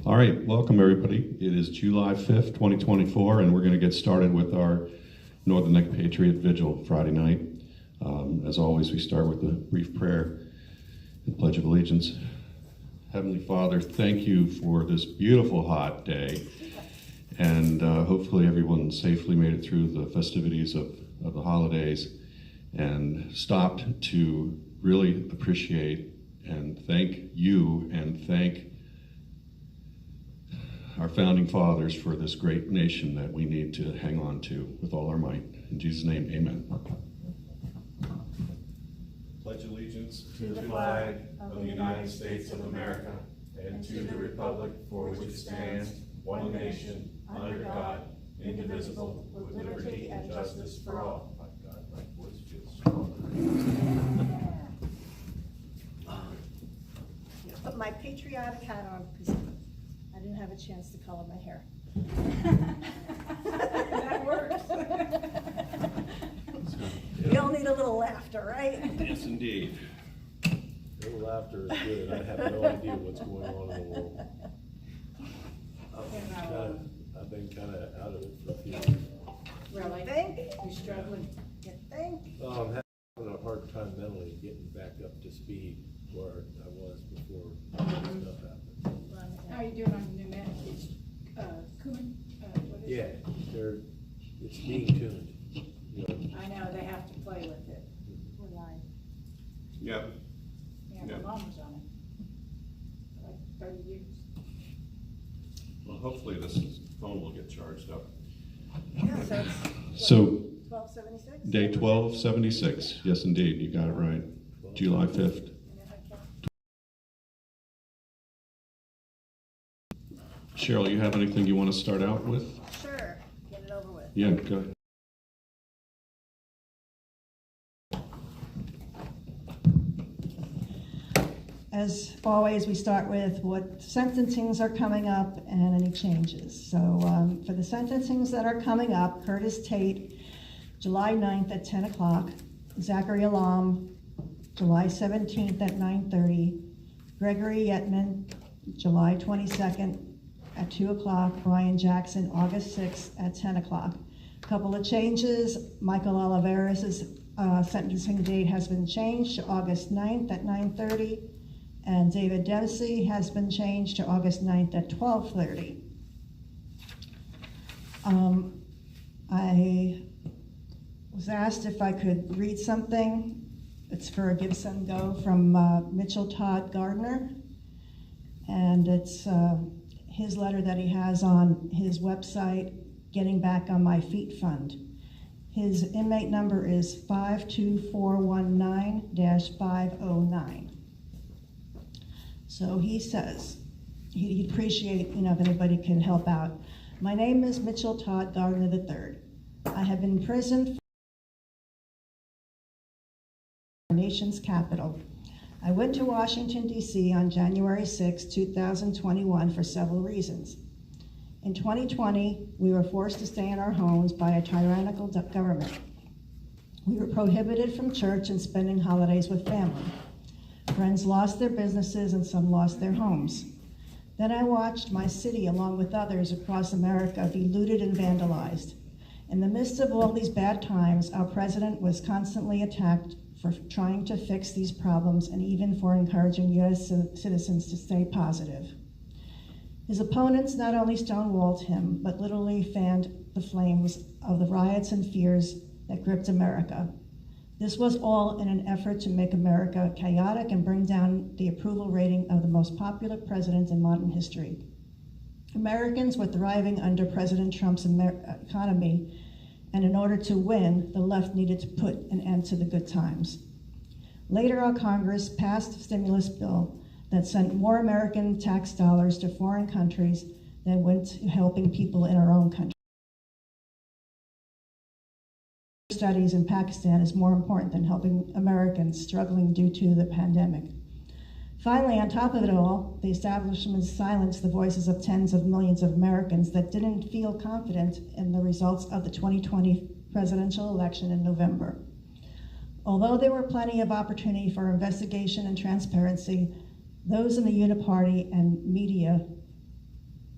All right, welcome everybody. It is July 5th, 2024, and we're going to get started with our Northern Neck Patriot Vigil Friday night. As always, we start with a brief prayer and Pledge of Allegiance. Heavenly Father, thank you for this beautiful hot day, and hopefully everyone safely made it through the festivities of the holidays and stopped to really appreciate and thank you and thank our founding fathers for this great nation that we need to hang on to with all our might. In Jesus' name, amen. Pledge allegiance to the flag of the United States of America and to the republic for which it stands, one nation, under God, indivisible, with liberty and justice for all. My God, my voice feels strong. Put my patriotic hat on because I didn't have a chance to color my hair. That works. We all need a little laughter, right? Yes, indeed. A little laughter is good. I have no idea what's going on in the world. I've been kind of out of it for a few years. Really? Think? You're struggling. You think? I'm having a hard time mentally getting back up to speed where I was before stuff happened. How are you doing on the pneumatics? Cumin? What is it? It's being tuned. You know. I know, they have to play with it. We're lying. Yep. Yeah, my mom was on it for like 30 years. Well, hopefully this phone will get charged up. Yeah, so So, 1276? day 1276. Yes, indeed. You got it right. July 5th. Cheryl, you have anything you want to start out with? Sure. Get it over with. Yeah, go ahead. As always, we start with what sentencings are coming up and any changes. So for the sentencings that are coming up, Curtis Tate, July 9th at 10 o'clock, Zachary Alam, July 17th at 9:30, Gregory Yetman, July 22nd at 2 o'clock, Brian Jackson, August 6th at 10 o'clock. A couple of changes, Michael Oliveras' sentencing date has been changed to August 9th at 9:30, and David Dempsey has been changed to August 9th at 12:30. I was asked if I could read something. It's for a Gibson Go from Mitchell Todd Gardner, and it's his letter that he has on his website, Getting Back on My Feet Fund. His inmate number is 52419-509. So he says, he'd appreciate, if anybody can help out. My name is Mitchell Todd Gardner III. I have been imprisoned for our nation's capital. I went to Washington, D.C. on January 6, 2021 for several reasons. In 2020, we were forced to stay in our homes by a tyrannical government. We were prohibited from church and spending holidays with family. Friends lost their businesses and some lost their homes. Then I watched my city, along with others across America, be looted and vandalized. In the midst of all these bad times, our president was constantly attacked for trying to fix these problems and even for encouraging U.S. citizens to stay positive. His opponents not only stonewalled him, but literally fanned the flames of the riots and fears that gripped America. This was all in an effort to make America chaotic and bring down the approval rating of the most popular president in modern history. Americans were thriving under President Trump's economy, and in order to win, the left needed to put an end to the good times. Later, our Congress passed a stimulus bill that sent more American tax dollars to foreign countries than went to helping people in our own country. Studies in Pakistan is more important than helping Americans struggling due to the pandemic. Finally, on top of it all, the establishment silenced the voices of tens of millions of Americans that didn't feel confident in the results of the 2020 presidential election in November. Although there were plenty of opportunity for investigation and transparency, those in the Uniparty and media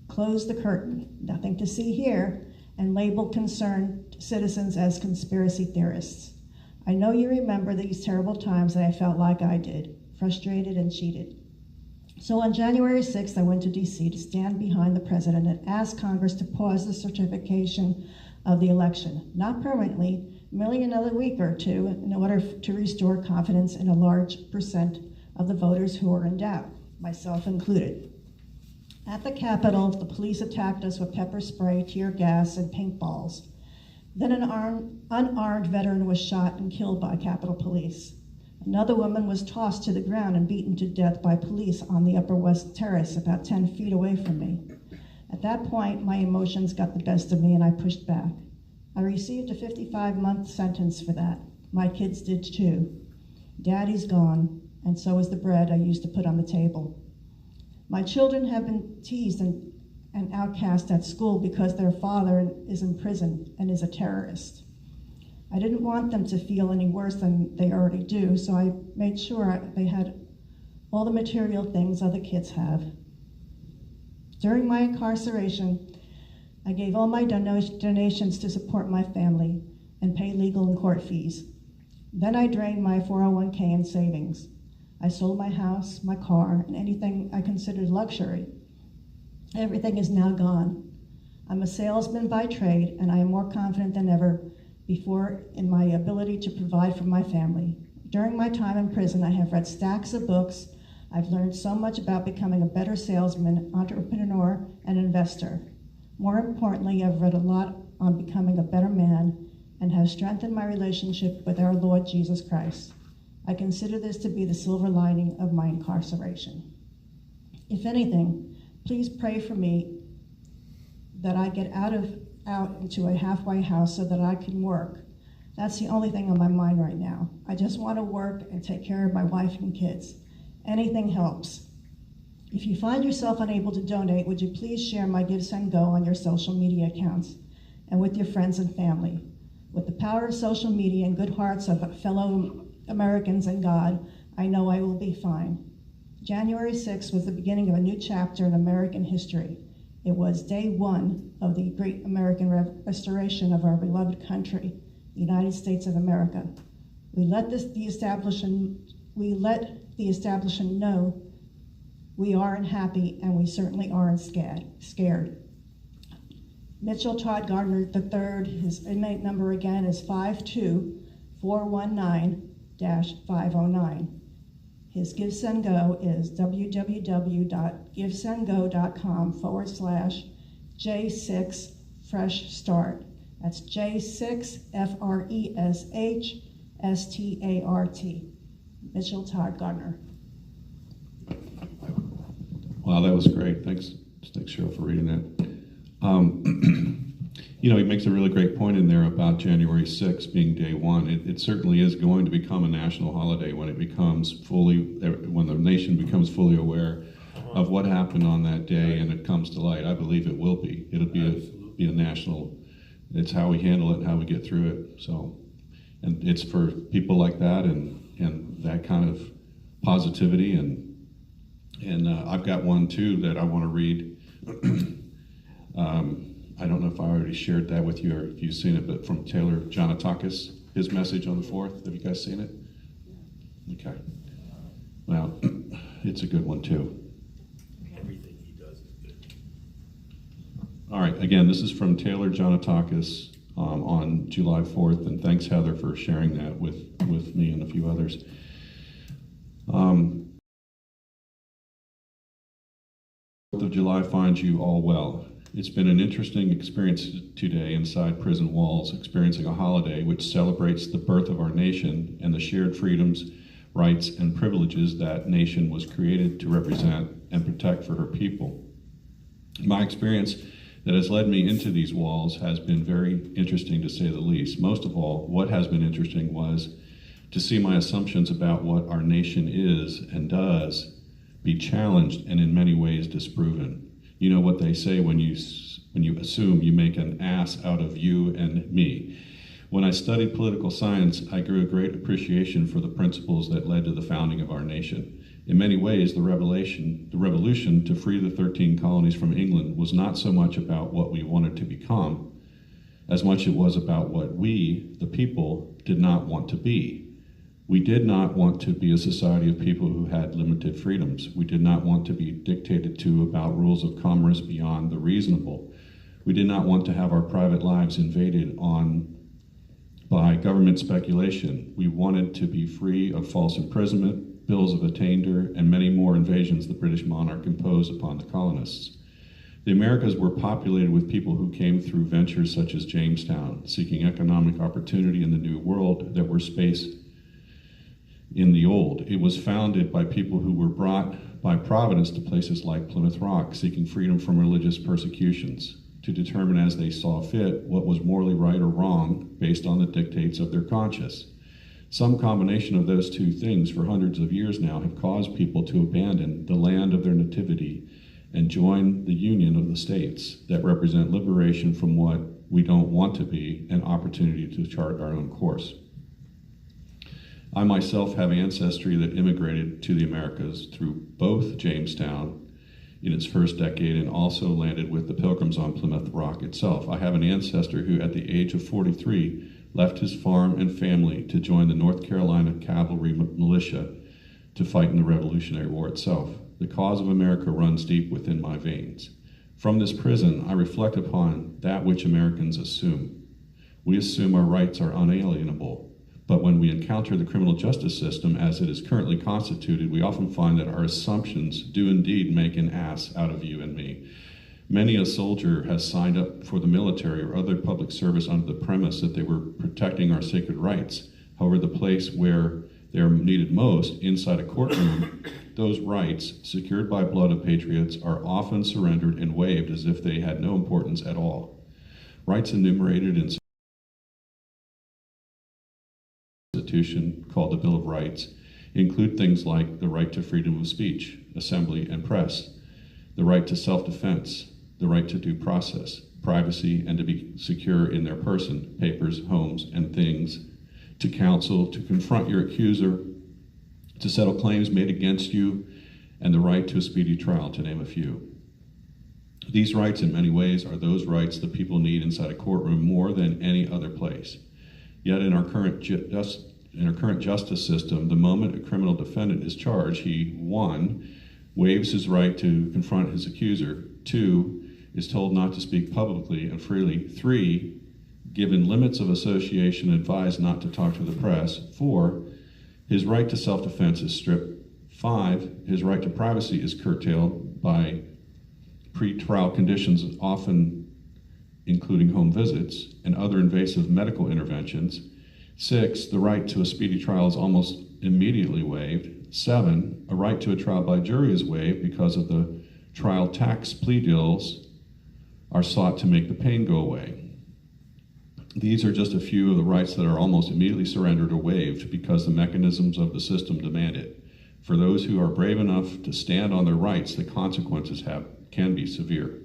closed the curtain, nothing to see here, and labeled concerned citizens as conspiracy theorists. I know you remember these terrible times that I felt like I did, frustrated and cheated. So on January 6th, I went to DC to stand behind the president and ask Congress to pause the certification of the election, not permanently, merely another week or two, in order to restore confidence in a large percent of the voters who are in doubt, myself included. At the Capitol, the police attacked us with pepper spray, tear gas, and paintballs. Then an unarmed veteran was shot and killed by Capitol Police. Another woman was tossed to the ground and beaten to death by police on the Upper West Terrace, about 10 feet away from me. At that point, my emotions got the best of me and I pushed back. I received a 55-month sentence for that. My kids did too. Daddy's gone, and so is the bread I used to put on the table. My children have been teased and outcast at school because their father is in prison and is a terrorist. I didn't want them to feel any worse than they already do, so I made sure they had all the material things other kids have. During my incarceration, I gave all my donations to support my family and pay legal and court fees. Then I drained my 401k and savings. I sold my house, my car, and anything I considered luxury. Everything is now gone. I'm a salesman by trade, and I am more confident than ever before in my ability to provide for my family. During my time in prison, I have read stacks of books. I've learned so much about becoming a better salesman, entrepreneur, and investor. More importantly, I've read a lot on becoming a better man and have strengthened my relationship with our Lord Jesus Christ. I consider this to be the silver lining of my incarceration. If anything, please pray for me that I get out into a halfway house so that I can work. That's the only thing on my mind right now. I just want to work and take care of my wife and kids. Anything helps. If you find yourself unable to donate, would you please share my GiveSendGo on your social media accounts and with your friends and family? With the power of social media and good hearts of fellow Americans and God, I know I will be fine. January 6th was the beginning of a new chapter in American history. It was day one of the great American restoration of our beloved country, the United States of America. We let the establishment know we aren't happy, and we certainly aren't scared. Mitchell Todd Gardner III, his inmate number again is 52419-509. His GiveSendGo is www.givesendgo.com/J6 Fresh Start. That's J6 FRESHSTART. Mitchell Todd Gardner. Wow, that was great. Thanks, Cheryl, for reading that. He makes a really great point in there about January 6th being day one. It certainly is going to become a national holiday when when the nation becomes fully aware of what happened on that day and it comes to light. I believe it will be. It'll be a national. It's how we handle it and how we get through it. So, and it's for people like that and that kind of positivity and I've got one too that I want to read. I don't know if I already shared that with you or if you've seen it, but from Taylor Jonatakis, his message on the 4th. Have you guys seen it? Okay. Well, it's a good one too. Everything he does is good. All right, again, this is from Taylor Jonatakis on July 4th, and thanks, Heather, for sharing that with me and a few others. Of July finds you all well. It's been an interesting experience today inside prison walls, experiencing a holiday which celebrates the birth of our nation and the shared freedoms, rights, and privileges that nation was created to represent and protect for her people. My experience that has led me into these walls has been very interesting, to say the least. Most of all, what has been interesting was to see my assumptions about what our nation is and does be challenged and in many ways disproven. You know what they say when you assume, you make an ass out of you and me. When I studied political science, I grew a great appreciation for the principles that led to the founding of our nation. In many ways, the revolution to free the 13 colonies from England was not so much about what we wanted to become, as much it was about what we, the people, did not want to be. We did not want to be a society of people who had limited freedoms. We did not want to be dictated to about rules of commerce beyond the reasonable. We did not want to have our private lives invaded by government speculation. We wanted to be free of false imprisonment, bills of attainder, and many more invasions the British monarch imposed upon the colonists. The Americas were populated with people who came through ventures such as Jamestown, seeking economic opportunity in the New World that were space in the Old. It was founded by people who were brought by Providence to places like Plymouth Rock, seeking freedom from religious persecutions, to determine as they saw fit what was morally right or wrong based on the dictates of their conscience. Some combination of those two things for hundreds of years now have caused people to abandon the land of their nativity and join the union of the states that represent liberation from what we don't want to be and opportunity to chart our own course. I myself have ancestry that immigrated to the Americas through both Jamestown in its first decade and also landed with the Pilgrims on Plymouth Rock itself. I have an ancestor who at the age of 43 left his farm and family to join the North Carolina Cavalry Militia to fight in the Revolutionary War itself. The cause of America runs deep within my veins. From this prison, I reflect upon that which Americans assume. We assume our rights are unalienable, but when we encounter the criminal justice system as it is currently constituted, we often find that our assumptions do indeed make an ass out of you and me. Many a soldier has signed up for the military or other public service under the premise that they were protecting our sacred rights. However, the place where they are needed most, inside a courtroom, those rights, secured by blood of patriots, are often surrendered and waived as if they had no importance at all. Rights enumerated in Constitution, called the Bill of Rights, include things like the right to freedom of speech, assembly, and press, the right to self-defense, the right to due process, privacy, and to be secure in their person, papers, homes, and things, to counsel, to confront your accuser, to settle claims made against you, and the right to a speedy trial, to name a few. These rights, in many ways, are those rights that people need inside a courtroom more than any other place. Yet in our current justice system, the moment a criminal defendant is charged, he, 1, waives his right to confront his accuser, 2, is told not to speak publicly and freely, 3, given limits of association, advised not to talk to the press, 4, his right to self-defense is stripped, 5, his right to privacy is curtailed by pre-trial conditions, often including home visits and other invasive medical interventions. 6, the right to a speedy trial is almost immediately waived. 7, a right to a trial by jury is waived because of the trial tax plea deals are sought to make the pain go away. These are just a few of the rights that are almost immediately surrendered or waived because the mechanisms of the system demand it. For those who are brave enough to stand on their rights, the consequences can be severe.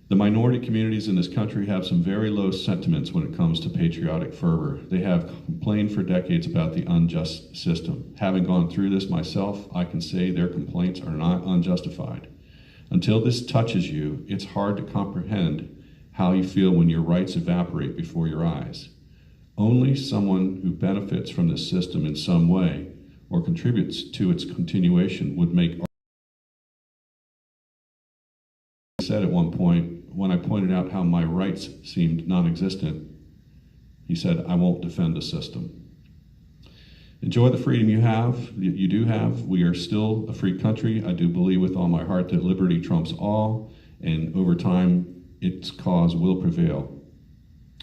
The minority communities in this country have some very low sentiments when it comes to patriotic fervor. They have complained for decades about the unjust system. Having gone through this myself, I can say their complaints are not unjustified. Until this touches you, it's hard to comprehend how you feel when your rights evaporate before your eyes. Only someone who benefits from this system in some way or contributes to its continuation would make. He said at one point, when I pointed out how my rights seemed non-existent, he said, "I won't defend the system." Enjoy the freedom you do have. We are still a free country. I do believe with all my heart that liberty trumps all, and over time, its cause will prevail.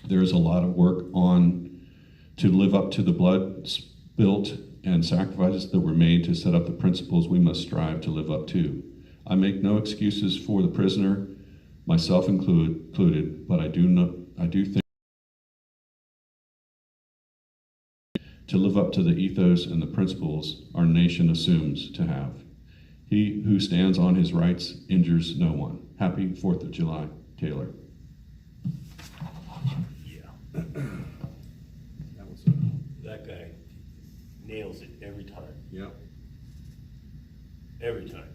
There's a lot of work to live up to the blood spilt and sacrifices that were made to set up the principles we must strive to live up to. I make no excuses for the prisoner, myself included, but I do think to live up to the ethos and the principles our nation assumes to have. He who stands on his rights injures no one. Happy 4th of July, Taylor. Yeah. that guy nails it every time, Yep. every time.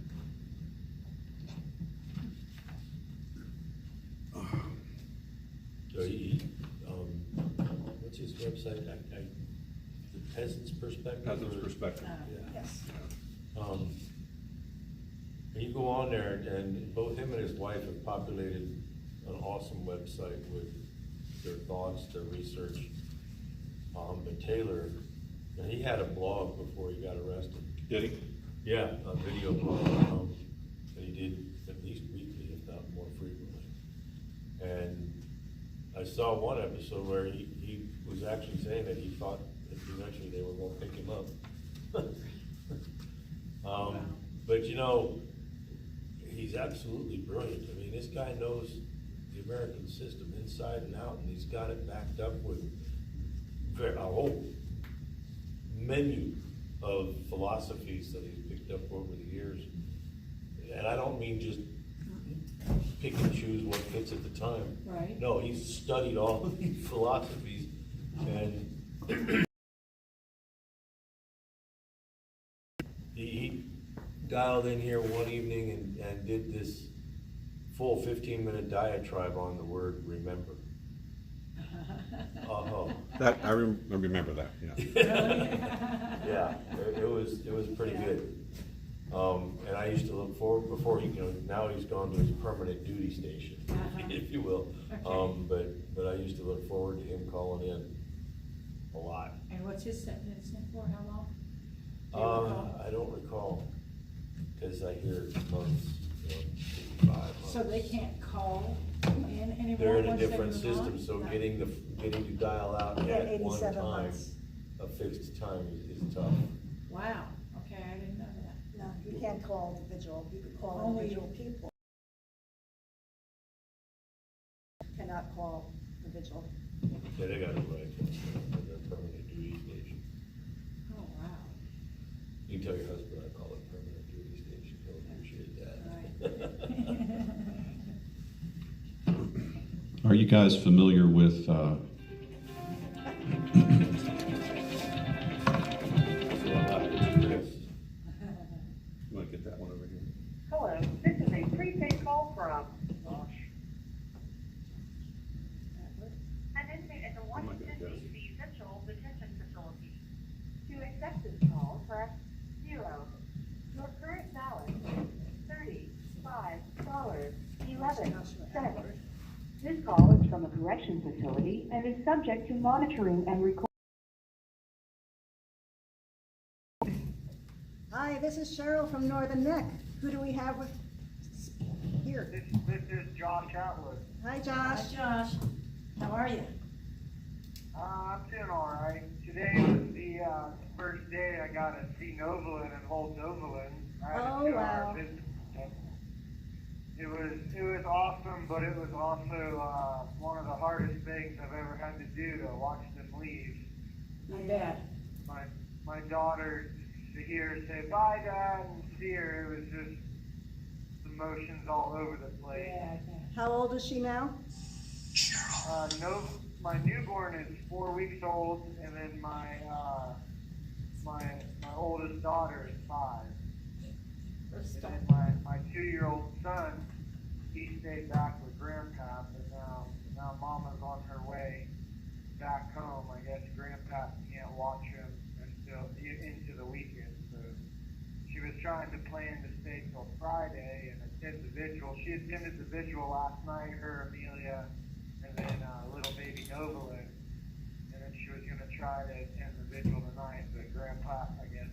So what's his website? The Peasant's Perspective? Peasant's or- Perspective. Yeah. Yes. And you go on there, and both him and his wife have populated an awesome website with their thoughts, their research. But Taylor, he had a blog before he got arrested. Did he? Yeah, a video blog, that he did at least weekly, if not more frequently. And I saw one episode where he was actually saying that he thought that eventually they were gonna pick him up. But you know, he's absolutely brilliant. I mean, this guy knows the American system inside and out, and he's got it backed up with a whole menu of philosophies that he's picked up over the years. And I don't mean just pick and choose what fits at the time. Right. No, he's studied all of these philosophies, and he dialed in here one evening and did this full 15-minute diatribe on the word remember. Oh. That, I remember that, yeah. Yeah, it was pretty good. And I used to look forward, before he, now he's gone to his permanent duty station, if you will. But I used to look forward to him calling in a lot. And what's his sentence for, how long? Do you recall? I don't recall, because I hear months, 55 months. So they can't call in anymore? They're in a once they different move system, on? so No. getting to dial out Yeah, at one 87 time, months. a fixed time is tough. Wow, okay, I didn't know that. No, you can't call individual, you can call Only- individual people. Cannot call individual. Yeah, they got it right, the permanent duty station. Oh, wow, You can tell your husband I call it permanent duty station, he'll appreciate that. right. Are you guys familiar with, So I'm not, it's Chris. you want to get that one over here? Hello, this is a prepaid call from an inmate at the Washington D.C. Central Detention Facility. To accept this call, press 0. Your current balance is $35.11. This call is from a correction facility and is subject to monitoring and recording. Hi, this is Cheryl from Northern Neck. Who do we have with here? This is Josh Atwood. Hi, Josh. Hi, Josh, how are you? I'm doing all right. Today was the first day I got to see Novalin and hold Novalin. I had a Oh, 2-hour wow. visit. It was awesome, but it was also one of the hardest things I've ever had to do, to watch them leave. I bet. My daughter, to hear her say bye, Dad, and see her, it was just emotions all over the place. Yeah, I bet. How old is she now? No, my newborn is 4 weeks old, and then my oldest daughter is 5. First And stop. then my 2-year-old son, he stayed back with Grandpa, but now Mama's on her way back home. I guess Grandpa can't watch him until into the weekend, so she was trying to plan to stay till Friday and attend the vigil. She attended the vigil last night, her, Amelia, and then little baby Novalin, and then she was gonna try to attend the vigil tonight, but Grandpa, I guess.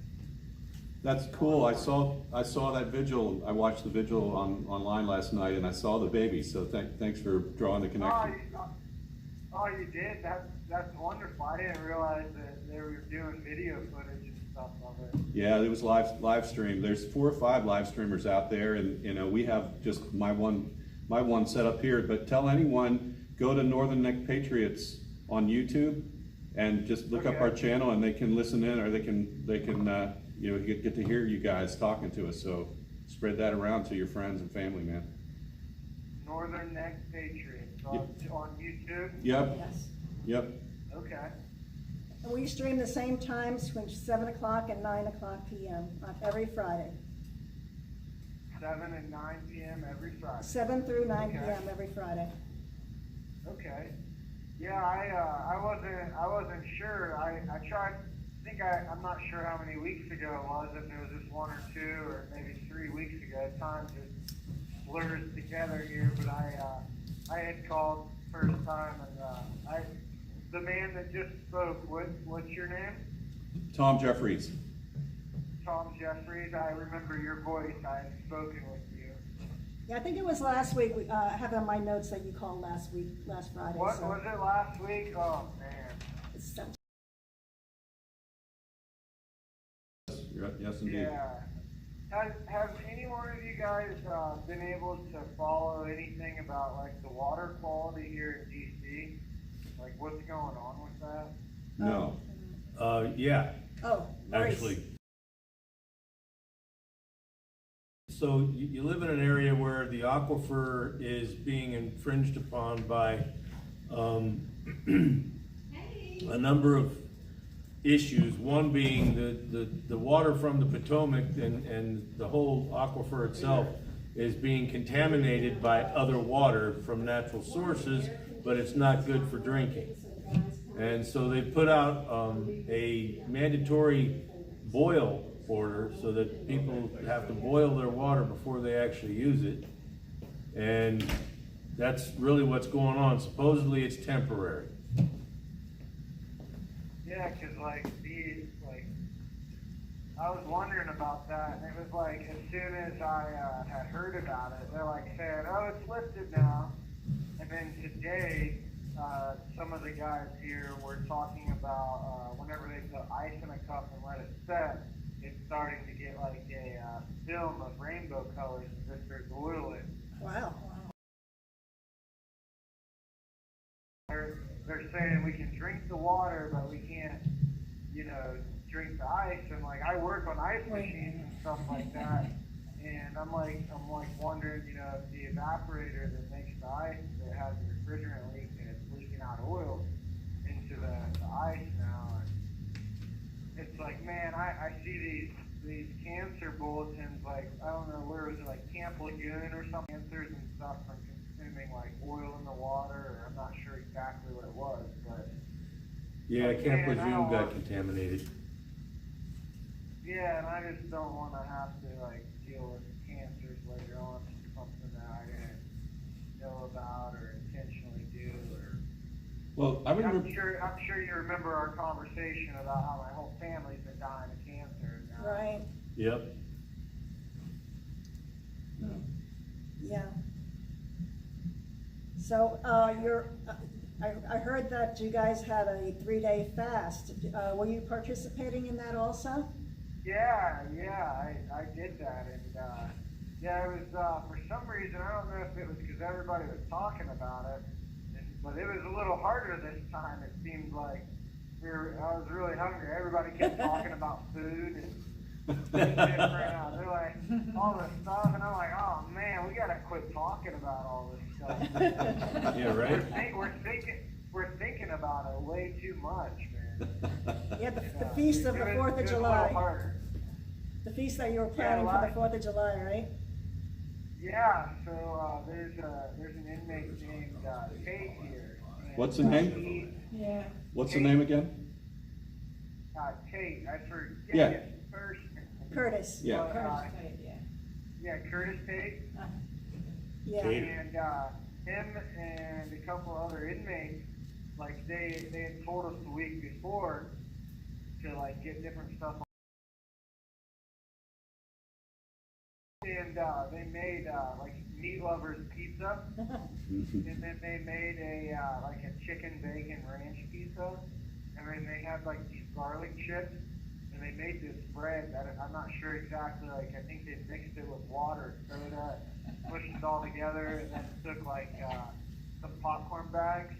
That's cool. I saw that vigil. I watched the vigil online last night, and I saw the baby. So thanks for drawing the connection. Oh, you did? That's wonderful. I didn't realize that they were doing video footage and stuff of it. Yeah, it was live stream. There's 4 or 5 live streamers out there, and we have just my one set up here. But tell anyone, go to Northern Neck Patriots on YouTube, and just look up Okay. our channel, and they can listen in, or they can get to hear you guys talking to us. So spread that around to your friends and family, man. Northern Neck Patriots on YouTube? Yep. Yes. Yep. Okay. And we stream the same times, between 7 o'clock and 9 o'clock PM on every Friday. 7 and 9 p.m. every Friday. 7 through 9 Okay. PM every Friday. Okay. Yeah, I wasn't sure. I tried. I'm not sure how many weeks ago it was. If it was just 1 or 2 or maybe 3 weeks ago. Time just blurs together here. But I had called first time, and the man that just spoke. What's your name? Tom Jeffries. Tom Jeffries. I remember your voice. I had spoken with you. Yeah, I think it was last week. I have on my notes that you called last Friday. What so was it last week? Oh man. it's such- Yes, indeed. Yeah. Have any one of you guys been able to follow anything about like the water quality here in DC? Like what's going on with that? No. Yeah, Oh, Maurice. actually. So you live in an area where the aquifer is being infringed upon by a number of issues. One being the water from the Potomac and the whole aquifer itself is being contaminated by other water from natural sources, but it's not good for drinking. And so they put out a mandatory boil order so that people have to boil their water before they actually use it. And that's really what's going on. Supposedly it's temporary. Yeah, 'cause I was wondering about that, and it was like as soon as I had heard about it, they're like saying, "Oh, it's lifted now," and then today, some of the guys here were talking about whenever they put ice in a cup and let it set, it's starting to get like a film of rainbow colors as if there's oil in it. Wow. They're saying we can drink the water, but we can't, drink the ice. And like I work on ice machines and stuff like that, and I'm like wondering, if the evaporator that makes the ice that has the refrigerant leak and it's leaking out oil into the ice now. And it's like, man, I see these cancer bulletins, like I don't know where it was, like Camp Lagoon or something, cancers and stuff from consuming like oil in the water, or I'm not sure exactly what it was, but Yeah, Like, Camp man, I Lejeune don't got want- contaminated. yeah, and I just don't want to have to like deal with cancers later on from something that I didn't know about or intentionally do, or Well, I remember. I'm sure you remember our conversation about how my whole family's been dying of cancer now. Right. Yep. Yeah. So, I heard that you guys had a 3-day fast. Were you participating in that also? Yeah, I did that, and yeah, it was for some reason, I don't know if it was because everybody was talking about it, but it was a little harder this time. It seemed like I was really hungry. Everybody kept talking about food and different. They're like all this stuff, and I'm like, oh man, we gotta quit talking about all this stuff. Yeah, right? We're thinking about it way too much, man. Yeah, the feast of the 4th of It was a little July. harder. The feast that you were planning for the 4th of July, right? Yeah, so there's an inmate named Tate here. And, What's the name? Yeah. What's the name again? Tate, I forget Yeah. his first name. Curtis. Yeah. But, Curtis Tate, yeah. yeah, Curtis Tate. Yeah. Tate. And him and a couple other inmates, like they had told us the week before to like get different stuff. And they made like meat lovers pizza, and then they made a like a chicken bacon ranch pizza, and then they had like these garlic chips, and they made this bread that I'm not sure exactly, like I think they mixed it with water, soda, pushed it all together, and then took like some popcorn bags,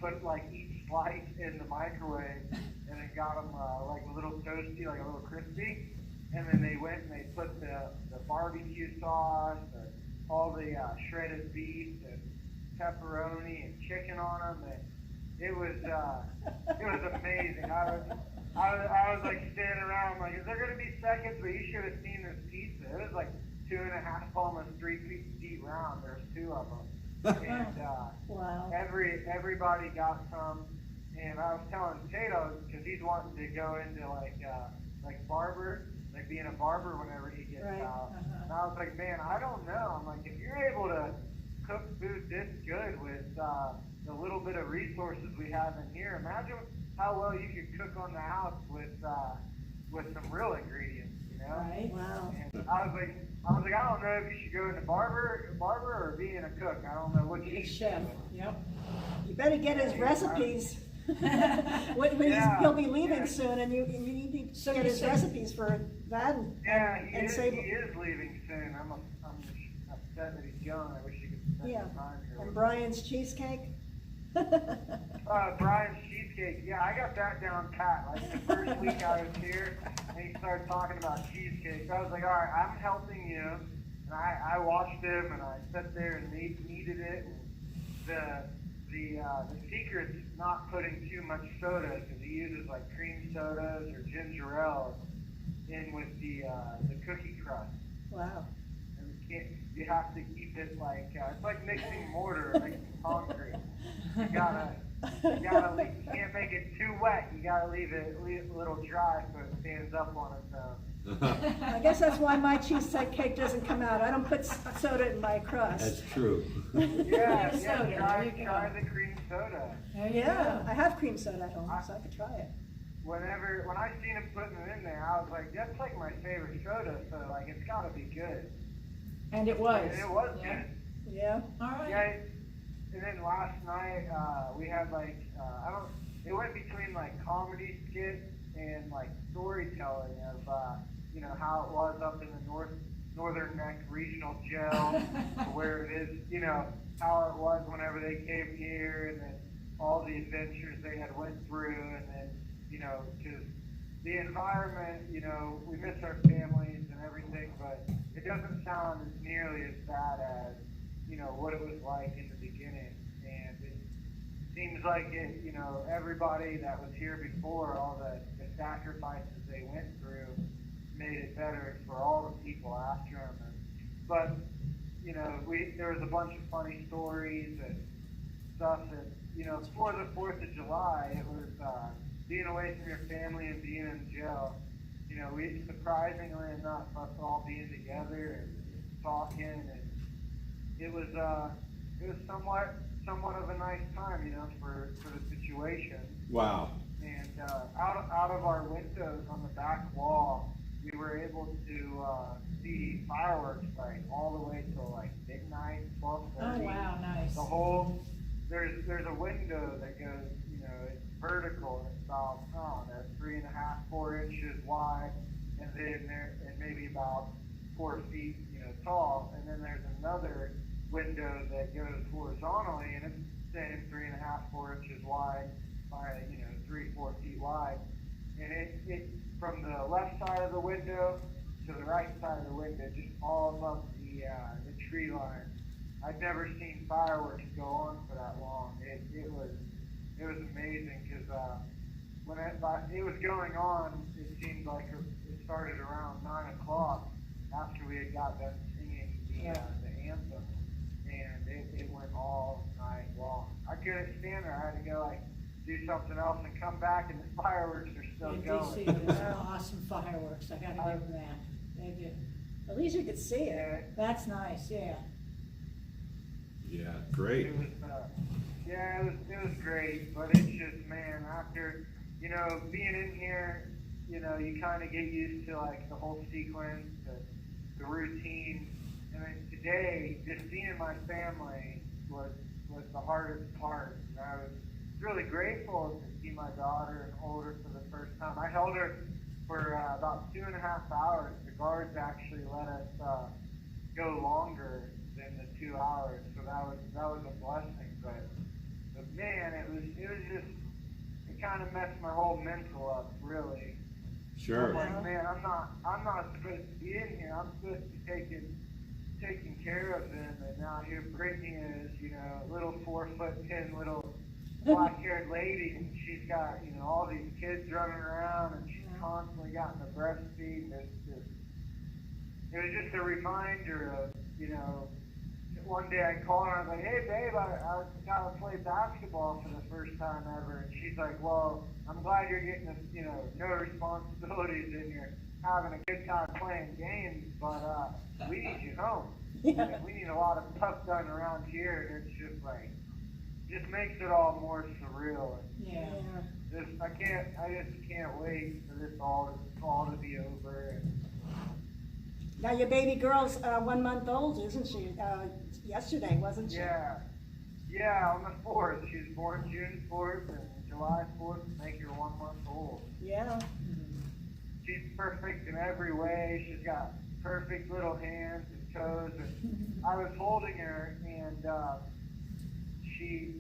put like each slice in the microwave, and then got them like a little toasty, like a little crispy. And then they went and they put the barbecue sauce, all the shredded beef and pepperoni and chicken on them. And it was amazing. I was like standing around like, is there gonna be seconds? But you should have seen this pizza. It was like 2.5, almost 3 feet round. There's 2 of them, and Wow. everybody got some. And I was telling Tato because he's wanting to go into like barber, like being a barber whenever he gets Right. out. And I was like, man, I don't know. I'm like, if you're able to cook food this good with the little bit of resources we have in here, imagine how well you could cook on the house with some real ingredients, you know? Right. Wow. And I was like, I don't know if you should go into barber or being a cook. I don't know what you Big should chef, do. yep. You better get his recipes. Yeah. He'll be leaving soon, and you need to So get you his say- recipes for that and, Yeah, he and is save. leaving soon. I'm upset that he's going. I wish he could spend Yeah, some time here. and Brian's cheesecake. Brian's cheesecake. Yeah, I got that down pat. Like the first week I was here, and he started talking about cheesecake. So I was like, all right, I'm helping you. And I watched him, and I sat there and kneaded it. And the secret's not putting too much soda because he uses like cream sodas or ginger ale in with the cookie crust. Wow. And you have to keep it like it's like mixing mortar or mixing concrete. You can't make it too wet. You gotta leave it a little dry so it stands up on its own. I guess that's why my cheesecake doesn't come out. I don't put soda in my crust. That's true. Yeah, Cream soda, try there you go. try the cream soda. There you Yeah, go. I have cream soda at home, so I could try it. When I seen him putting it in there, I was like, that's like my favorite soda, so like it's gotta be good. And it was. And it was Yeah. good. Yeah. All right. Yeah, and then last night we had like it went between like comedy skit and like storytelling of how it was up in the Northern Neck Regional Jail to where it is, how it was whenever they came here, and then all the adventures they had went through, and then because the environment, we miss our families and everything, but it doesn't sound as nearly as bad as what it was like in the beginning. And it seems like everybody that was here before, all the sacrifices they went through made it better for all the people after them. But there was a bunch of funny stories and stuff that for the 4th of July, it was being away from your family and being in jail. We surprisingly enough, us all being together and talking, and it was somewhat of a nice time, for the situation. Wow. And out of our windows on the back wall, we were able to see fireworks like all the way till like midnight, 12:30. Oh, wow, nice. The whole there's a window that goes, it's vertical, and it's about 3.5, 4 inches wide, and then and maybe about 4 feet, tall. And then there's another window that goes horizontally, and it's the same 3.5, 4 inches wide by 3-4 feet wide. And it from the left side of the window to the right side of the window, just all above the tree line. I'd never seen fireworks go on for that long. It was amazing because when it was going on, it seemed like it started around 9 o'clock after we had got done singing the anthem, and it went all night long. I couldn't stand there. I had to go do something else and come back, and the fireworks are still In going. DC, there's some awesome fireworks, I gotta give them that. They did. At least you could see it. Yeah. That's nice, yeah. Yeah, great. It was, it was great, but it's just, man, after, being in here, you kind of get used to like the whole sequence, the routine, and then today, just seeing my family was the hardest part. And I was really grateful to see my daughter and hold her for the first time. I held her for about 2.5 hours. The guards actually let us go longer than the 2 hours, so that was a blessing. But man, it was just, it kind of messed my whole mental up, really. Sure. I'm like, man, I'm not supposed to be in here. I'm supposed to be taking care of them, and now here Brittany is, little 4'10" little black-haired lady, and she's got, you know, all these kids running around, and she's constantly gotten to breastfeed. It was just a reminder of, you know, one day I called her, I was like, hey babe, I got to play basketball for the first time ever, and she's like, well, I'm glad you're getting, you know, no responsibilities and you're having a good time playing games, but we need you home. Yeah. We need a lot of stuff done around here, and it's just like, just makes it all more surreal. Yeah. I just can't wait for this all to be over. And Now your baby girl's 1 month old, isn't she? Yesterday, wasn't she? Yeah, on the 4th. She was born June 4th, and July 4th to make her 1 month old. Yeah. She's perfect in every way. She's got perfect little hands and toes. And I was holding her, and she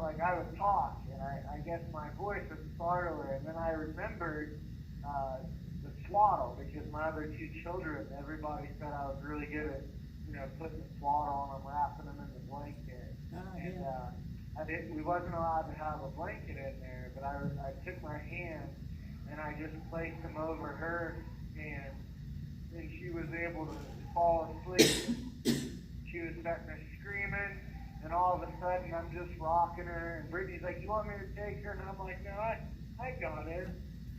like, I would talk, and I guess my voice would startle her, and then I remembered the swaddle, because my other 2 children, everybody said I was really good at, you know, putting the swaddle on them, wrapping them in the blanket. And we wasn't allowed to have a blanket in there, but I took my hand and I just placed them over her, and she was able to fall asleep. She was sitting there screaming, and all of a sudden I'm just rocking her, and Brittany's like, you want me to take her? And I'm like, no, I got her.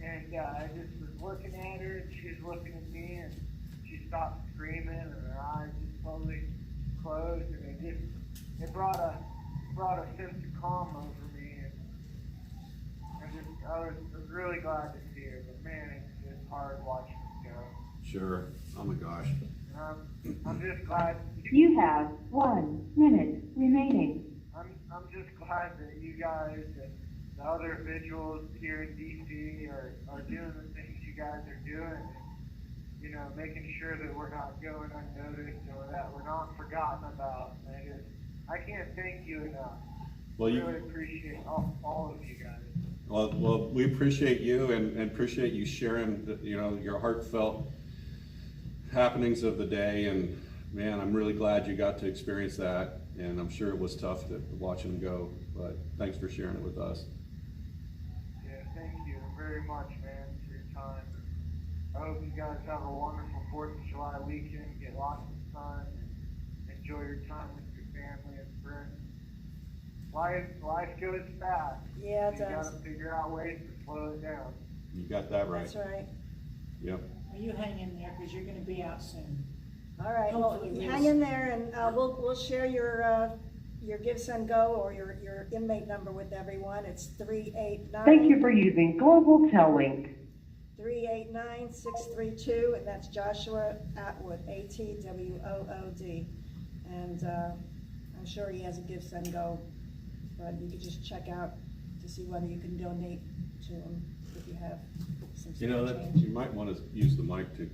And I just was looking at her, and she was looking at me, and she stopped screaming, and her eyes just slowly closed, and it brought a sense of calm over me, and I was really glad to see her. But man, it's hard watching it go. Sure. Oh my gosh. And I'm just glad. You have 1 minute remaining. I'm just glad that you guys and the other vigils here in DC are doing the things you guys are doing, and, you know, making sure that we're not going unnoticed or that we're not forgotten about. And I can't thank you enough. Well, I really appreciate all of you guys. Well, we appreciate you and appreciate you sharing, you know, your heartfelt happenings of the day. And man, I'm really glad you got to experience that. And I'm sure it was tough to watch him go, but thanks for sharing it with us. Yeah, thank you very much, man, for your time. I hope you guys have a wonderful 4th of July weekend, get lots of sun, and enjoy your time with your family and friends. Life goes fast. Yeah, it You does. gotta figure out ways to slow it down. You got that right. That's right. Yep. Well, you hang in there, because you're gonna be out soon. All right, well, Hopefully we'll- hang in there, and we'll share your Give Send Go or your inmate number with everyone. It's 389. Thank you for using Global Tellink. 389-632, and that's Joshua Atwood, ATWOOD. And I'm sure he has a Give Send Go, but you could just check out to see whether you can donate to him if you have some You know, spare that change. you might want to use the mic to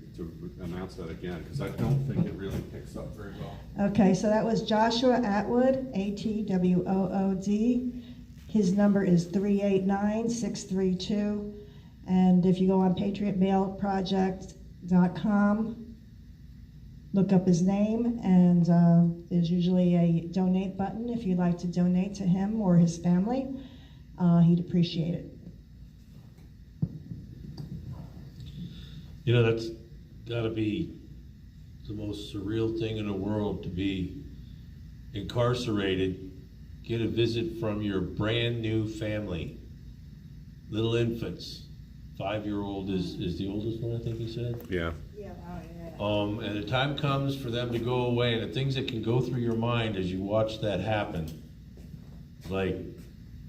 announce that again, because I don't think it really picks up very well. Okay, so that was Joshua Atwood, ATWOOD. His number is 389-632. And if you go on PatriotMailProject.com, look up his name, and there's usually a donate button if you'd like to donate to him or his family. He'd appreciate it. You know, that's gotta be the most surreal thing in the world, to be incarcerated, get a visit from your brand new family, little infants. 5-year-old is the oldest one, I think he said. Yeah. Yeah. And the time comes for them to go away, and the things that can go through your mind as you watch that happen, like,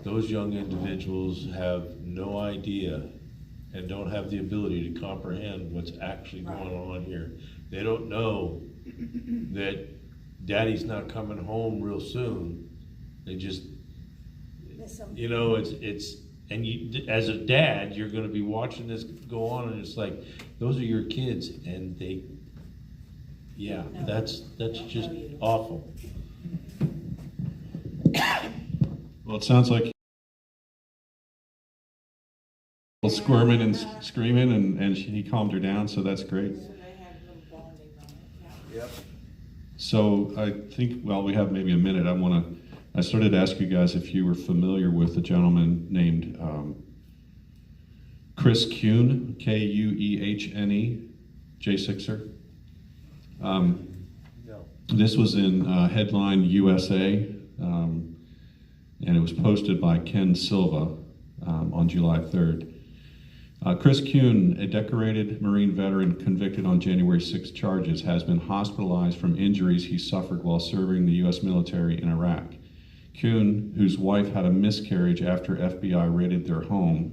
those young individuals have no idea and don't have the ability to comprehend what's actually going on here. They don't know that daddy's not coming home real soon. They just, Miss him. you know, it's, and you, as a dad, you're gonna be watching this go on, and it's like, those are your kids, and they, yeah, No. that's Don't just tell you. awful. Well, it sounds like squirming and screaming, and he calmed her down, so that's great. So they had a little bonding on it, yeah. Yep. So I think, well, we have maybe a minute. I want to I started to ask you guys if you were familiar with a gentleman named Chris Kuehne, Kuehne, J6er. No. This was in Headline USA, and it was posted by Ken Silva on July 3rd. Chris Kuehne, a decorated Marine veteran convicted on January 6 charges, has been hospitalized from injuries he suffered while serving the U.S. military in Iraq. Kuehne, whose wife had a miscarriage after FBI raided their home,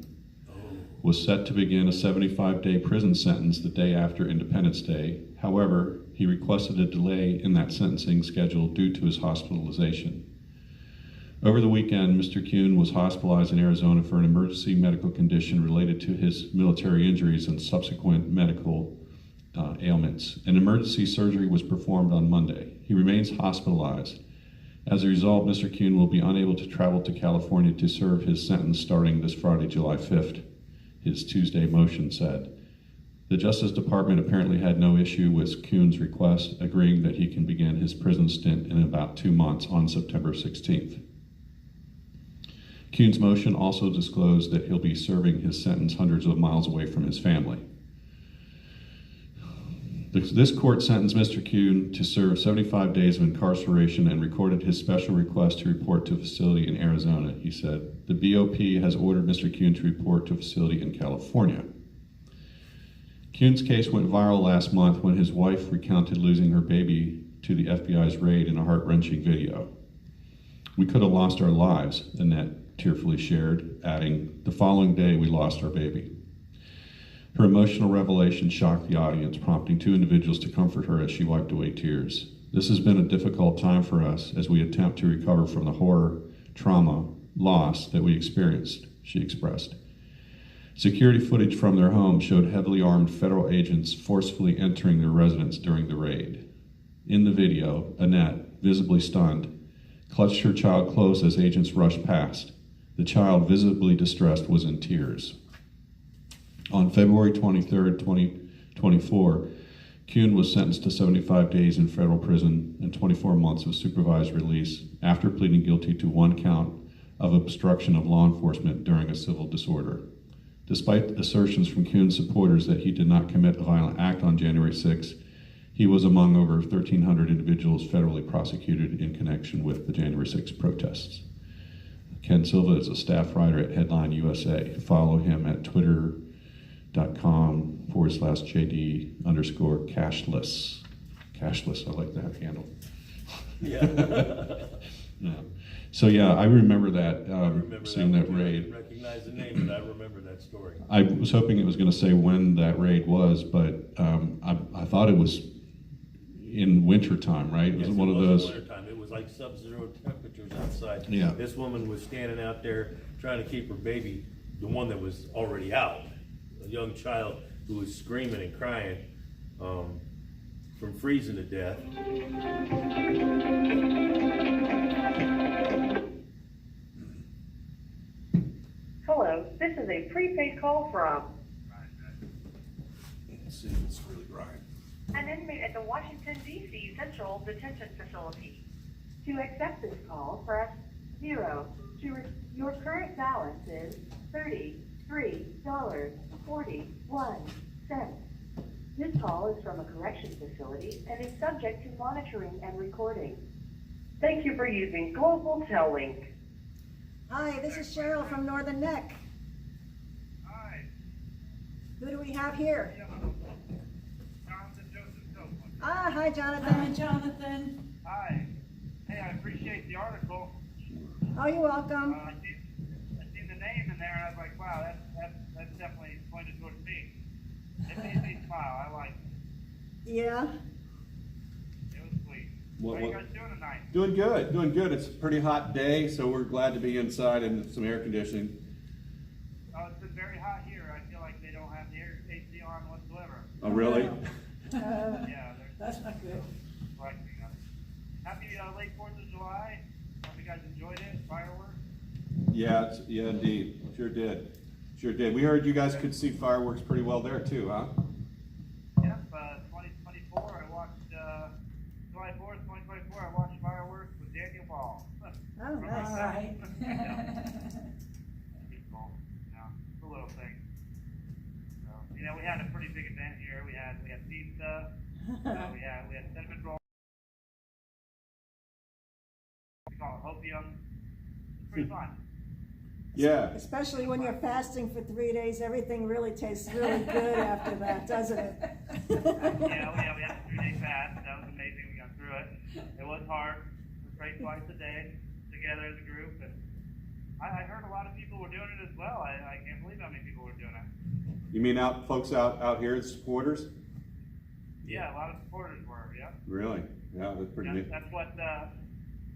was set to begin a 75-day prison sentence the day after Independence Day. However, he requested a delay in that sentencing schedule due to his hospitalization. Over the weekend, Mr. Kuehne was hospitalized in Arizona for an emergency medical condition related to his military injuries and subsequent medical ailments. An emergency surgery was performed on Monday. He remains hospitalized. As a result, Mr. Kuehne will be unable to travel to California to serve his sentence starting this Friday, July 5th, his Tuesday motion said. The Justice Department apparently had no issue with Kuehne's request, agreeing that he can begin his prison stint in about 2 months on September 16th. Kuehne's motion also disclosed that he'll be serving his sentence hundreds of miles away from his family. This court sentenced Mr. Kuehne to serve 75 days of incarceration and recorded his special request to report to a facility in Arizona, he said. The BOP has ordered Mr. Kuehne to report to a facility in California. Kuehne's case went viral last month when his wife recounted losing her baby to the FBI's raid in a heart-wrenching video. "We could have lost our lives," Annette tearfully shared, adding, "The following day we lost our baby." Her emotional revelation shocked the audience, prompting 2 individuals to comfort her as she wiped away tears. "This has been a difficult time for us as we attempt to recover from the horror, trauma, loss that we experienced," she expressed. Security footage from their home showed heavily armed federal agents forcefully entering their residence during the raid. In the video, Annette, visibly stunned, clutched her child close as agents rushed past. The child, visibly distressed, was in tears. On February 23, 2024, Kuehne was sentenced to 75 days in federal prison and 24 months of supervised release after pleading guilty to 1 count of obstruction of law enforcement during a civil disorder. Despite assertions from Kuehne's supporters that he did not commit a violent act on January 6, he was among over 1,300 individuals federally prosecuted in connection with the January 6 protests. Ken Silva is a staff writer at Headline USA. Follow him at twitter.com/JD_cashless. Cashless, I like that handle. Yeah. Yeah. So yeah, I remember that, I remember seeing that one. I raid. didn't recognize the name, but I remember that story. I was hoping it was going to say when that raid was, but I thought it was in winter time, right? It was Yes, one of in those. wintertime. It was like sub-zero temperatures outside. Yeah. This woman was standing out there trying to keep her baby, the one that was already out, a young child who was screaming and crying from freezing to death. Hello, this is a prepaid call from Let's see, it's really dry. an inmate at the Washington, D.C. Central Detention Facility. To accept this call, press 0. Your current balance is $33.41. This call is from a correction facility and is subject to monitoring and recording. Thank you for using Global Tellink. Hi, this is Cheryl from Northern Neck. Hi, Who do we have here? Jonathan Joseph Copeland. Ah, hi, Jonathan. Jonathan. Hi. Hey, I appreciate the article. Oh, you're welcome. I seen the name in there, and I was like, wow, that's definitely pointed towards me. It made me smile. I liked it. Yeah. It was sweet. What- How are you what- guys doing tonight? Doing good, doing good. It's a pretty hot day, so we're glad to be inside in some air conditioning. Oh, it's been very hot here. I feel like they don't have the AC on whatsoever. Oh, really? Yeah, That's not good. reflecting on it. Happy late 4th of July. Hope you guys enjoyed it. Fireworks. Yeah, yeah, indeed. Sure did. Sure did. We heard you guys could see fireworks pretty well there too, huh? Yep, 2024. I watched July 4th, 2024. I watched fireworks with Daniel Ball. Oh, from nice. All that. right. People, it's a little thing. So, we had a pretty big event here. We had pizza. We had cinnamon rolls. We call it hopium. It's pretty fun. Yeah. Especially when you're fasting for 3 days, everything really tastes really good after that, doesn't it? Yeah, we had a 3-day fast. That was amazing. We got through it. It was hard. We prayed twice a day together as a group, and I heard a lot of people were doing it as well. I can't believe how many people were doing it. You mean folks out here, the supporters? Yeah, a lot of supporters were. Yeah. Really? Yeah, that's pretty neat. That's what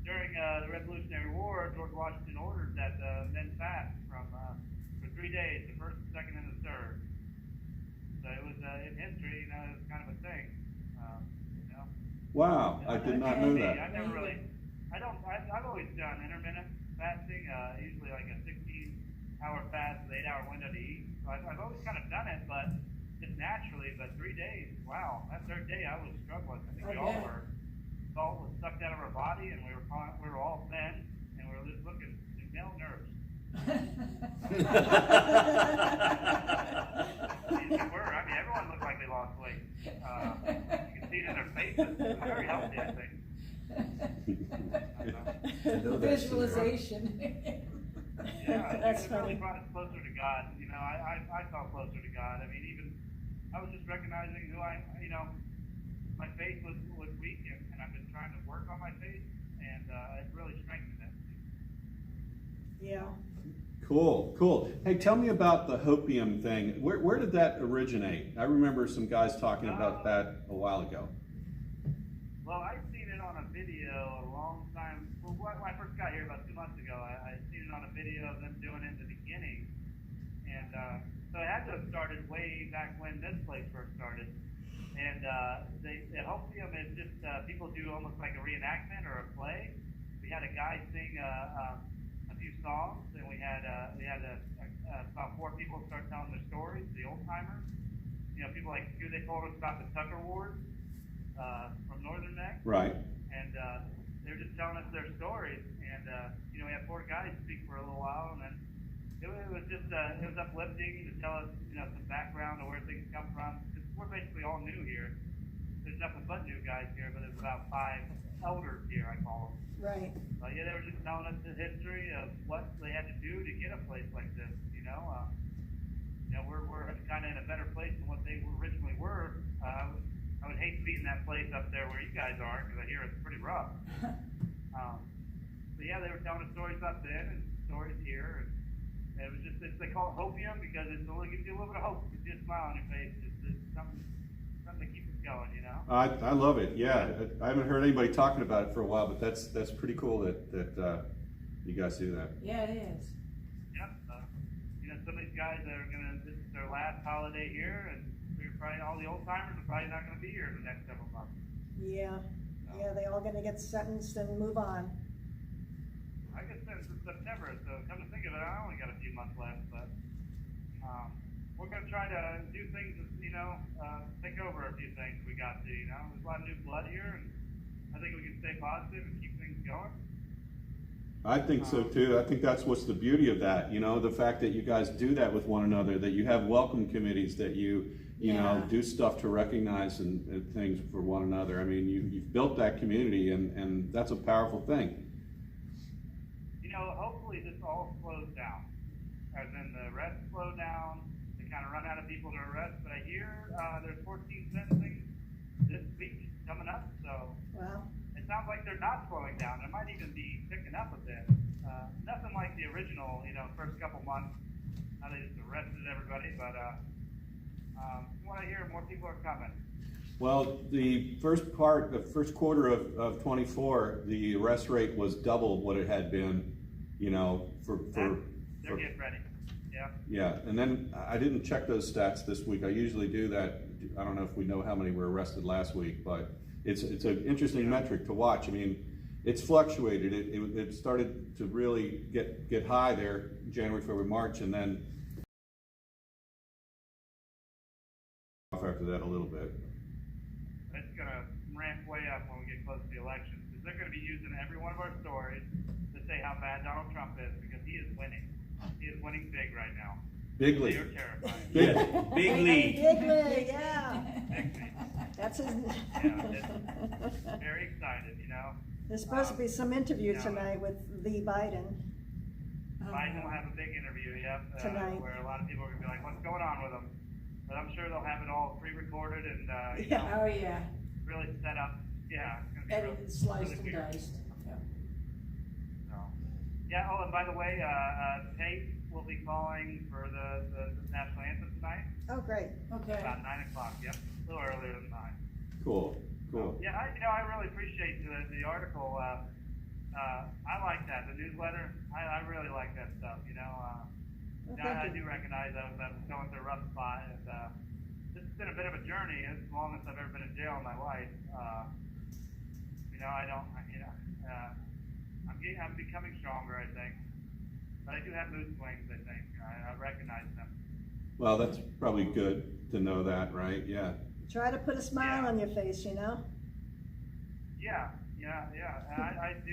during the Revolutionary War, George Washington ordered that men fast for 3 days, the first, the second, and the third. So it was in history, it was kind of a thing. Wow, I did not know that. I've always done intermittent fasting, usually like a 16-hour fast with 8-hour window to eat. So I've always kind of done it, but just naturally. But 3 days, wow, that third day I was struggling. I think we all were. Salt was sucked out of our body, and we were all thin, and we were just looking malnourished. We were. I mean, everyone looked like they lost weight. You can see it in their faces. It was very healthy, I think. Visualization. Yeah, That's it really funny. brought us closer to God. I felt closer to God. I mean, even I was just recognizing who my faith was weak, and I've been trying to work on my faith, and it really strengthened it. Yeah. Cool. Hey, tell me about the hopium thing. Where did that originate? I remember some guys talking about that a while ago. Well, I'd seen it on a video a long time. Well, when I first got here about 2 months ago, I'd seen it on a video of them doing it in the beginning, and so it had to have started way back when this place first started. And the hopium is just people do almost like a reenactment or a play. We had a guy sing a few songs, and we had about 4 people start telling their stories. The old timers, people like who they told us about the Tucker Wars from Northern Neck. Right. And they were just telling us their stories. And we had 4 guys speak for a little while, and then it was just it was uplifting to tell us some background of where things come from. We're basically all new here. There's nothing but new guys here, but there's about 5 elders here, I call them. Right. But yeah, they were just telling us the history of what they had to do to get a place like this. We're kind of in a better place than what they originally were. I would hate to be in that place up there where you guys are, because I hear it's pretty rough. But yeah, they were telling us stories about then and stories here. And it was just, they call it hopium because it only gives you a little bit of hope. It gives you a smile on your face. It's something to keep us going, I love it. Yeah, I haven't heard anybody talking about it for a while, but that's pretty cool that you guys do that. Yeah, it is. Yep. Some of these guys that are this is their last holiday here, and they're probably all the old timers are probably not going to be here in the next couple of months. Yeah. Yeah, they all gonna get sentenced and move on. I guess since it's September, so come to think of it, I only got a few months left, but we're going to try to do things, think over a few things we got to, There's a lot of new blood here, and I think we can stay positive and keep things going. I think so too. I think that's what's the beauty of that, the fact that you guys do that with one another, that you have welcome committees, that you do stuff to recognize and things for one another. I mean, you've built that community, and that's a powerful thing. Hopefully this all slows down, as in the arrests slow down, they kind of run out of people to arrest, but I hear there's 14 sentencing this week coming up, so Wow. it sounds like they're not slowing down. It might even be picking up a bit. Nothing like the original, first couple months, how they just arrested everybody, but from what I hear, more people are coming. Well, the first quarter of 24, the arrest rate was double what it had been, They're getting ready. Yeah. Yeah, and then I didn't check those stats this week. I usually do that. I don't know if we know how many were arrested last week, but it's an interesting metric to watch. I mean, it's fluctuated. It started to really get high there January, February, March, and then after that a little bit. It's going to ramp way up when we get close to the election, because they're going to be using every one of our stories to to say how bad Donald Trump is because he is winning. He is winning big right now. Bigly. They are terrifying. Yes, big lead. Big league, yeah. Big lead. That's his. Yeah, very excited, you know. There's supposed to be some interview Yeah. tonight with the Biden. Biden will have a big interview, yep, Tonight. where a lot of people are gonna be like, what's going on with him? But I'm sure they'll have it all pre-recorded and, you Yeah. know, Oh, yeah. really set up, yeah. It's gonna be Edited, really, sliced really and weird. diced. Yeah. So, yeah, oh, and by the way, Tate will be calling for the national anthem tonight, Oh, great. Okay. about 9 o'clock, yep, a little earlier than 9. Cool, cool. Yeah, I really appreciate the article. I like that, the newsletter. I really like that stuff, you know. Well, Yeah, I thank you. do recognize I was going through a rough spot, and this has been a bit of a journey. As long as I've ever been in jail in my life, you know, I'm becoming stronger, I think. But I do have mood swings, I think. I recognize them. Well, that's probably good to know that, right? Yeah. Try to put a smile Yeah. on your face, you know? Yeah. And I do,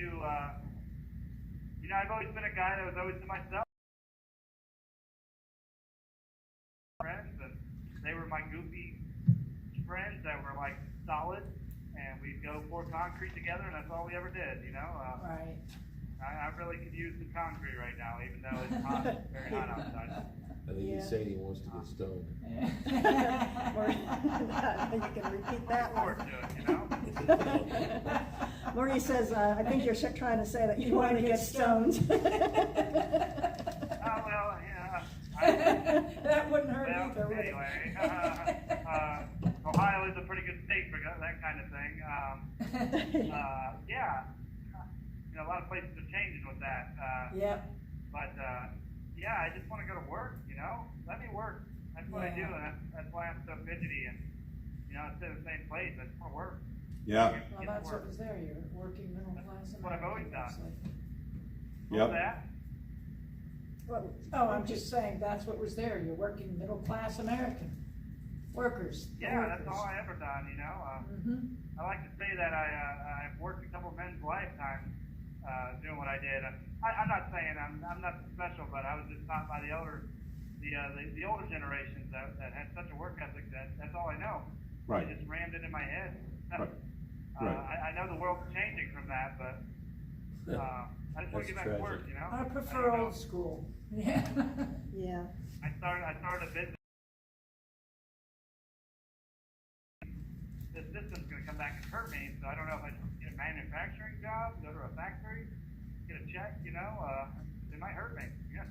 you know, I've always been a guy that was always to myself. Friends, and they were my goofy friends that were like solid, and we'd go pour concrete together, and that's all we ever did, you know? Right. I really could use some concrete right now, even though it's hot, very hot outside. I think Yeah. he's saying he wants to get stoned. Or, you can repeat that Forward one. to it, you know? Marie says, I think you're trying to say that you want to get stoned. Oh, well, yeah. That wouldn't hurt Well, either, would it? anyway, Ohio is a pretty good state for that kind of thing. Yeah, you know, a lot of places are changing with that. Yep. But yeah, I just want to go to work. You know, let me work. That's what I do, Yeah. and that's why I'm so fidgety. And you know, I stay in the same place. I just want to work. Yeah. Well, Get to that's work. what was there, you're working middle class. What I've always done. American, What's Yep. that? Well, Oh, I'm just saying, that's what was there, you're working middle class American, workers. Yeah, that's all I ever done. You know, Mm-hmm. I like to say that I've worked a couple of men's lifetimes doing what I did. I'm not saying I'm not special, but I was just taught by the older generations that had such a work ethic that that's all I know. Right. It just rammed it in my head. Right. Right. I know the world's changing from that, but I just want to get That's back to work. tragic. You know. I don't prefer know. old school. Yeah. yeah. I started a business. The system's going to come back and hurt me, so I don't know if I should get a manufacturing job, go to a factory, get a check, you know, it might hurt me, yeah.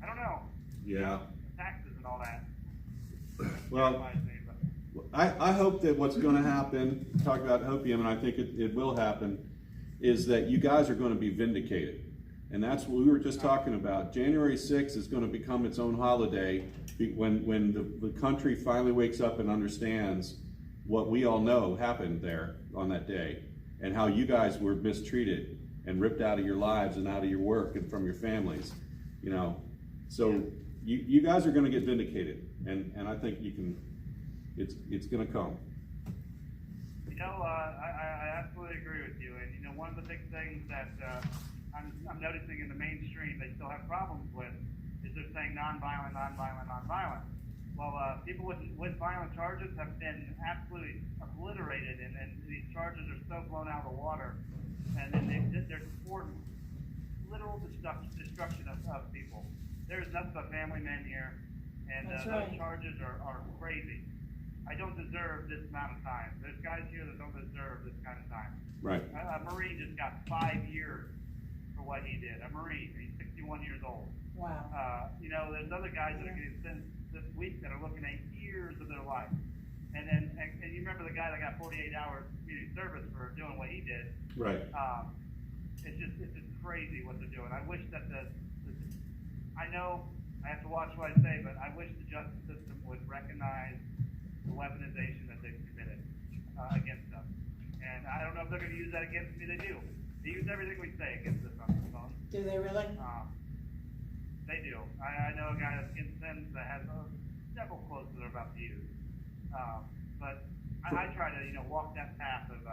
I don't know, Yeah. taxes and all that. Well, Terrifies me, but- I hope that what's going to happen, talk about hopium, and I think it will happen, is that you guys are going to be vindicated. And that's what we were just talking about. January 6th is going to become its own holiday when the country finally wakes up and understands what we all know happened there on that day and how you guys were mistreated and ripped out of your lives and out of your work and from your families, you know. So you guys are going to get vindicated, and I think you can. It's going to come. You know, I absolutely agree with you, and you know, one of the big things that I'm noticing in the mainstream they still have problems with is they're saying nonviolent. Well, people with violent charges have been absolutely obliterated, and these charges are so blown out of the water, and then they're supporting literal destruction of people. There's nothing but family men here, and That's those right. charges are crazy. I don't deserve this amount of time. There's guys here that don't deserve this kind of time. Right. A Marine just got 5 years for what he did. A Marine, he's 61 years old. Wow. You know, there's other guys that are getting sentenced this week that are looking at years of their life. And you remember the guy that got 48 hours community service for doing what he did. Right. It's just crazy what they're doing. I wish that I know I have to watch what I say, but I wish the justice system would recognize the weaponization that they've committed against us. And I don't know if they're going to use that against me. They do. They use everything we say against us on the phone. Do they really? They do. I know a guy that's getting sentenced that has several quotes that they're about to use. But I try to, walk that path of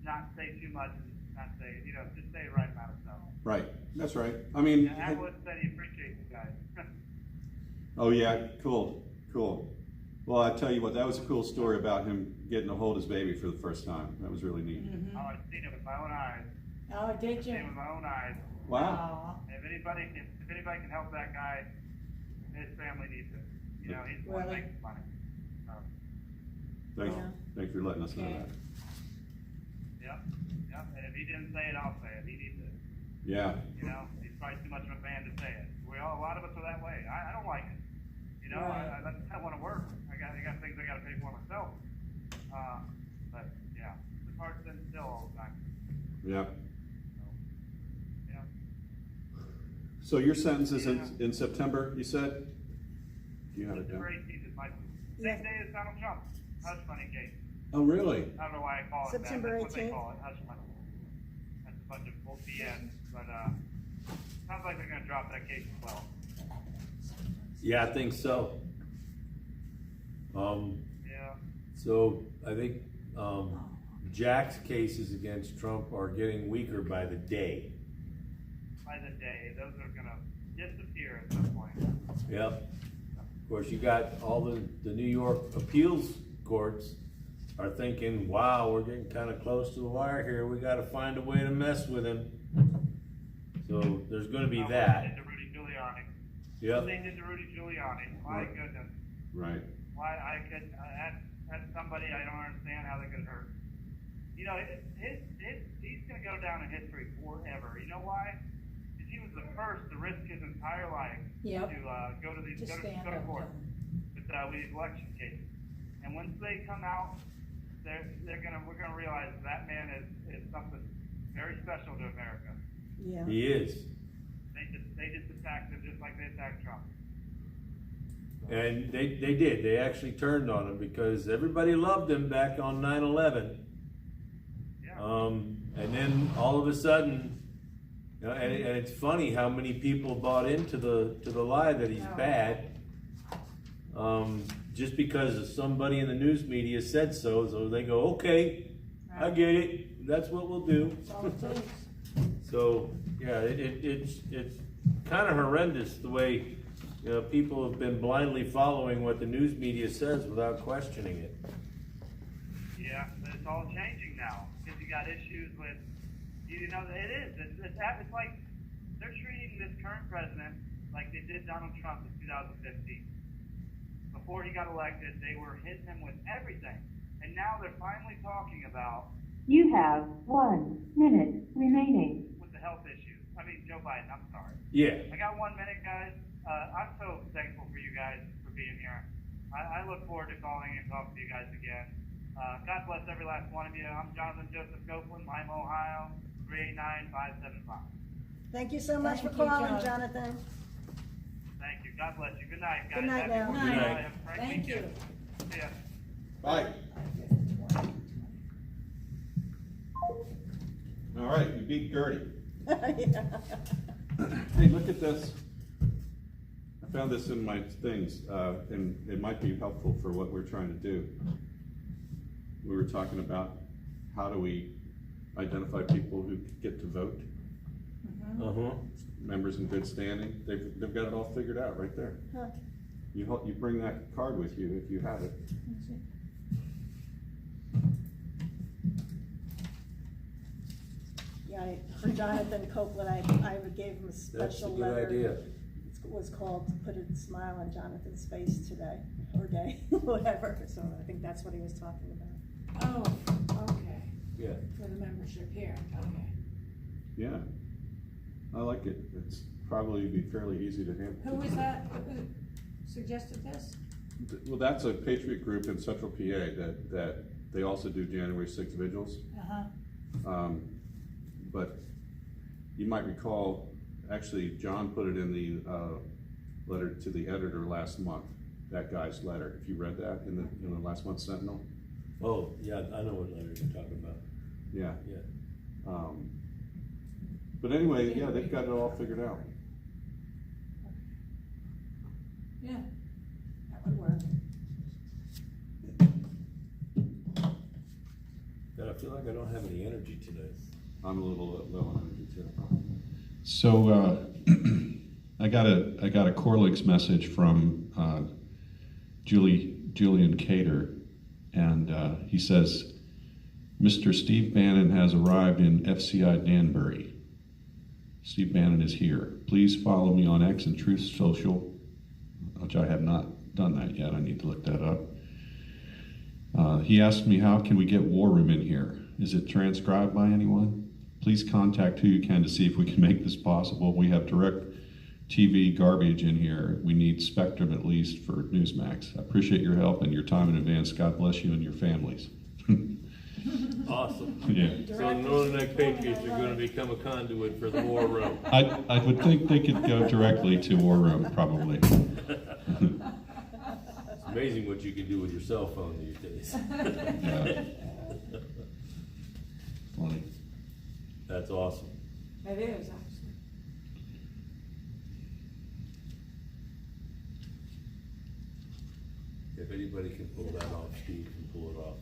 not say too much not say, just say the right amount of stuff. Right, that's right. I mean, And Atwood said he appreciates you guys. oh yeah, cool. Well, I tell you what, that was a cool story about him getting to hold his baby for the first time. That was really neat. Oh, I've seen it with my own eyes. Oh, did I've seen it you? with my own eyes. Wow. If anybody can help that guy, his family needs it. He's the one Really? making money. Thanks for letting us know Okay. that. Yep. And if he didn't say it, I'll say it. He needs it. Yeah, He's probably too much of a fan to say it. A lot of us are that way. I don't like it. Right. I want to work. I got things I got to pay for myself. But yeah, it's hard to sit still all the time. yeah. Yeah. So your sentence is in September, you said? Do you have it September down? 18th is my Yeah. same day as Donald Trump. Hush money case. Oh, really? I don't know why I call it September that. That's what they 18th? call it, hush money. That's a bunch of bull BS. But sounds like they're gonna drop that case as well. Yeah, I think so. Yeah. So I think, Jack's cases against Trump are getting weaker by the day. By the day, those are gonna disappear at some point. Yep. Of course, you got all the New York appeals courts are thinking, wow, we're getting kind of close to the wire here. We got to find a way to mess with him. So there's going to be What they that. did to Rudy Giuliani. Yep. They did to Rudy Giuliani. My Right. goodness. Right. Why that's somebody I don't understand how they could hurt. He's gonna go down in history forever. You know why? Because he was the first to risk his entire life Yep. to go to stand go to up court to with these election cases. And once they come out, we're gonna realize that man is something very special to America. Yeah. He is. They just attacked him just like they attacked Trump. And they did. They actually turned on him because everybody loved him back on 9/11. Yeah. And then all of a sudden, and it's funny how many people bought into the lie that he's bad. Just because somebody in the news media said so they go, okay, I get it. That's what we'll do. That's all it takes. So yeah, it's kind of horrendous the way people have been blindly following what the news media says without questioning it. Yeah, but it's all changing now because you got issues with, it is. It's like they're treating this current president like they did Donald Trump in 2015. Before he got elected, they were hitting him with everything, and now they're finally talking about You have 1 minute remaining. with the health issues. I mean, Joe Biden. I'm sorry. Yeah. I got 1 minute, guys. I'm so thankful for you guys for being here. I look forward to calling and talking to you guys again. God bless every last one of you. I'm Jonathan Joseph Copeland, Lima, Ohio, 389575. Thank you so much Thank for you, calling, Jonathan. Jonathan. Thank you. God bless you. Good night, guys. Good night Happy now. Fourth of Good July. night. Have a great Thank you. weekend. See ya. Bye. All right, you beat Gertie. Yeah. Hey, look at this. I found this in my things, and it might be helpful for what we're trying to do. We were talking about how do we identify people who get to vote, members in good standing. They've got it all figured out right there. Huh. You bring that card with you if you have it. Yeah, for Jonathan Copeland, I gave him a That's a special good letter. idea. It was called to put a smile on Jonathan's face today, or day, whatever, so I think that's what he was talking about. Oh, okay, Yeah. for the membership here, okay. Yeah, I like it. It's probably be fairly easy to handle. Who was that, who suggested this? Well, that's a Patriot group in Central PA that they also do January 6th vigils. Uh-huh, But you might recall, actually, John put it in the letter to the editor last month, that guy's letter. If you read that in the last month's Sentinel? Oh, yeah, I know what letter you're talking about. Yeah. Yeah. But anyway, yeah, they've got it all figured out. yeah, that would work. God, I feel like I don't have any energy today. I'm a little low on energy too. So I got a Corlinks message from Julian Cater, and he says, Mr. Steve Bannon has arrived in FCI Danbury. Steve Bannon is here. Please follow me on X and Truth Social, which I have not done that yet. I need to look that up. He asked me, how can we get War Room in here? Is it transcribed by anyone? Please contact who you can to see if we can make this possible. We have direct TV garbage in here. We need Spectrum at least for Newsmax. I appreciate your help and your time in advance. God bless you and your families. Awesome. Yeah. So the Northern Neck Patriots are gonna become a conduit for the War Room. I would think they could go directly to War Room, probably. It's amazing what you can do with your cell phone these days. Yeah. Funny. That's awesome. It is, actually. If anybody can pull that off, Steve can pull it off.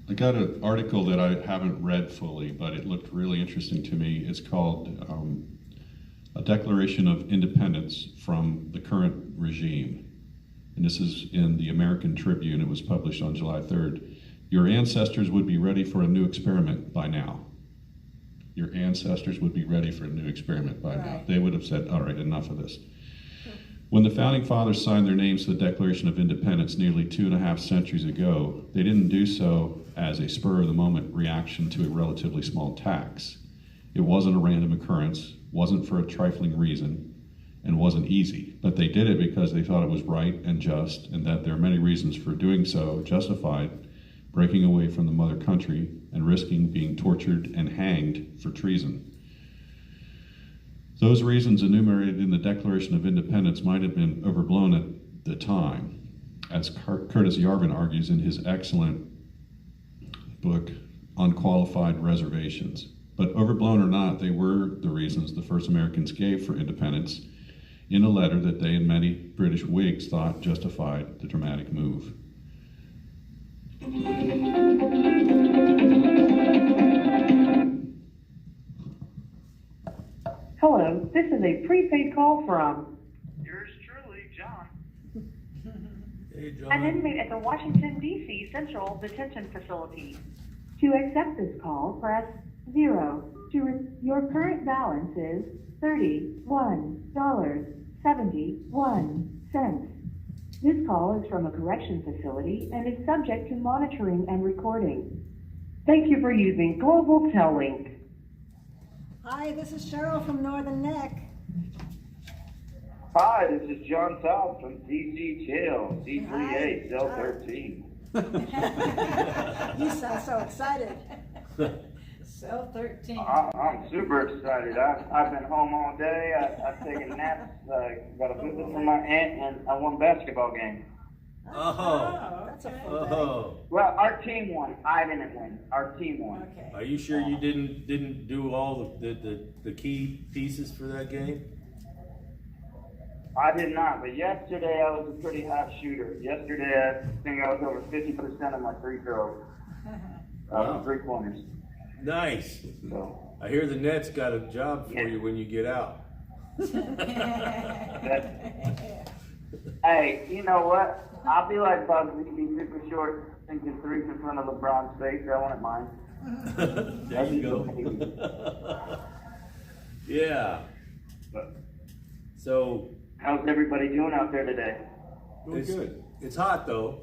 I got an article that I haven't read fully, but it looked really interesting to me. It's called A Declaration of Independence from the Current Regime. And this is in the American Tribune. It was published on July 3rd. Your ancestors would be ready for a new experiment by now. Your ancestors would be ready for a new experiment by now. They would have said, all right, enough of this. When the Founding Fathers signed their names to the Declaration of Independence nearly 2.5 centuries ago, they didn't do so as a spur-of-the-moment reaction to a relatively small tax. It wasn't a random occurrence, wasn't for a trifling reason, and wasn't easy. But they did it because they thought it was right and just, and that there are many reasons for doing so justified breaking away from the mother country and risking being tortured and hanged for treason. Those reasons enumerated in the Declaration of Independence might have been overblown at the time, as Curtis Yarvin argues in his excellent book, Unqualified Reservations. But overblown or not, they were the reasons the first Americans gave for independence in a letter that they and many British Whigs thought justified the dramatic move. Hello, this is a prepaid call from Yours truly, John. Hey, an John. inmate at the Washington, D.C. Central Detention Facility. To accept this call, press 0. Your current balance is $31.71. This call is from a correction facility and is subject to monitoring and recording. Thank you for using Global Tellink. Hi, this is Cheryl from Northern Neck. Hi, this is John South from DC Jail, C38, Cell 13. You sound so excited. Cell 13. I'm super excited. I've been home all day. I've taken naps. Got a visit from my aunt, and I won basketball game. Oh. That's a full day. Oh. Well, our team won. I didn't win. Our team won. Okay. Are you sure you didn't do all the key pieces for that game? I did not, but yesterday I was a pretty hot shooter. Yesterday I think I was over 50% of my free throws. Wow. 3 pointers. Nice. So, I hear the Nets got a job for you when you get out. hey, you know what? I'll be like Bugsy, be super short, thinking threes in front of LeBron's face. I wouldn't mind. There you go. Yeah. But So how's everybody doing out there today? Doing good. it's hot though.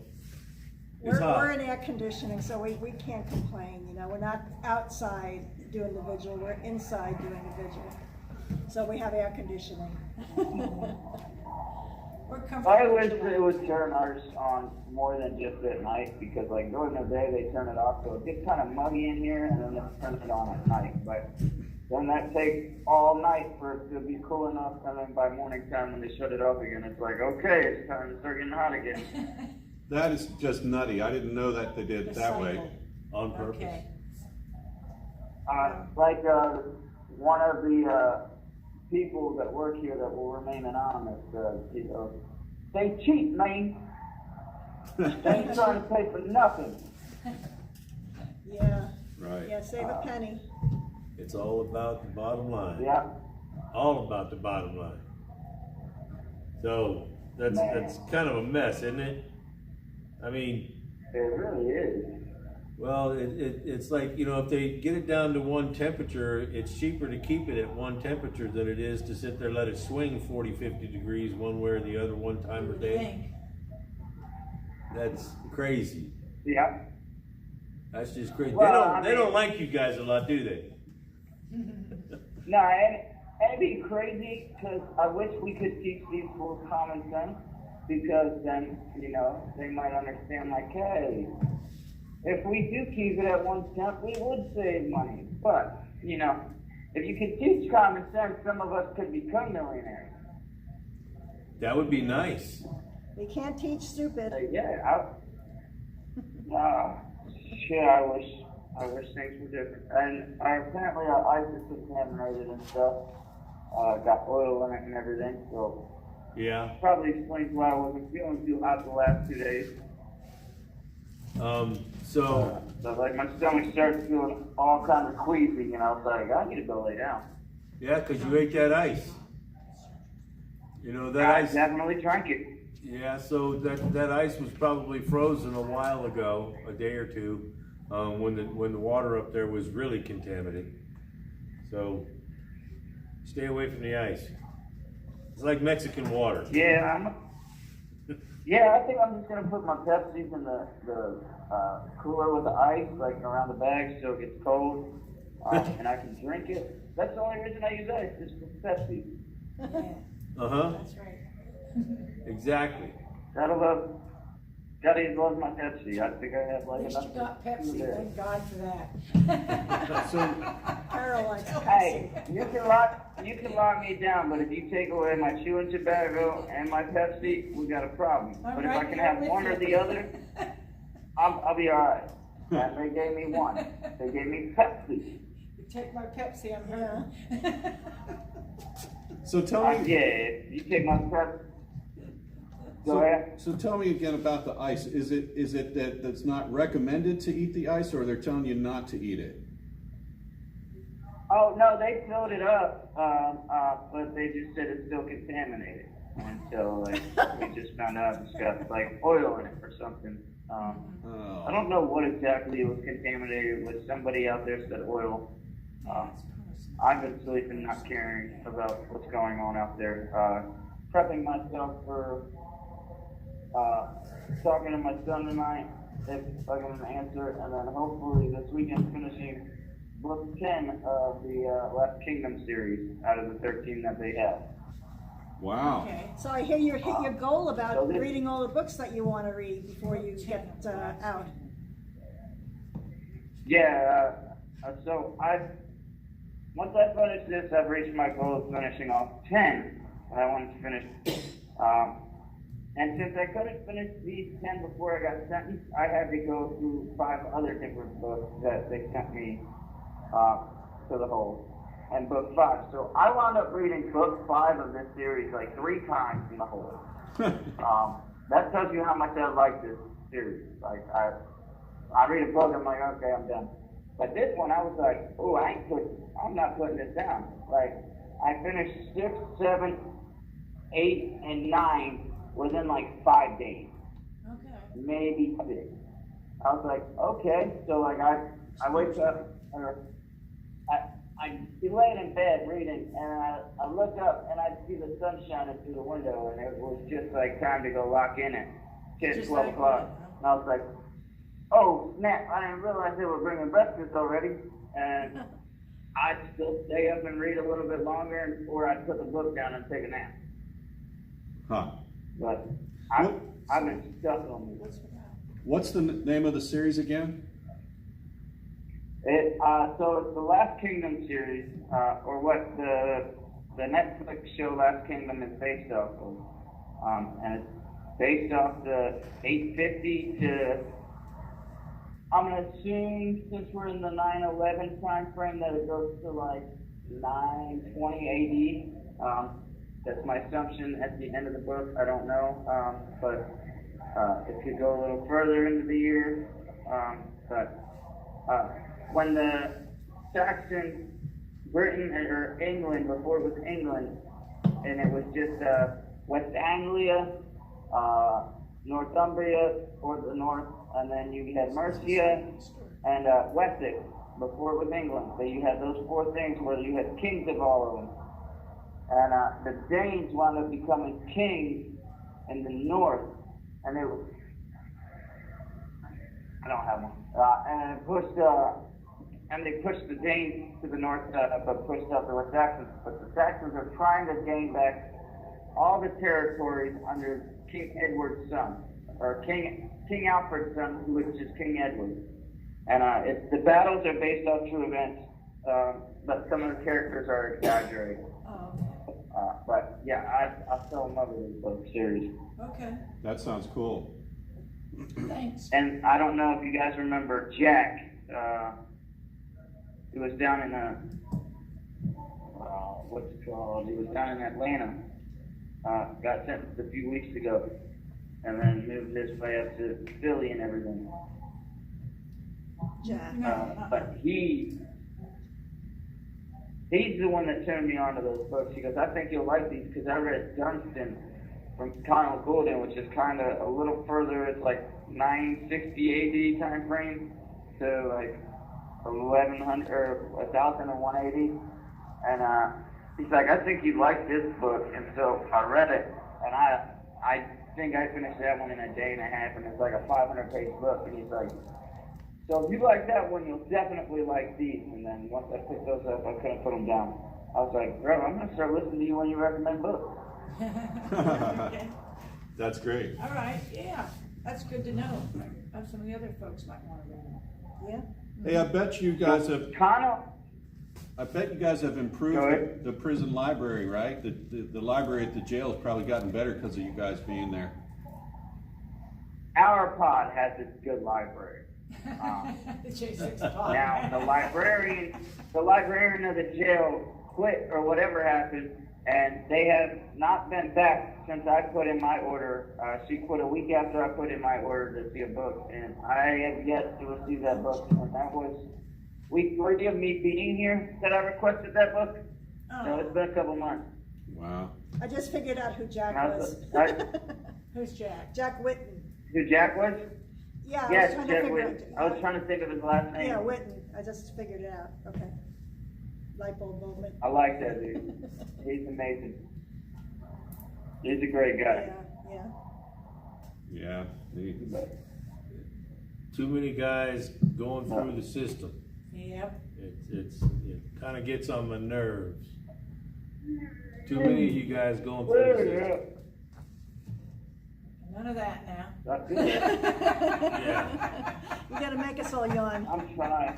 It's We're hot. in air conditioning, so we can't complain, you know, we're not outside doing the vigil, we're inside doing the vigil. So we have air conditioning. We're comfortable. I wish they would turn ours on more than just at night, because like during the day they turn it off, so it gets kind of muggy in here, and then they turn it on at night. But then that takes all night for it to be cool enough, and then by morning time when they shut it off again, it's like, okay, it's time to start getting hot again. That is just nutty. I didn't know that they did it that way. On purpose. Okay. One of the people that work here that will remain anonymous, they cheat, man. They ain't trying to pay for nothing. Yeah, Right. yeah, save a penny. It's all about the bottom line. Yeah. All about the bottom line. So that's kind of a mess, isn't it? I mean, It really is. well, it's like, you know, if they get it down to one temperature, it's cheaper to keep it at one temperature than it is to sit there, let it swing 40, 50 degrees one way or the other one time a day. That's crazy. Yeah. That's just crazy. Well, They don't like you guys a lot, do they? No, and it'd be crazy because I wish we could teach these fools common sense, because then, you know, they might understand, like, hey, if we do keep it at one temp, we would save money. But, you know, if you could teach common sense, some of us could become millionaires. That would be nice. We can't teach stupid. Yeah, shit, I wish things were different. And apparently our ice is contaminated and stuff. Got oil in it and everything, so Yeah. probably explains why I wasn't feeling too hot the last 2 days. So So like my stomach started feeling all kind of queasy, you know, so I need to go lay down. yeah, 'cause you ate that ice. You know that I ice. definitely drank it. Yeah, so that ice was probably frozen a while ago, a day or two, when the water up there was really contaminated. So stay away from the ice. It's like Mexican water. Yeah, I think I'm just gonna put my Pepsis in the cooler with the ice, like around the bag, so it gets cold, and I can drink it. That's the only reason I use ice, is for Pepsi. That's right. Exactly. Gotta love my Pepsi. I think I have like At least enough. you got Pepsi, there. thank God for that. Carol likes Hey, you can lock me down, but if you take away my chewing tobacco and my Pepsi, we got a problem. I'm But if I right can there have with one you. or the other, I'll be all right. And they gave me one. They gave me Pepsi. You take my Pepsi, I'm hurt. So tell Yeah, me, if you take my Pepsi. Go ahead. so tell me again about the ice. Is it that that's not recommended to eat the ice, or they're telling you not to eat it? Oh no, they filled it up, but they just said it's still contaminated. And so like we just found out it's got like oil in it or something. I don't know what exactly was contaminated with. Somebody out there said oil. I've been sleeping, not caring about what's going on out there. Prepping myself for talking to my son tonight, if I get an answer, and then hopefully this weekend finishing book 10 of the Last Kingdom series out of the 13 that they have. Wow. Okay. So I hear you hit your goal about So this- reading all the books that you want to read before you get out. Yeah, so once I finish this, I've reached my goal of finishing off 10 that I wanted to finish. And since I couldn't finish these 10 before I got sentenced, I had to go through 5 other different books that they sent me to the hole. And book 5. So I wound up reading book 5 of this series like 3 times in the hole. That tells you how much I like this series. Like I read a book, I'm like, okay, I'm done. But this one, I was like, oh, I'm not putting this down. Like I finished 6, 7, 8, and 9 within like 5 days, Okay. maybe 6. I was like, okay. So like I wake up, or I'd be laying in bed reading, and I look up and I'd see the sun shining through the window, and it was just like time to go lock in at 10, Just 12 like o'clock. that, huh? And I was like, oh snap, I didn't realize they were bringing breakfast already. And I'd still stay up and read a little bit longer, or I'd put the book down and take a nap. Huh. But I've been stuck on this. What's the name of the series again? So it's the Last Kingdom series, or what the Netflix show Last Kingdom is based off of. And it's based off the 850 to, I'm gonna assume since we're in the 9/11 time frame that it goes to like 920 AD. That's my assumption at the end of the book. I don't know, but it could go a little further into the year. But when the Saxon Britain or England, before it was England, and it was just West Anglia, Northumbria for the north, and then you had Mercia and Wessex before it was England. So you had those four things where you had kings of all of them. And the Danes wound up becoming kings in the north, and it was, I don't have one. And it pushed, and they pushed the Danes to the north, but pushed out the Saxons. But the Saxons are trying to gain back all the territories under King Edward's son, or King Alfred's son, which is King Edward. And the battles are based off true events, but some of the characters are exaggerated. But yeah, I fell in love with this book series. Okay, That sounds cool. thanks. And I don't know if you guys remember Jack. He was down in what's it called? He was down in Atlanta. Got sentenced a few weeks ago, and then moved his way up to Philly and everything. Jack. But he's the one that turned me on to those books. He goes, I think you'll like these, because I read Dunstan from Connell Goldin, which is kind of a little further. It's like 960 AD time frame to like 1100 or 1180. And he's like, I think you'd like this book. And so I read it, and I think I finished that one in a day and a half, and it's like a 500-page book. And he's like, so if you like that one, you'll definitely like these. And then once I picked those up, I couldn't put them down. I was like, bro, I'm going to start listening to you when you recommend books. Okay. That's great. All right, yeah, that's good to know. Some of the other folks might want to read them. Yeah. Hey, I bet you guys have Connell, Go improved ahead. the prison library, right? The library at the jail has probably gotten better because of you guys being there. our pod has a good library. The J6 pod. Now, the librarian of the jail quit or whatever happened, and they have not been back since I put in my order. She quit a week after I put in my order to see a book, and I have yet to receive that book. And that was week 3 of me being here that I requested that book. So it's been a couple months. Wow. I just figured out who Jack And I was. Who's Jack? Jack Whitten. Who Jack was? Yeah, Yes, I was trying Jack to figure Whitten. it I was trying to think of his last name. Yeah, Whitten. I just figured it out. Okay. Light bulb moment. I like that dude. He's amazing. He's a great guy. Yeah, yeah. Yeah. Too many guys going through the system. Yep. It kind of gets on my nerves. Too many of you guys going through the system. None of that now. That's good. Yeah. You gotta make us all yawn. I'm trying.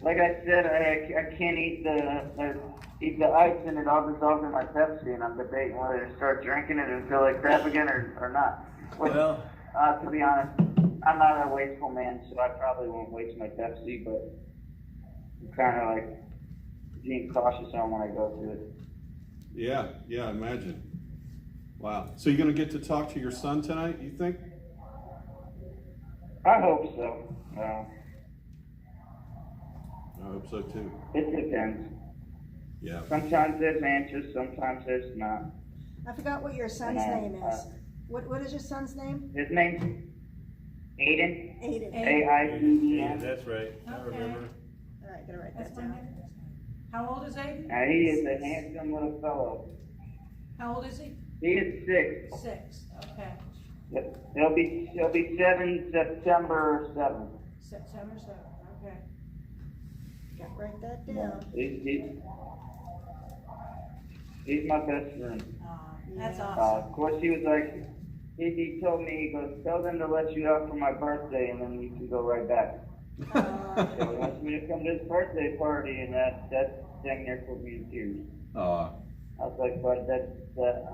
Like I said, I can't eat the ice and it all dissolves in my Pepsi, and I'm debating whether to start drinking it and feel like crap again or not. Well, To be honest, I'm not a wasteful man, so I probably won't waste my Pepsi, but I'm kind of like being cautious on when I go to it. Yeah, imagine. Wow. So you're going to get to talk to your son tonight, you think? I hope so. I hope so too. It depends. Yeah. Sometimes there's answers, sometimes there's not. I forgot what your son's name is. What is your son's name? His name's Aiden. Aiden. A-I-D-E-N. that's right. I Okay. remember. All right, gotta write That's that my down. name. How old is Aiden? He is a handsome little fellow. How old is he? He is 6. 6, okay. He'll be 7 September 7th. September 7th, okay. Gotta write that down. He's my best friend. That's Yeah. awesome. Of course, he was like, he told me, he goes, tell them to let you out for my birthday, and then you can go right back. So he wants me to come to his birthday party, and that dang near put me in tears. I was like, but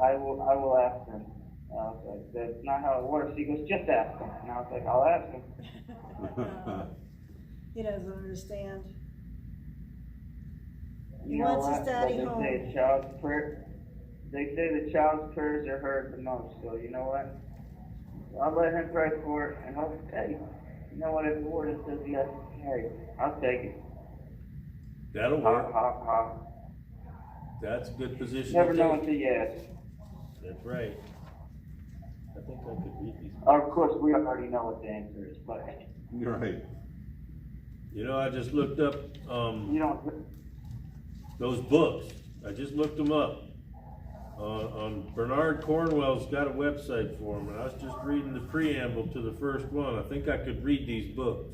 I will ask him. I was like, that's not how it works. He goes, just ask him. And I was like, I'll ask him. He doesn't understand. He You know wants his what? daddy But home. They say the child's prayers are heard the most. So you know what? I'll let him pray for it, and hope, hey, You know what? If Florida says yes, hey, I'll take it. That'll Ha, work. ha, ha. That's a good position Never to know take. until yes. That's right. I think I could read these. Of course, we already know what the answer is, but You're right. You know, I just looked up, you don't. those books. I just looked them up. On Bernard Cornwell's got a website for them, and I was just reading the preamble to the first one. I think I could read these books.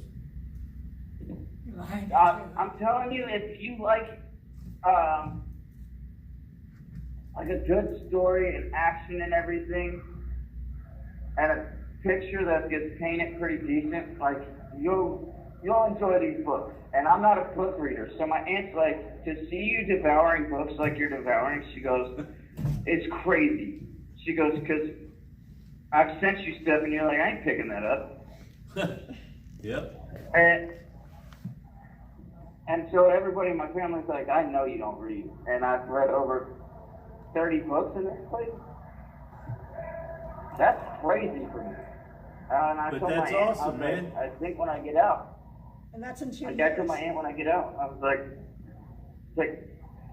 I'm telling you, if you like a good story and action and everything, and a picture that gets painted pretty decent, like you'll enjoy these books. And I'm not a book reader, so my aunt's like, to see you devouring books like you're devouring, she goes, it's crazy. She goes, because I've sent you stuff and you're like, I ain't picking that up. Yep. And so everybody in my family's like, I know you don't read. And I've read over 30 books in this place. That's crazy for me. And I But told that's my aunt, awesome, I was man. like, I think when I get out, And that's in 2 I years. told my aunt when I get out, I was like,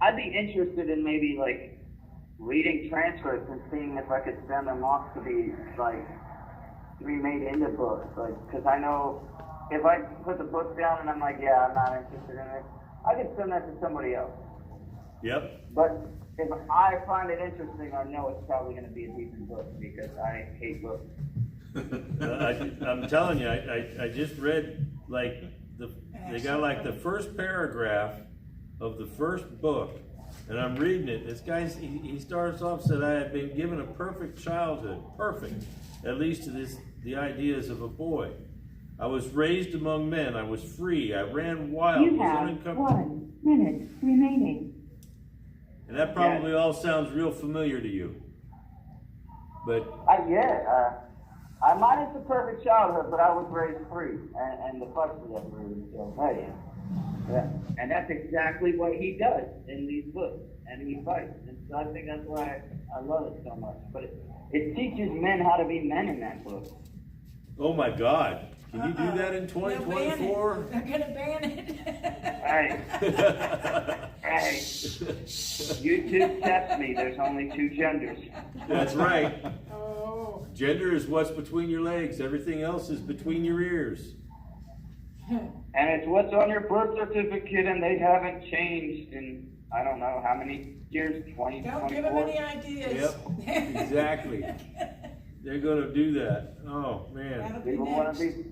I'd be interested in maybe like reading transcripts and seeing if I could send them off to be made into books. Like, because I know if I put the book down and I'm like, yeah, I'm not interested in it, I could send that to somebody else. Yep. But if I find it interesting, I know it's probably going to be a decent book because I hate books. I'm telling you, I just read they got like the first paragraph of the first book, and I'm reading it. This guy, he starts off, said, I had been given a perfect childhood, perfect, at least to the ideas of a boy. I was raised among men, I was free, I ran wild, You was have unencumbered. 1 minute remaining. And that probably all sounds real familiar to you. But I minus the perfect childhood, but I was raised free, and the fucks of that room. So, hey, yeah. And that's exactly what he does in these books, and he fights. And so I think that's why I love it so much. But it teaches men how to be men in that book. oh my God, can you do that in 2024? They're gonna ban it. Hey, YouTube tests me. There's only 2 genders. That's right. Oh. Gender is what's between your legs. Everything else is between your ears. And it's what's on your birth certificate, and they haven't changed in, I don't know how many years, 20, Don't give them 24? any ideas. Yep, exactly. They're gonna do that. Oh, man. That'll be People want next. to be,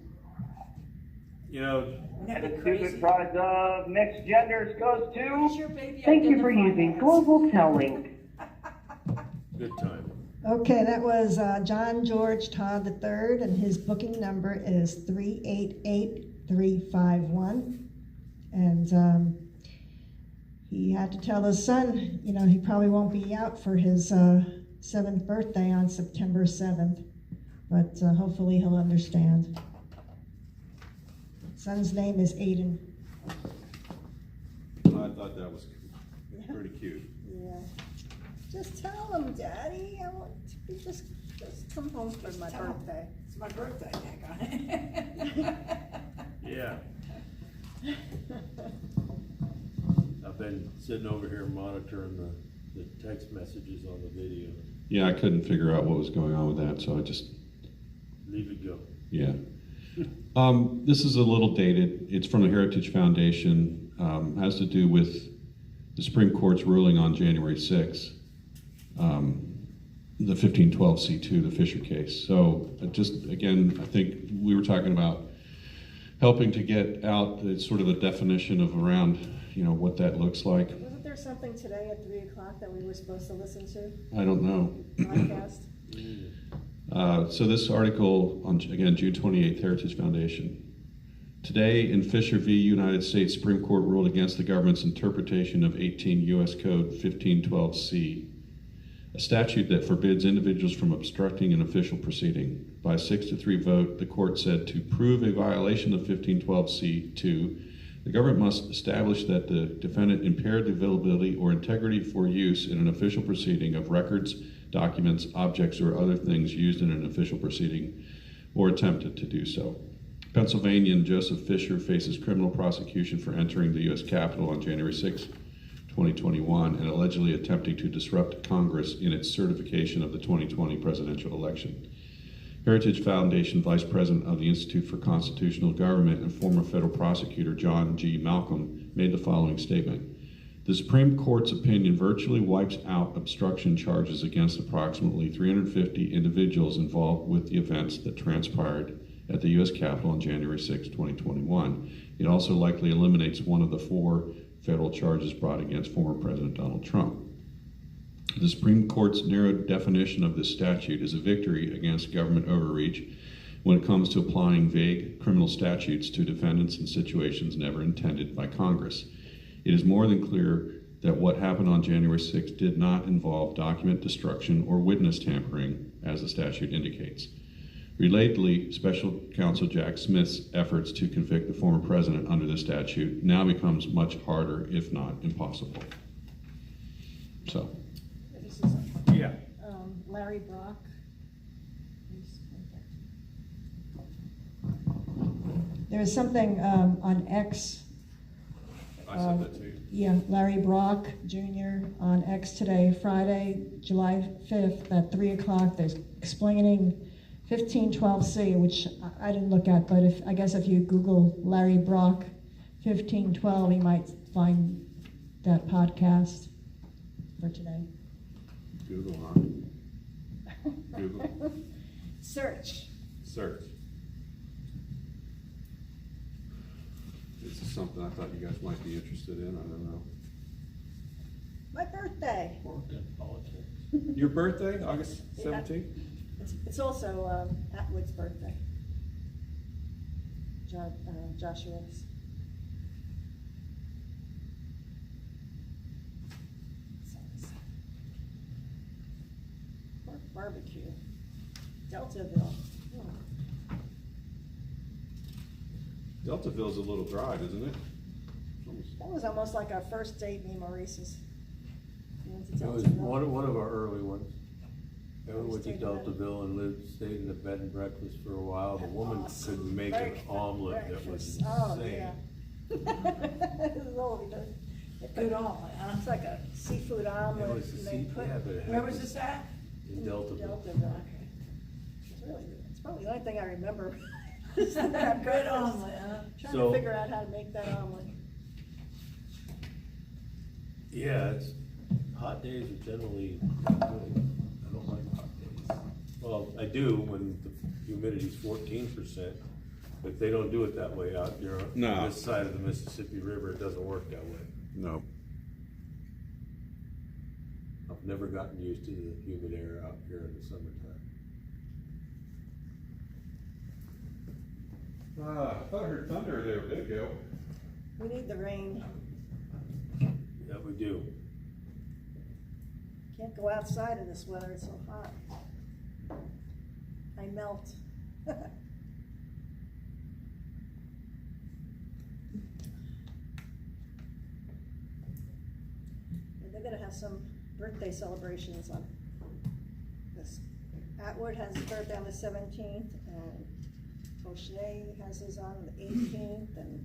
You know, and That'd the be stupid crazy. prize of mixed genders goes Where's to... your baby Thank you for identifying using us? Global Tellink. good time. Okay, that was John George Todd III, and his booking number is 388351. And he had to tell his son, you know, he probably won't be out for his 7th birthday on September 7th, but hopefully he'll understand. Son's name is Aiden. I thought that was pretty cute. Yeah. Just tell him, Daddy, I want to just come home for my tell him. birthday. It's my birthday, daggone it. Yeah. I've been sitting over here monitoring the text messages on the video. Yeah, I couldn't figure out what was going on with that, so I just, Leave it go. yeah. This is a little dated. It's from the Heritage Foundation. Has to do with the Supreme Court's ruling on January 6th, the 1512C2, the Fisher case. So just, again, I think we were talking about helping to get out sort of the definition of around, you know, what that looks like. Wasn't there something today at 3 o'clock that we were supposed to listen to? I don't know. Podcast? So this article on, again, June 28th, Heritage Foundation. Today, in Fisher v. United States, Supreme Court ruled against the government's interpretation of 18 U.S. Code 1512C, a statute that forbids individuals from obstructing an official proceeding. By a 6-3 vote, the court said to prove a violation of 1512C2, the government must establish that the defendant impaired the availability or integrity for use in an official proceeding of records, documents, objects, or other things used in an official proceeding, or attempted to do so. Pennsylvanian Joseph Fisher faces criminal prosecution for entering the U.S. Capitol on January 6, 2021, and allegedly attempting to disrupt Congress in its certification of the 2020 presidential election. Heritage Foundation Vice President of the Institute for Constitutional Government and former federal prosecutor John G. Malcolm made the following statement. The Supreme Court's opinion virtually wipes out obstruction charges against approximately 350 individuals involved with the events that transpired at the U.S. Capitol on January 6, 2021. It also likely eliminates one of the 4 federal charges brought against former President Donald Trump. The Supreme Court's narrow definition of this statute is a victory against government overreach when it comes to applying vague criminal statutes to defendants in situations never intended by Congress. It is more than clear that what happened on January 6 did not involve document destruction or witness tampering, as the statute indicates. Relatedly, Special Counsel Jack Smith's efforts to convict the former president under this statute now becomes much harder, if not impossible. So. This is Yeah. Larry Brock. There's something on X. I sent that to you. Yeah, Larry Brock Jr. on X today, Friday, July 5th at 3 o'clock. There's explaining 1512C, which I didn't look at, but I guess if you Google Larry Brock 1512, you might find that podcast for today. Google, huh? Google. Search. Search. This is something I thought you guys might be interested in. I don't know. My birthday. Your birthday, August 17th? It's also Atwood's birthday. Joshua's. Pork barbecue. Deltaville. Deltaville's a little drive, isn't it? That was almost like our first date, me and Maurice's. We went to It was Deltaville. one of our early ones. Yeah, we went to Stayed in bed. Deltaville and stayed in the bed and breakfast for a while. The woman Awesome. could make an omelet that was Breakfast. Oh, insane. yeah. This is all we did. Good omelet, huh? It's like a seafood It omelet. was a and they sea- put yeah, but it Where had was to- this at? In Deltaville. Deltaville. It's really good. It's probably the only thing I remember. is that Good breakfast. omelet, huh? Trying So- to figure out how to make that omelet. Yeah, hot days are generally good. I don't like hot days. Well, I do when the humidity's 14%, but they don't do it that way out here No. on this side of the Mississippi River. It doesn't work that way. No. I've never gotten used to the humid air out here in the summertime. I thought I heard thunder there a bit ago. We need the rain. Yeah, we do. Can't go outside in this weather. It's so hot. I melt. And they're gonna have some birthday celebrations on this. Atwood has his birthday on the 17th, and O'Shea has his on the 18th, and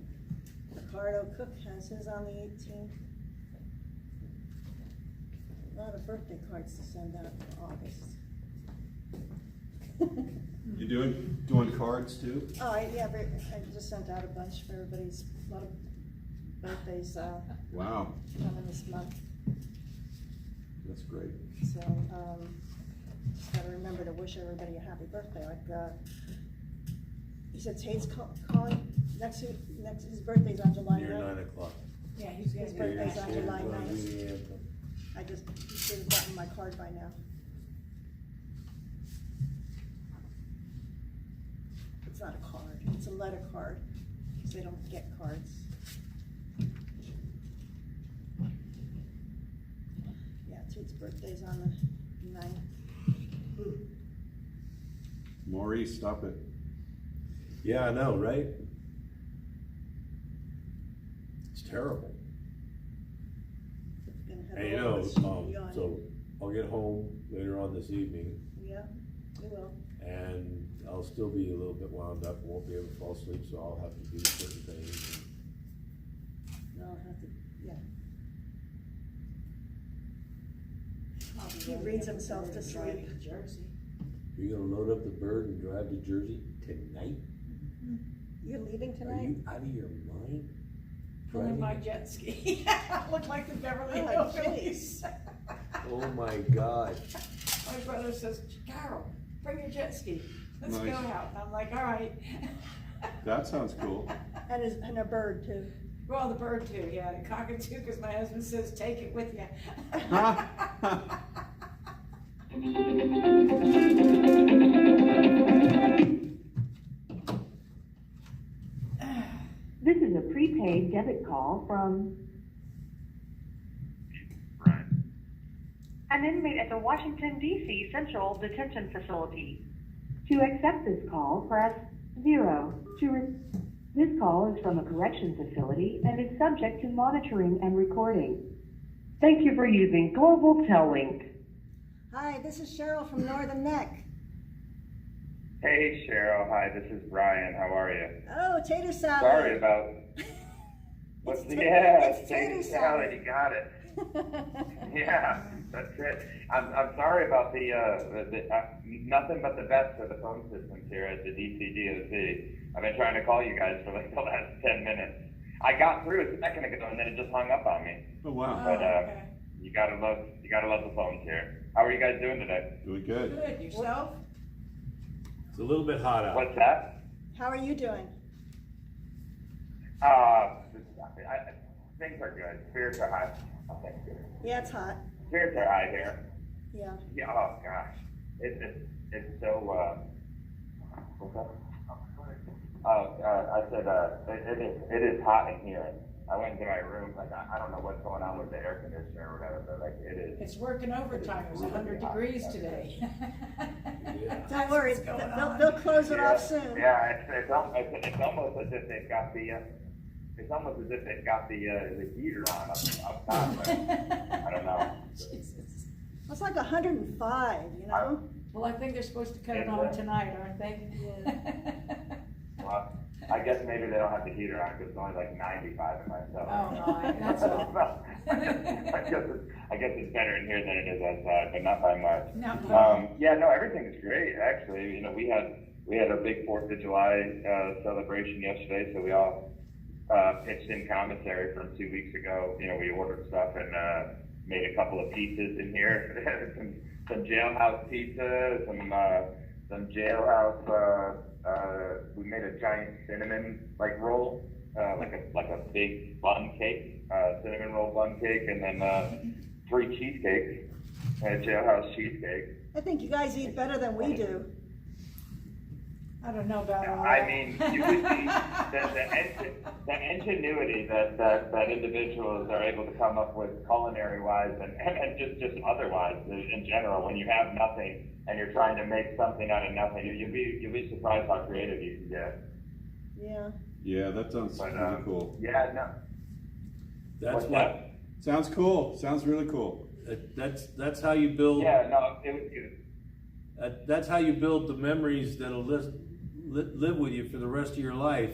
Ricardo Cook has his on the 18th. A lot of birthday cards to send out for August. You doing cards too? Oh, I just sent out a bunch for everybody's, a lot of birthdays, Wow, coming this month. that's great. So, just gotta remember to wish everybody a happy birthday, like, he said Tate's calling, his birthday's on July Near 9th. 9 o'clock. Yeah, he's His gonna birthday's do on that. July Gonna 9th. do the anthem. He should have gotten my card by now. It's not a card, it's a letter card, because they don't get cards. Yeah, Tate's birthday's on the 9th. Maurice, stop it. Yeah, I know, right? It's terrible. Gonna have Hey, you all know, this yawn. so I'll get home later on this evening Yeah, we will. and I'll I'll still be a little bit wound up, won't be able to fall asleep, so I'll have to do certain things. No, I'll have to, yeah. He reads himself to sleep. You're gonna load up the bird and drive to Jersey tonight? You're leaving Are tonight? you out of your mind? Pulling my Driving- jet ski. Look like the Beverly Oh, Hillbillies. Oh my God. My brother says, Carol, bring your jet ski. Let's go Nice. out. And I'm like, all right. That sounds cool. And a bird too. Well, the bird too, yeah, the cockatoo, because my husband says, take it with you. This is a prepaid debit call from Brian. an inmate at the Washington, D.C. Central Detention Facility. To accept this call, press 0. This call is from a correction facility and is subject to monitoring and recording. Thank you for using Global Tellink. Hi, this is Cheryl from Northern Neck. Hey Cheryl, hi, this is Brian. How are you? Oh, tater salad. Sorry about. What's It's it's tater tater salad. salad. You got it. Yeah, that's it. I'm sorry about the nothing but the best for the phone systems here at the DC DOC. I've been trying to call you guys for like the last 10 minutes. I got through a second ago and then it just hung up on me. Oh, wow. But okay. you gotta love the phones here. How are you guys doing today? Doing good. Good, yourself? It's a little bit hot out. What's that? How are you doing? Things are good. Spirits are high. Oh, thanks, good. Yeah, it's hot. Spirits are high here. Yeah. Yeah. Oh gosh, it's so. What's that? I said it is hot in here. I went into my room. Like I don't know what's going on with the air conditioner or whatever, but like it is. It's working overtime. It was 100 degrees today. Yeah. Don't worry, What's going on? they'll close it off soon. Yeah, it's almost as if they've got the. It's almost as if they've got the heater on up top. But I don't know. Jesus. It's like 105, you know? Well, I think they're supposed to cut it on tonight, aren't they? Well, I guess maybe they don't have the heater on because it's only like 95 in my cell. Oh, no, that's all. I guess it's better in here than it is outside, but not by much. No. Yeah, no, everything's great actually. You know, we had a big 4th of July celebration yesterday, so we all pitched in commissary from 2 weeks ago. You know, we ordered stuff and made a couple of pizzas in here, some jailhouse pizza, some jailhouse. We made a giant cinnamon roll, like a big bun cake, cinnamon roll bun cake, and then 3 cheesecakes, jailhouse cheesecake. I think you guys eat better than we do. I don't know about all I that. mean, you would see the ingenuity that individuals are able to come up with culinary wise and just otherwise in general. When you have nothing and you're trying to make something out of nothing, you'll be surprised how creative you can get. Yeah. Yeah, that sounds But really cool. yeah, no. That's What's what. that? Sounds cool. Sounds really cool. That's how you build. Yeah, no, it was good. That's how you build the memories that'll live with you for the rest of your life,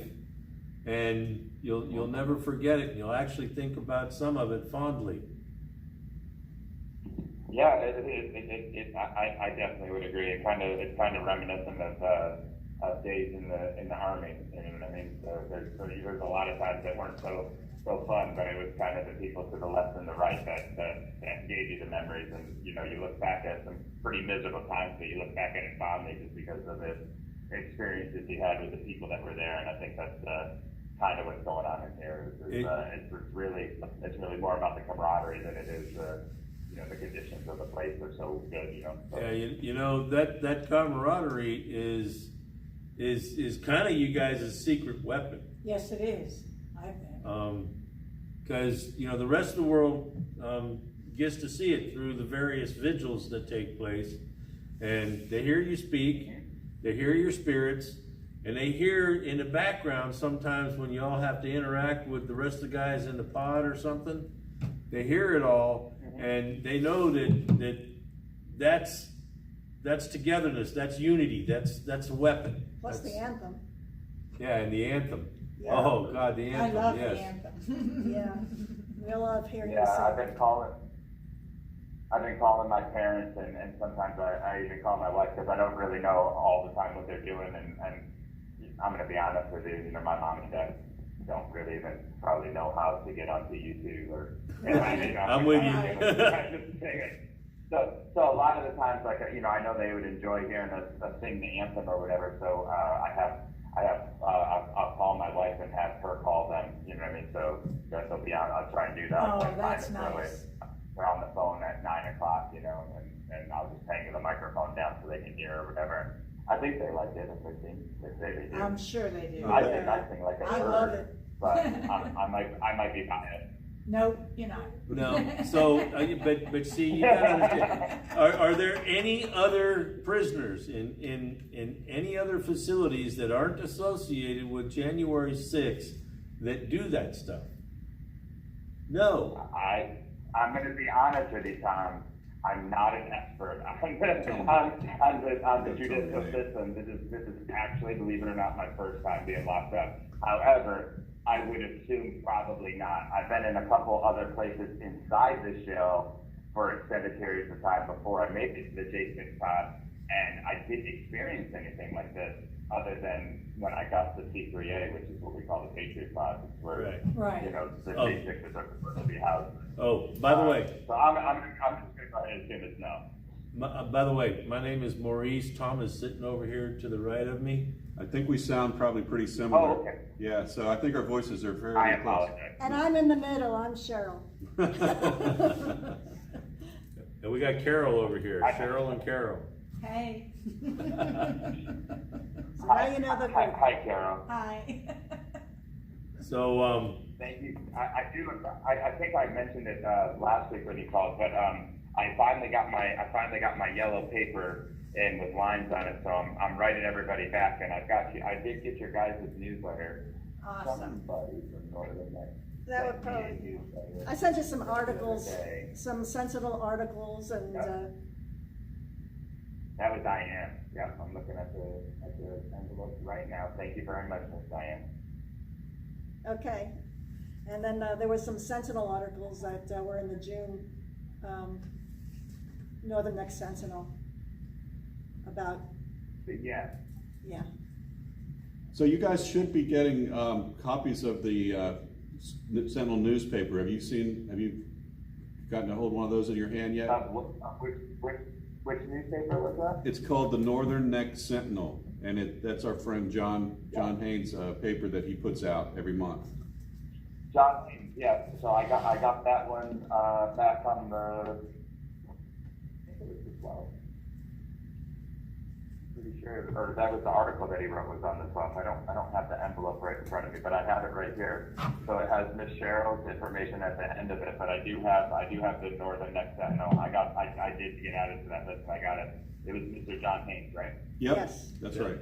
and you'll never forget it. And you'll actually think about some of it fondly. Yeah, I definitely would agree. It's kind of reminiscent of days in the army. You know what I mean? So there's a lot of times that weren't so fun, but it was kind of the people to the left and the right that gave you the memories. And you know, you look back at some pretty miserable times, but you look back at it fondly just because of the experiences you had with the people that were there. And I think that's kind of what's going on in here. It's really more about the camaraderie than it is you know, the conditions of the place are so good. You know. So. Yeah, you know that camaraderie is kind of you guys' secret weapon. Yes, it is, I think. Because you know the rest of the world gets to see it through the various vigils that take place, and they hear you speak, they hear your spirits, and they hear in the background sometimes when you all have to interact with the rest of the guys in the pod or something. They hear it all, and they know that's that's togetherness, that's unity, that's a weapon. Plus the That's- anthem. Yeah, and the anthem. Yeah. Oh, God, the I anthem, love yes. the anthem. Yeah, we love hearing you Yeah, I've sing. been calling my parents, and sometimes I even call my wife because I don't really know all the time what they're doing, and I'm gonna be honest with you, my mom and dad don't really even probably know how to get onto YouTube or. I'm with you. So a lot of the times, like, I know they would enjoy hearing us sing the anthem or whatever. So I'll call my wife and have her call them. You know what I mean? So they'll be on. I'll try and do that. Oh, Like, that's kind of throw nice. We're on the phone at 9 o'clock, and I'll just hang the microphone down so they can hear or whatever. I think they like it if they say they do. I'm sure they do. I think I sing like a I bird, love it. but I might be biased. Nope, you're not. No, so, but see, you gotta understand, are there any other prisoners in any other facilities that aren't associated with January 6th that do that stuff? No. I'm going to be honest with you, Tom. I'm not an expert on the judicial system. This is actually, believe it or not, my first time being locked up. However, I would assume probably not. I've been in a couple other places inside the jail for extended periods of time before I made it to the J6 pod, and I didn't experience anything like this other than when I got to C3A, which is what we call the Patriot pod, where Right. the Oh. J6s are supposed to be housed. Oh, by the way, So I'm just going to go ahead and assume it's no. by the way, my name is Maurice. Tom is sitting over here to the right of me. I think we sound probably pretty similar. Oh, okay. Yeah, so I think our voices are very I close. apologize. And I'm in the middle, I'm Cheryl. And we got Carol over here, Cheryl and Carol. Hey. So now you know the Hi, group. hi, Carol. Hi. So, Thank you. I think I mentioned it last week when you called, but I finally got my yellow paper in with lines on it, so I'm writing everybody back, and I did get your guys' newsletter. Awesome. Somebody from Northern Next. That would probably, I sent you some articles, some sensible articles, and, That was Diane. Yep, I'm looking at the envelope right now. Thank you very much, Miss Diane. okay. And then there was some Sentinel articles that were in the June Northern Next Sentinel about, But yeah. yeah. So you guys should be getting copies of the Sentinel newspaper. Have you gotten a hold of one of those in your hand yet? Which newspaper was that? It's called the Northern Neck Sentinel, and that's our friend John Haynes' paper that he puts out every month. John, yeah. So I got that one back on the. I think it was the 12th. Pretty sure, or that was the article that he wrote was on the 12th. I don't have the envelope right in front of me, but I have it right here. So it has Miss Cheryl's information at the end of it, but I do have the Northern Next Sentinel. I did get added to that list. And I got it. It was Mr. John Haynes, right? Yep, Yes. that's right.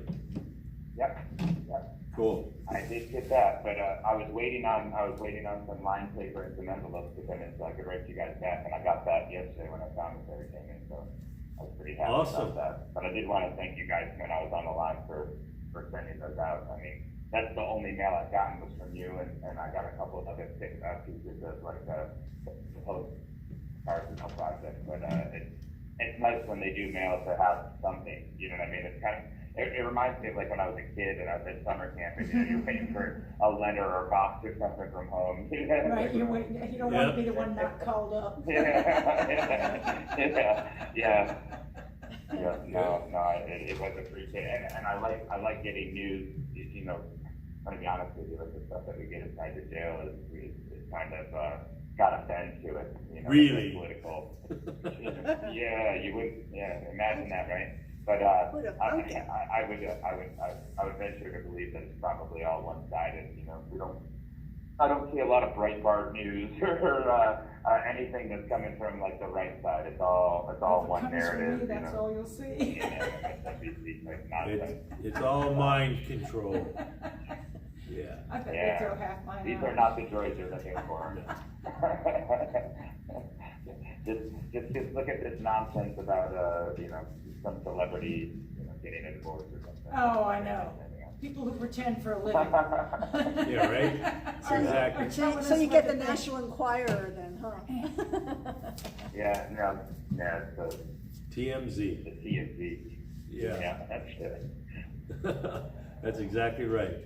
Yep. Cool. I did get that, but I was waiting on some line paper and some envelopes to come in so I could write you guys back, and I got that yesterday when I found it everything in, so I was pretty happy Awesome. about that. But I did want to thank you guys when I was on the line for sending those out. I mean, that's the only mail I've gotten was from you, and I got a couple of other pieces of like the Arsenal project, but it's nice when they do mail to have something, you know what I mean? It's kind of, it reminds me of like when I was a kid and I was at summer camp and you're waiting for a letter or a box or something from home. Right, you don't want to be the one not called up. Yeah. No, it was appreciated, and I like getting news. You know, I'm gonna be honest with you, like the stuff that we get inside the jail is kind of got a bend to it. You know, Really? it's political. Yeah, you would. Yeah, imagine that, right? But Who'd have thunk it? I would venture to believe that it's probably all one-sided. You know, I don't see a lot of Breitbart news or anything that's coming from like the right side. It's all one Comes from narrative. you, that's all you'll see. Like nonsense. it's all mind control. Yeah. I bet they Yeah. throw half mine These out. are not the droids you're looking for. just look at this nonsense about, you know, some celebrity, you know, getting a divorce or something. Oh, I know. People who pretend for a living. Yeah, right? Exactly. So you get the National Enquirer then, huh? Yeah, no, yeah, it's TMZ. the TMZ. Yeah. That's it. That's exactly right.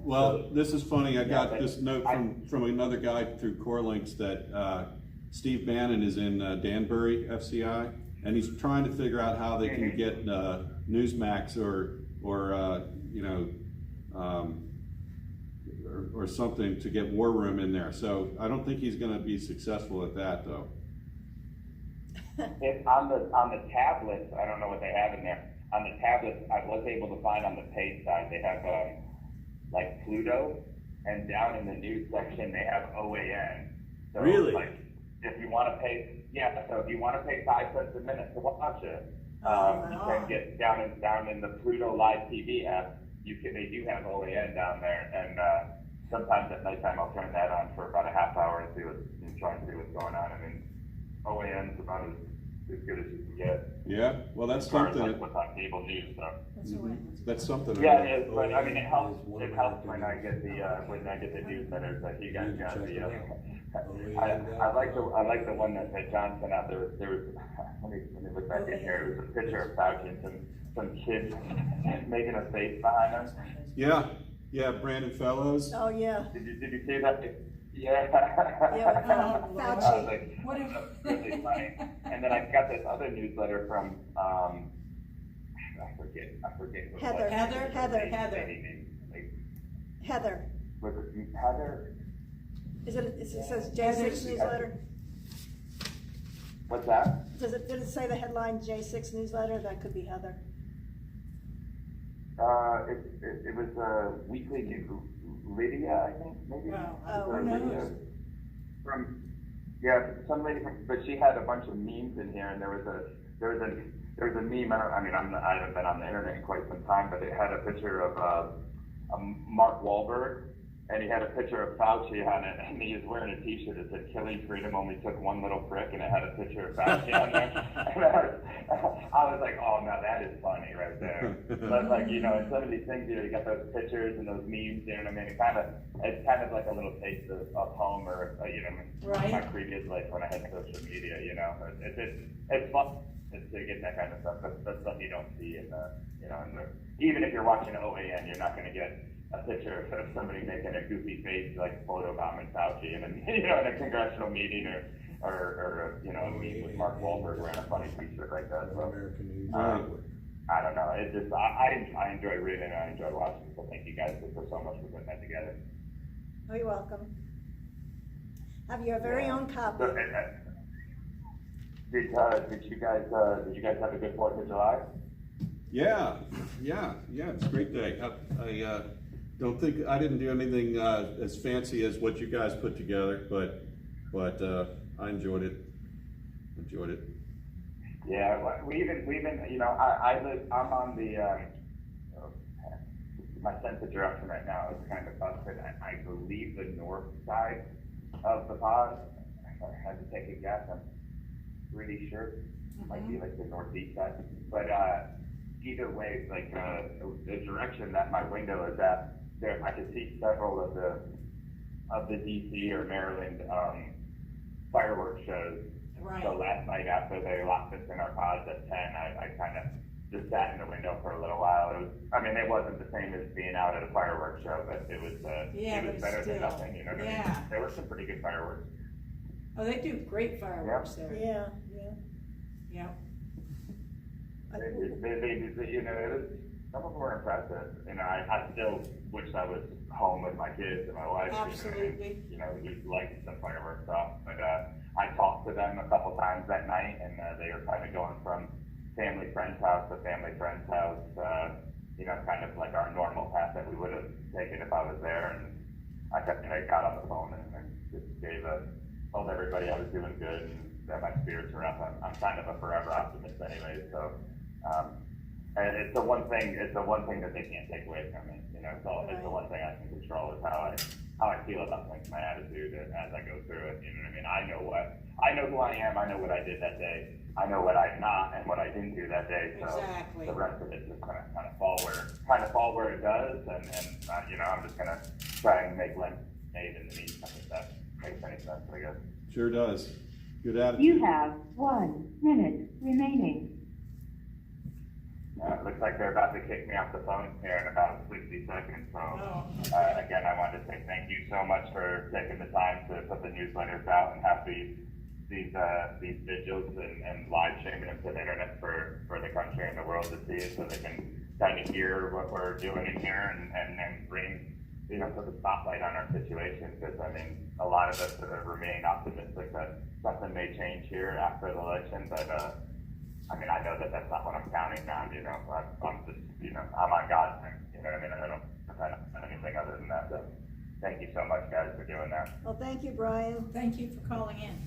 Well, this is funny, I got but this note from another guy through Corlinks that, Steve Bannon is in Danbury, FCI, and he's trying to figure out how they can get, Newsmax or, you know, or something to get War Room in there, so I don't think he's gonna be successful at that, though. If on the tablets, I don't know what they have in there. On the tablets, I was able to find on the paid side, they have, like Pluto, and down in the news section, they have OAN. So, Really? like, if you wanna pay, so if you wanna pay 5 cents a minute to watch it, you can get down in the Pluto Live TV app, they do have OAN down there, and, sometimes at nighttime I'll turn that on for about a half hour and try and see what's going on. I mean, OAN's about as good as you can get. Yeah, well, that's As far as, something, like, what's on cable news, so. that's something. Yeah, it is, but I mean, it helps when I get the newsletters that you guys got. I like the one that John sent out. There was, let me look back in here. It was a picture of Fauci and some kid making a face behind him. Yeah, Brandon Fellows. Oh, yeah. Did you see that? Yeah. Yeah, Oh, Fauci. I was like, What if- that's really funny. And then I got this other newsletter from, I forget who it Heather. was. Heather. Like, Heather. was it Heather? It says J6 newsletter? What's that? Did it say the headline J6 newsletter? That could be Heather. It was weekly news. Lydia, I think, maybe. Wow. Oh, Or who Lydia. knows? Some lady from, but she had a bunch of memes in here, and there was a meme. I haven't been on the internet in quite some time, but it had a picture of Mark Wahlberg, and he had a picture of Fauci on it, and he was wearing a T-shirt that said "Killing Freedom only took one little prick," and it had a picture of Fauci on there. And I was like, "Oh, now that is funny right there." But like, you know, in some of these things, you know, you got those pictures and those memes. You know what I mean? It's kind of like a little taste of home, or you know, Right. my previous life when I had social media. You know, it's fun to get that kind of stuff. That's stuff you don't see in the, you know, even if you're watching OAN, you're not going to get a picture of somebody making a goofy face like photobombing Fauci in a, you know, in a congressional meeting, or you know, a meeting with Mark Wahlberg wearing a funny T-shirt like that. So, I don't know. It just I enjoy reading and I enjoy watching. So thank you guys for so much for putting that together. Oh, you're welcome. Have your very own copy. So, did you guys have a good 4th of July? Yeah, it's a great day. I don't think, I didn't do anything as fancy as what you guys put together, but I enjoyed it. Yeah, we even, you know, I'm on the, my sense of direction right now is kind of busted. I believe the north side of the pod. I had to take a guess. I'm pretty sure it might be like the northeast side. But either way, like the direction that my window is at, there I could see several of the DC or Maryland fireworks shows. Right. So last night after they locked us in our pods at 10, I kind of just sat in the window for a little while. It wasn't the same as being out at a fireworks show, but it was better than nothing, you know what I mean? There were some pretty good fireworks. Oh, they do great fireworks there. Yeah. Yeah. They, you know, some of them were impressive. You know, I still wish I was home with my kids and my wife. Absolutely. You know, we'd like some fireworks off, but I talked to them a couple times that night, and they were kind of going from family friend's house to family friend's house, you know, kind of like our normal path that we would have taken if I was there. And I got on the phone and just told everybody I was doing good and that my spirits were up. I'm kind of a forever optimist anyway, so. And it's the one thing that they can't take away from me. You know, it's the one thing I can control is how I feel about things, my attitude as I go through it. You know what I mean? I know who I am. I know what I did that day. I know what I'm not and what I didn't do that day. So Exactly. the rest of it just kind of fall where it does. And you know, I'm just gonna try and make lemonade in the meantime, if that makes any sense, I guess. Sure does. Good attitude. You have 1 minute remaining. It looks like they're about to kick me off the phone here in about 60 seconds. So, again, I wanted to say thank you so much for taking the time to put the newsletters out and have these vigils and live streaming them to the internet for the country and the world to see it, so they can kind of hear what we're doing in here and bring, you know, put the spotlight on our situation. Because I mean, a lot of us remain optimistic that something may change here after the election, but I mean, I know that that's not what I'm counting on, you know. I'm just, you know, I'm on God's end, you know what I mean? I don't depend on anything other than that. So thank you so much, guys, for doing that. Well, thank you, Brian. Thank you for calling in.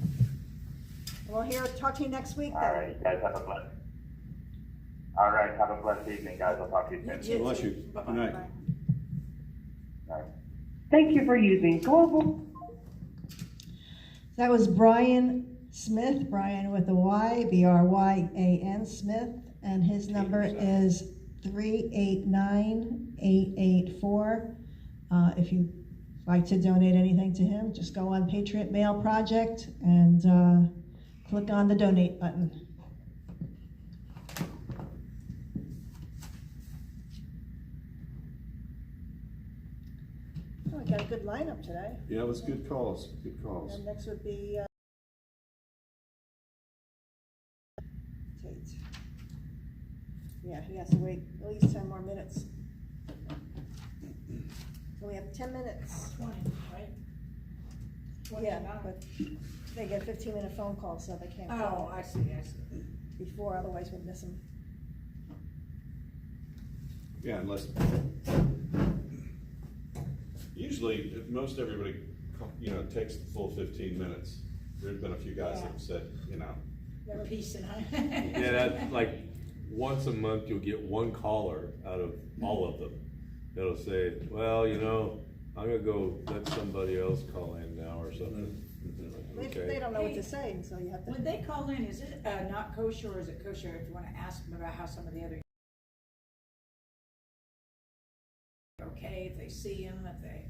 We'll talk to you next week All then. right, you guys have a blessed. All right, have a blessed evening, guys. I'll talk to you soon. Bless you. Bye-bye. Good night. All right. Thank you for using Global. That was Brian Smith, Brian with a Y, Bryan Smith, and his number is 389-884. If you'd like to donate anything to him, just go on Patriot Mail Project and click on the donate button. Oh, we got a good lineup today. Yeah, it was good calls. Good calls. And next would be Tate. Yeah, he has to wait at least 10 more minutes. So we have 10 minutes. 20, right? Yeah, 29. but they get a 15-minute phone call, so they can't Oh, call I see. before, otherwise we'd miss them. Yeah, unless, usually, most everybody, you know, takes the full 15 minutes. There's been a few guys that have said, you know. Never decent, huh? Yeah, that's like, once a month, you'll get one caller out of all of them. That'll say, well, you know, I'm gonna go let somebody else call in now or something. They don't know what to say, so you have to. When they call in, is it not kosher or is it kosher if you want to ask them about how some of the other okay, if they see him, if they,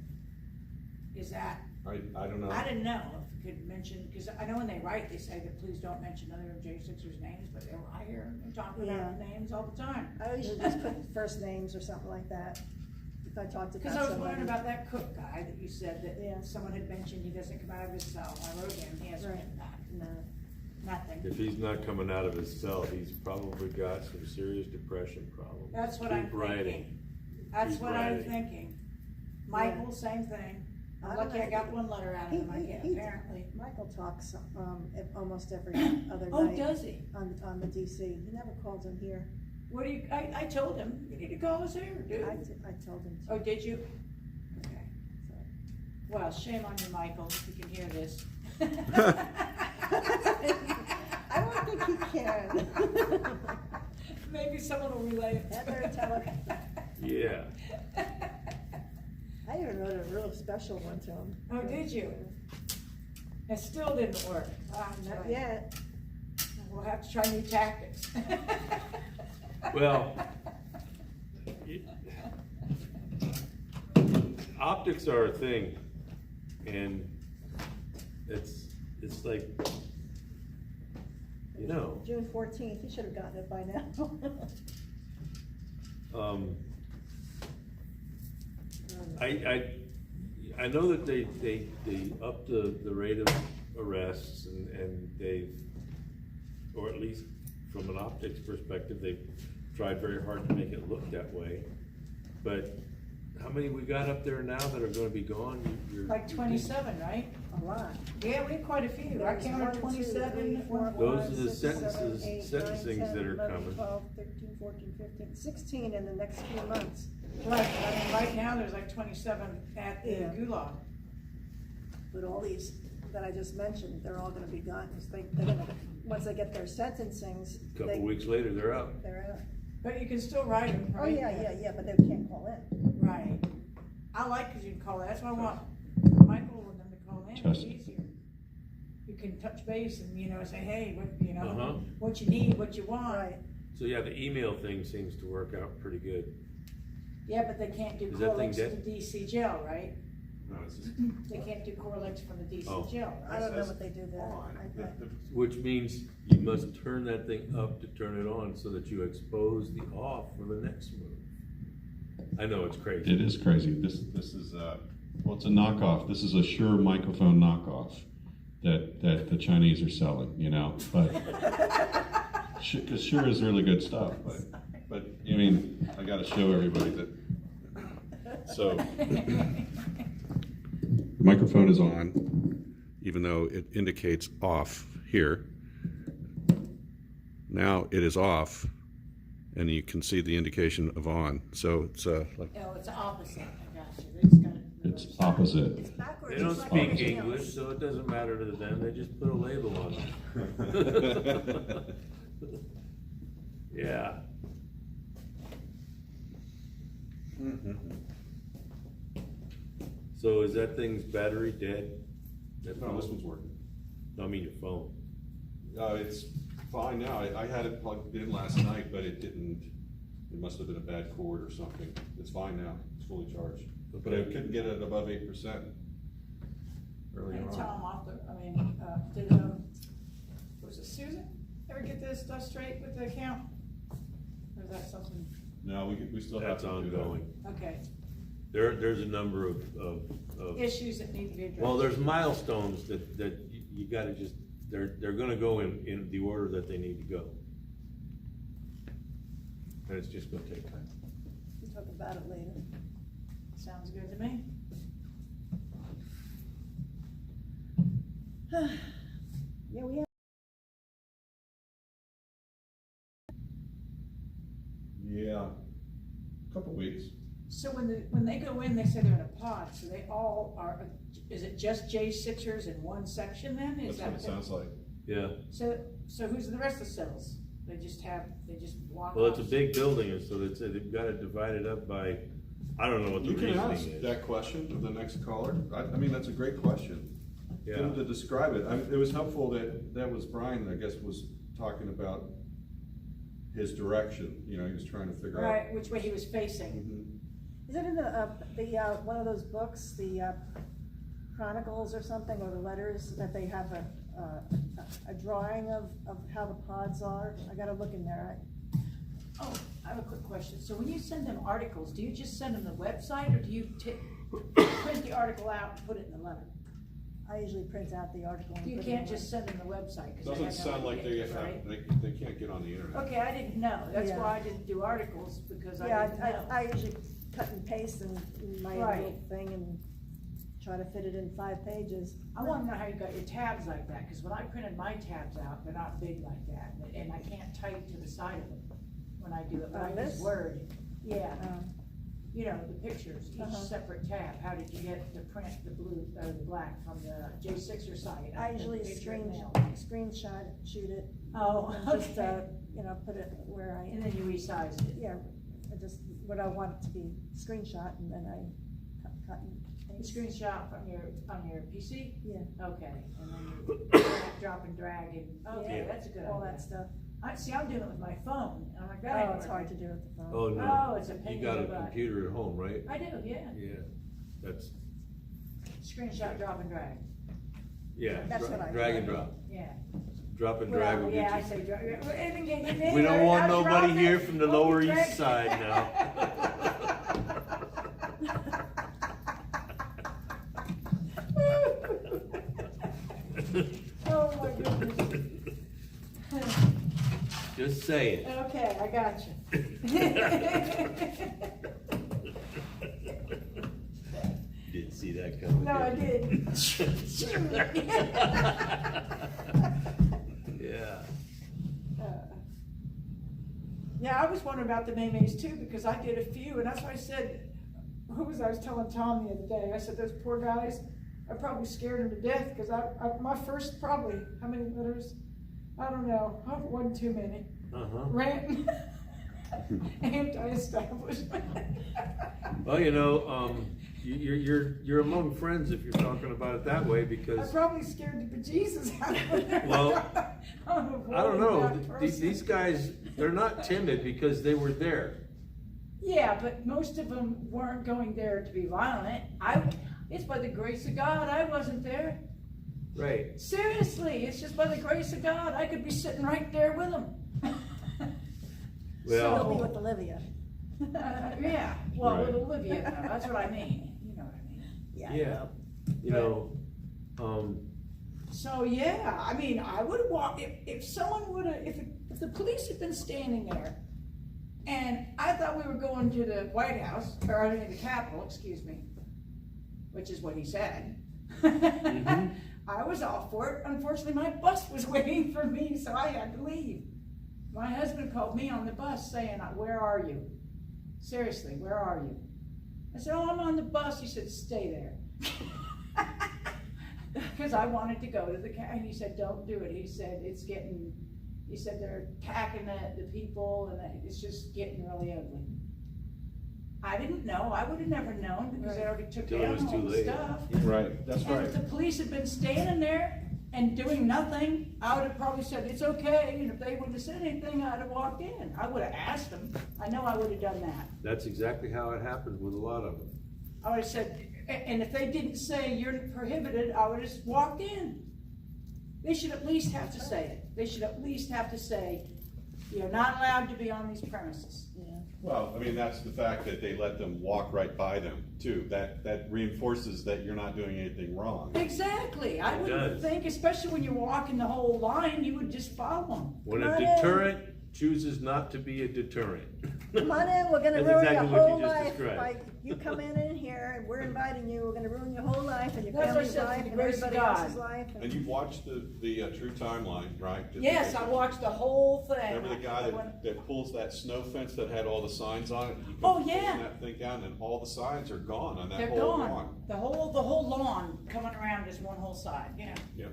is that, I don't know. I didn't know if you could mention, because I know when they write, they say that please don't mention other of J6ers' names, but I hear them talking about names all the time. I usually just put first names or something like that, if I talked about Because I was somebody. wondering about that Cook guy that you said that Yeah. someone had mentioned he doesn't come out of his cell. I wrote him, he hasn't Right. written back. No. Nothing. If he's not coming out of his cell, he's probably got some serious depression problems. That's what I'm Keep writing. thinking. That's Keep what I'm writing. thinking. Michael, same thing. I'm I don't lucky I know. got one letter out of him, I get, apparently. Michael talks, almost every other Oh, night. does he? On the DC. He never calls him here. What do you, I told him, you need to call us here, dude. I told him to. Oh, did you? Okay. Well, shame on you, Michael, if you can hear this. I don't think he can. Maybe someone will relay it. Better tell him. Yeah. I even wrote a real special one to him. Oh, did you? It still didn't work. Not yet. We'll have to try new tactics. Well, optics are a thing, and it's like, you know, June 14th, he should have gotten it by now. I know that they upped the rate of arrests and they've, or at least from an optics perspective, they've tried very hard to make it look that way. But how many we got up there now that are gonna be gone? Like 27, right? A lot. Yeah, we had quite a few. I counted 27. Those are the sentencings that are coming. 12, 13, 14, 15, 16 in the next few months. Right, I mean, right now, there's like 27 at the Yeah. Gulag. But all these that I just mentioned, they're all gonna be gone, 'cause they're gonna, once they get their sentencings. Couple weeks later, they're out. They're out. But you can still write them, Oh, right? yeah, but they can't call in. Right. I like because you can call it, that's what I want. Michael and them to call in, it's Just- easier. You can touch base and, you know, say, hey, what, you Uh-huh. know, what you need, what you want. Right. So yeah, the email thing seems to work out pretty good. Yeah, but they can't do Is that thing correlates to dead? the DC jail, right? No, it's just They can't do correlates from the DC Oh. jail, I right? don't know what they do there. on. Which means you must turn that thing up to turn it on so that you expose the off for the next move. I know, it's crazy. It is crazy. This is, well, it's a knockoff. This is a Shure microphone knockoff that the Chinese are selling, you know, but, because Shure is really good stuff, but, I mean, I gotta show everybody that, so. The microphone is on, even though it indicates off here. Now it is off, and you can see the indication of on. So it's like No, it's opposite, I got you, they just got it. it's opposite. It's backwards. They don't it's like speak everything English, else. so it doesn't matter to them, they just put a label on it. Yeah. So is that thing's battery dead? That No, phone? this one's working. No, I mean your phone. It's fine now. I had it plugged in last night, but it didn't, it must have been a bad cord or something. It's fine now. It's fully charged. But I couldn't get it above 8% early And on. Tom off the, did, was it Susan ever get this stuff straight with the account? Or is that something, No, we still have That's to do that. ongoing. okay, There's a number of issues that need to be addressed? well, there's milestones that you gotta just, they're gonna go in the order that they need to go. And it's just gonna take time. We'll talk about it later. Sounds good to me. Yeah, we have. Yeah, couple weeks. So when they go in, they say they're in a pod, so they all are, is it just J6ers in one section then? Is That's what it sounds like. Yeah, So who's the rest of the cells? They just block off? well, it's a big building, and so they've gotta divide it up by, I don't know what the You can ask reasoning is. that question to the next caller. I mean, that's a great question. Yeah. Get him to describe it. It was helpful that was Brian, I guess, was talking about his direction. You know, he was trying to figure out. Right, which way he was facing. Mhm. Is it in the one of those books, the Chronicles or something, or the letters, that they have a drawing of how the pods are? I gotta look in there. Oh, I have a quick question. So when you send them articles, do you just send them the website, or do you print the article out and put it in the letter? I usually print out the article. and You put it can't in just send them the website, 'cause Doesn't I have no sound like idea, they right? have, they can't get on the internet. Okay, I didn't know. That's Yeah. why I didn't do articles, because I Yeah, didn't know. I usually cut and paste in my Right. little thing and try to fit it in 5 pages. I wanna know how you got your tabs like that, cause when I printed my tabs out, they're not big like that, and I can't type to the side of them when I do it, when I use This? Word. Yeah, Um, you know, the pictures, each Uh-huh. separate tab, how did you get the print, the blue, the black from the J6er site? I usually Picture it now. shoot it. Oh, and just, okay. put it where I. And then you resize it. Yeah, I just, what I want it to be screenshot, and then I cut and You paste. screenshot on your PC? Yeah. Okay, and then you drop and drag and, okay, Yeah, that's a good idea. all that stuff. I'm doing it with my phone, and I'm like, that ain't Oh, it's hard to working. do with the phone. Oh, no. Oh, it's a pain You got in a the butt. computer at home, right? I do, yeah. Yeah, that's, Screenshot, drop and drag, yeah, That's what I drag and do. drop. yeah. Drop and drag Well, will yeah, I get say you. drag. We don't want nobody here from the Lower East Side Oh, my goodness. Just say it. Okay, I got you. Didn't see that coming. No, I did did. Yeah. Yeah, I was wondering about the maymays too, because I did a few, and that's why I said, I was telling Tom the other day, I said, those poor guys, I probably scared them to death, because my first, probably, how many letters? I don't know, I wasn't too many. Uh-huh. Rant, anti-establishment. Well, you know, You're among friends if you're talking about it that way, I because, probably scared the bejesus out of them. well, I'm I don't avoiding know, that person. these guys, they're not timid because they were there. Yeah, but most of them weren't going there to be violent. It's by the grace of God, I wasn't there. Right. Seriously, it's just by the grace of God, I could be sitting right there with them. Well, He'll be with Olivia. Yeah, well, Right. with Olivia, though, that's what I mean, you know what I mean? yeah, you know, So, yeah, I mean, I would've walked, if someone would've, if the police had been standing there, and I thought we were going to the White House, or I mean, the Capitol, excuse me, which is what he said. I was all for it. Unfortunately, my bus was waiting for me, so I had to leave. My husband called me on the bus saying, where are you? Seriously, where are you? I said, oh, I'm on the bus. He said, stay there. Because I wanted to go to the and he said, don't do it. He said, he said they're attacking the people, and it's just getting really ugly. I didn't know. I would have never known because they already took Till it down was all too the late. stuff. Right, that's And if the police had been standing there and doing nothing, I would have probably said, it's okay. And if they wouldn't have said anything, I'd have walked in. I would have asked them. I know I would have done that. that's exactly how it happened with a lot of them. I would have said, and if they didn't say you're prohibited, I would have just walked in. They should at least have to say it. They should at least have to say, you're not allowed to be on these premises. Well, I mean, that's the fact that they let them walk right by them too. That reinforces that you're not doing anything wrong. Exactly. I It wouldn't does. think, especially when you're walking the whole line, you would just follow them. When Come a on in. deterrent chooses not to be a deterrent. Come on in, we're gonna That's ruin exactly your what whole you just life. described. By you come in here, and we're inviting you, we're gonna ruin your whole life and your That's what I family's said, life for the and grace of everybody God. else's life. And you've watched the true timeline, right? Just Yes, because- I watched the whole thing. Remember the guy that pulls that snow fence that had all the signs on it? He Oh, goes yeah. pulling that thing down, and all the signs are gone on that They're whole gone. lawn. The whole lawn coming around is one whole side, yeah. Yep.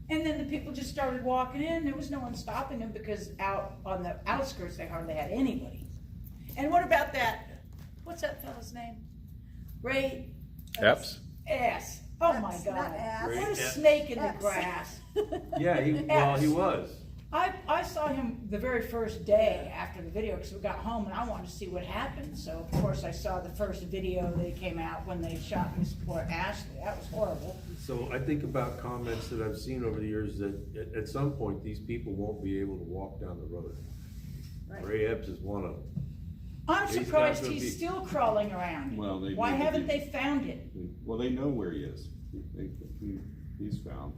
And then the people just started walking in. There was no one stopping them because out on the outskirts they hardly had anybody. And what about that? What's that fellow's name? Ray Epps? S. Oh my Epps, God! not Ass. Ray What a Epps. snake in the Epps. grass. Yeah, he was. I saw him the very first day after the video because we got home and I wanted to see what happened. So of course I saw the first video that came out when they shot Miss poor Ashley. That was horrible. So I think about comments that I've seen over the years that at some point, these people won't be able to walk down the road. Right. Ray Epps is one of them. I'm He's not surprised gonna he's be- still crawling around. Well, they Why need to haven't be- they found it? Well, they know where he is. He's found.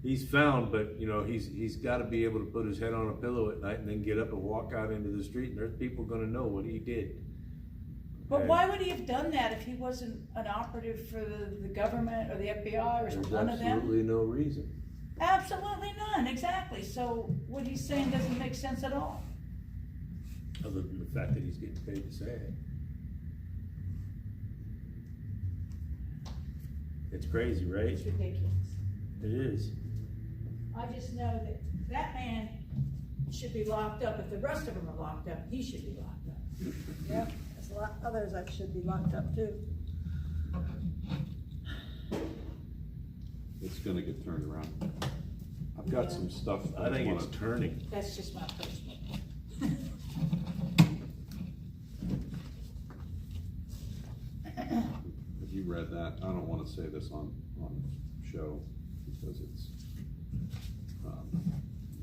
He's found, but you know, he's gotta be able to put his head on a pillow at night and then get up and walk out into the street, and there's people gonna know what he did. But Okay? why would he have done that if he wasn't an operative for the government or the FBI or There's none of them? absolutely no reason. Absolutely none, exactly. So what he's saying doesn't make sense at all. Other than the fact that he's getting paid to say it. It's crazy, right? It's ridiculous. It is. I just know that that man should be locked up. If the rest of them are locked up, he should be locked up. Yeah, there's a lot others that should be locked up too. It's gonna get turned around. I've got some stuff. I think it's turning. That's just my personal. Have you read that? I don't wanna say this on show because it's,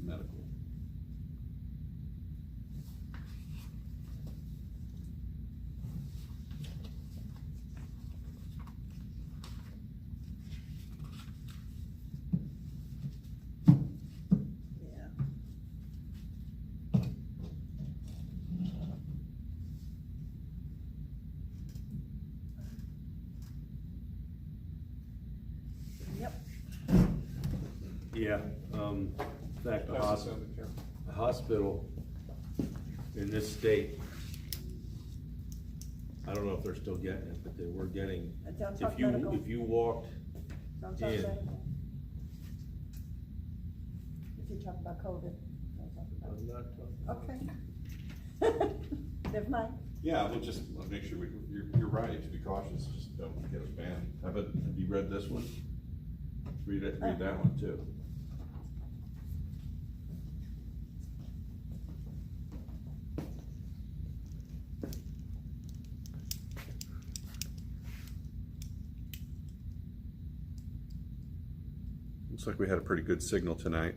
medical. Yeah. Yep. Yeah, in fact, a hospital in this state, I don't know if they're still getting it, but they were getting, Don't talk medical. if you walked, Don't talk Yeah. about anything. If you talk about COVID, don't talk about I'm not talking. Okay. Never mind. Yeah, we'll just make sure you're right, to be cautious, just don't get us banned. Have you read this one? Read that one too. Looks like we had a pretty good signal tonight.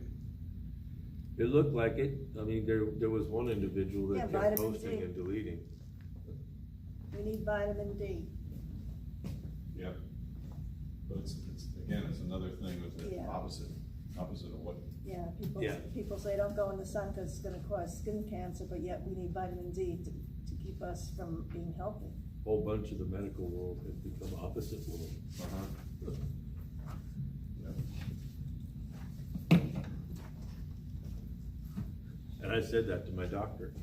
It looked like it. I mean, there was one individual Yeah, that kept vitamin posting D. and deleting. We need vitamin D. Yep. But it's again, it's another thing with the Yeah. opposite of what. Yeah, Yeah. people say don't go in the sun because it's gonna cause skin cancer, but yet we need vitamin D to keep us from being healthy. Whole bunch of the medical world has become opposite world. Yep. And I said that to my doctor.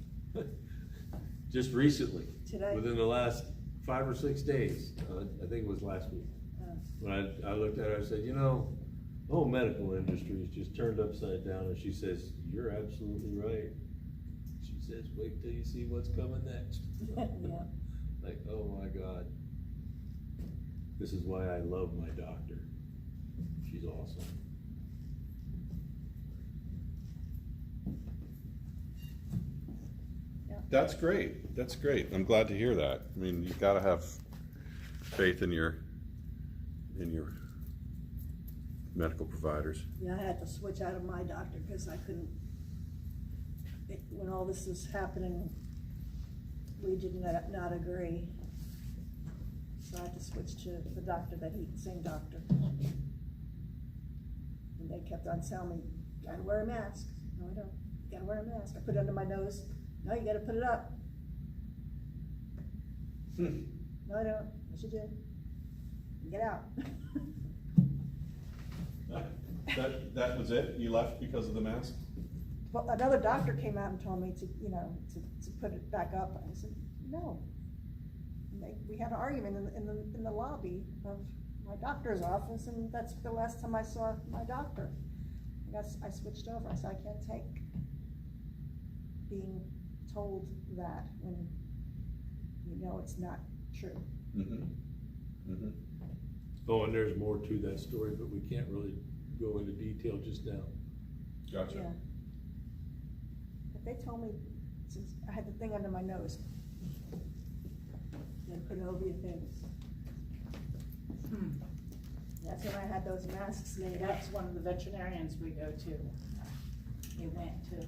Just recently. Today? Within the last 5 or 6 days. I think it was last week. When I looked at her, I said, you know, the whole medical industry is just turned upside down. And she says, you're absolutely right. She says, wait till you see what's coming next. Yeah. Like, oh my God. This is why I love my doctor. She's awesome. That's great. That's great. I'm glad to hear that. I mean, you've got to have faith in your medical providers. Yeah, I had to switch out of my doctor because I couldn't, when all this was happening, we did not agree. So I had to switch to the doctor same doctor. And they kept on telling me, gotta wear a mask. No, I don't. You gotta wear a mask. I put it under my nose. No, you gotta put it up. No, I don't. Yes, you do. Get out. That was it? You left because of the mask? Well, another doctor came out and told me to put it back up. I said, no. And we had an argument in the lobby of my doctor's office, and that's the last time I saw my doctor. I switched over. I said, I can't take being told that when you know it's not true. Mm-hmm. Mm-hmm. Oh, and there's more to that story, but we can't really go into detail just now. Gotcha. Yeah. But they told me, since I had the thing under my nose, they put it over your things. That's when I had those masks made up. That's one of the veterinarians we go to. He went to.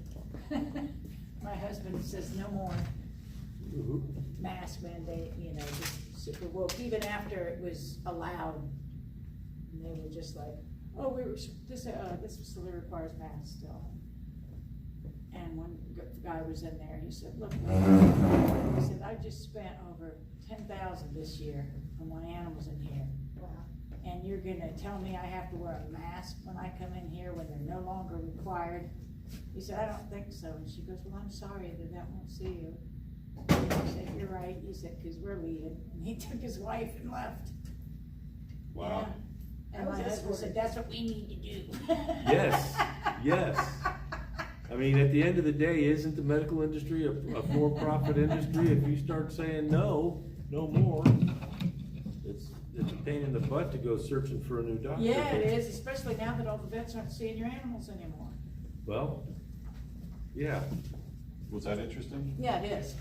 My husband says no more mask mandate, just super woke, even after it was allowed. And they were just like, oh, this facility requires masks still. And one guy was in there, he said, look, he said, I just spent over $10,000 this year on my animals in here. Wow. And you're gonna tell me I have to wear a mask when I come in here when they're no longer required? He said, I don't think so. And she goes, well, I'm sorry that won't see you. And he said, you're right. He said, because we're leaving. And he took his wife and left. Wow. Yeah. And my husband said, that's what we need to do. Yes, yes. I mean, at the end of the day, isn't the medical industry a for-profit industry? If you start saying no more, it's a pain in the butt to go searching for a new doctor. Yeah, it is, especially now that all the vets aren't seeing your animals anymore. Well, yeah. Was that interesting? Yeah, it is.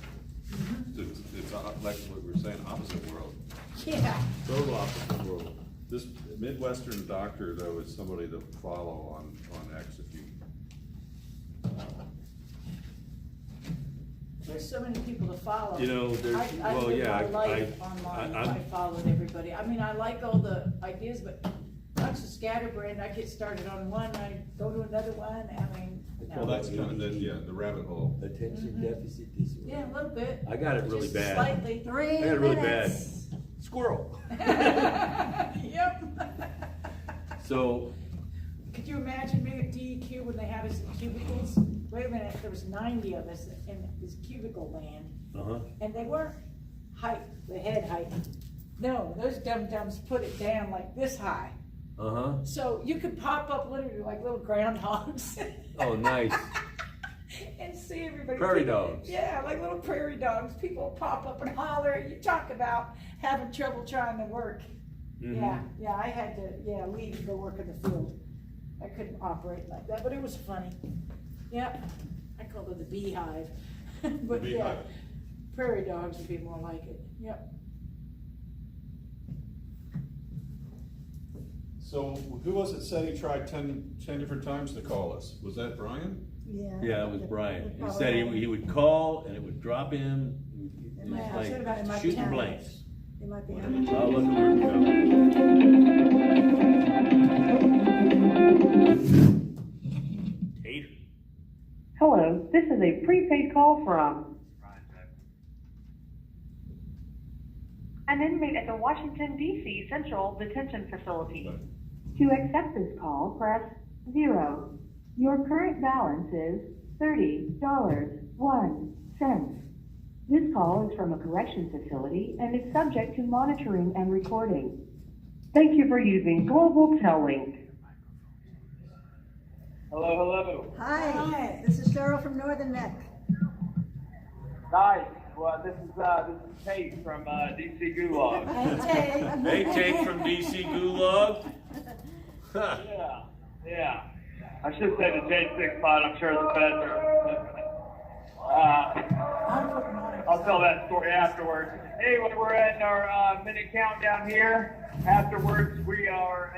It's like what we were saying, opposite world. Yeah. Total opposite world. This Midwestern doctor, though, is somebody to follow on X if you. There's so many people to follow. There's, I well, live yeah, my life online. I followed everybody. I mean, I like all the ideas, but I'm just scatterbrained. I get started on one, I go to another one. I mean, no. Well, that's kind of the rabbit hole. Attention deficit disorder. Yeah, a little bit. I got it really Just bad. Slightly. 3 I got it really bad. minutes. Squirrel. Yep. So, Could you imagine being at DEQ when they had us in cubicles? Wait a minute, there was 90 of us in this cubicle land, and they weren't the head height. No, those dum-dums put it down like this high. So you could pop up literally like little groundhogs. Oh, nice. And see everybody. Prairie dogs. Yeah, like little prairie dogs. People pop up and holler. You talk about having trouble trying to work. Yeah, I had to, leave to go work in the field. I couldn't operate like that, but it was funny. Yep, I called it the beehive. But yeah, prairie dogs would be more like it. Yep. So who was it said he tried 10 different times to call us? Was that Brian? Yeah, it was Brian. He said he would call and it would drop in. It was Yeah, like it might be shooting having blanks. It might be I'll having look at where it goes. Tater. Hello, this is a prepaid call from an inmate at the Washington, D.C. Central Detention Facility. To accept this call, press 0. Your current balance is $30.01. This call is from a correction facility and is subject to monitoring and recording. Thank you for using Global Tellink. Hello. Hi, this is Cheryl from Northern Neck. Nice. Well, this is Tate from DC Gulag. Hey, Tate from DC Gulag. Huh. Yeah. I should say the J6 pod, I'm sure the feds are. I'll tell that story afterwards. Anyway, we're at our minute countdown here. Afterwards, we are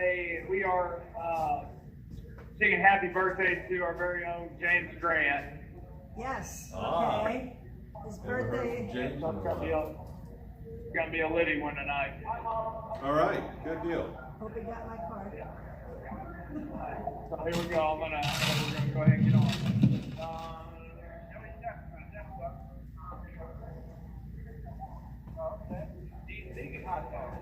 singing happy birthday to our very own James Grant. Yes, Ah. okay. His birthday. It's gonna be a litty one tonight. All right, good deal. Hope he got my card. So here we go. We're gonna go ahead and get on. Okay. DC hot dog.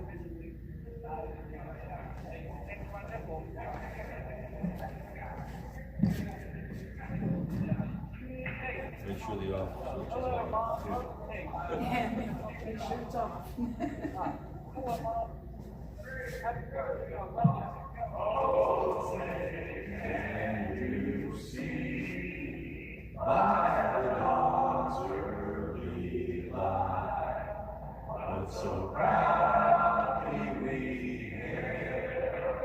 Make sure the off switch is on. Yeah, make sure it's off. So proudly we hail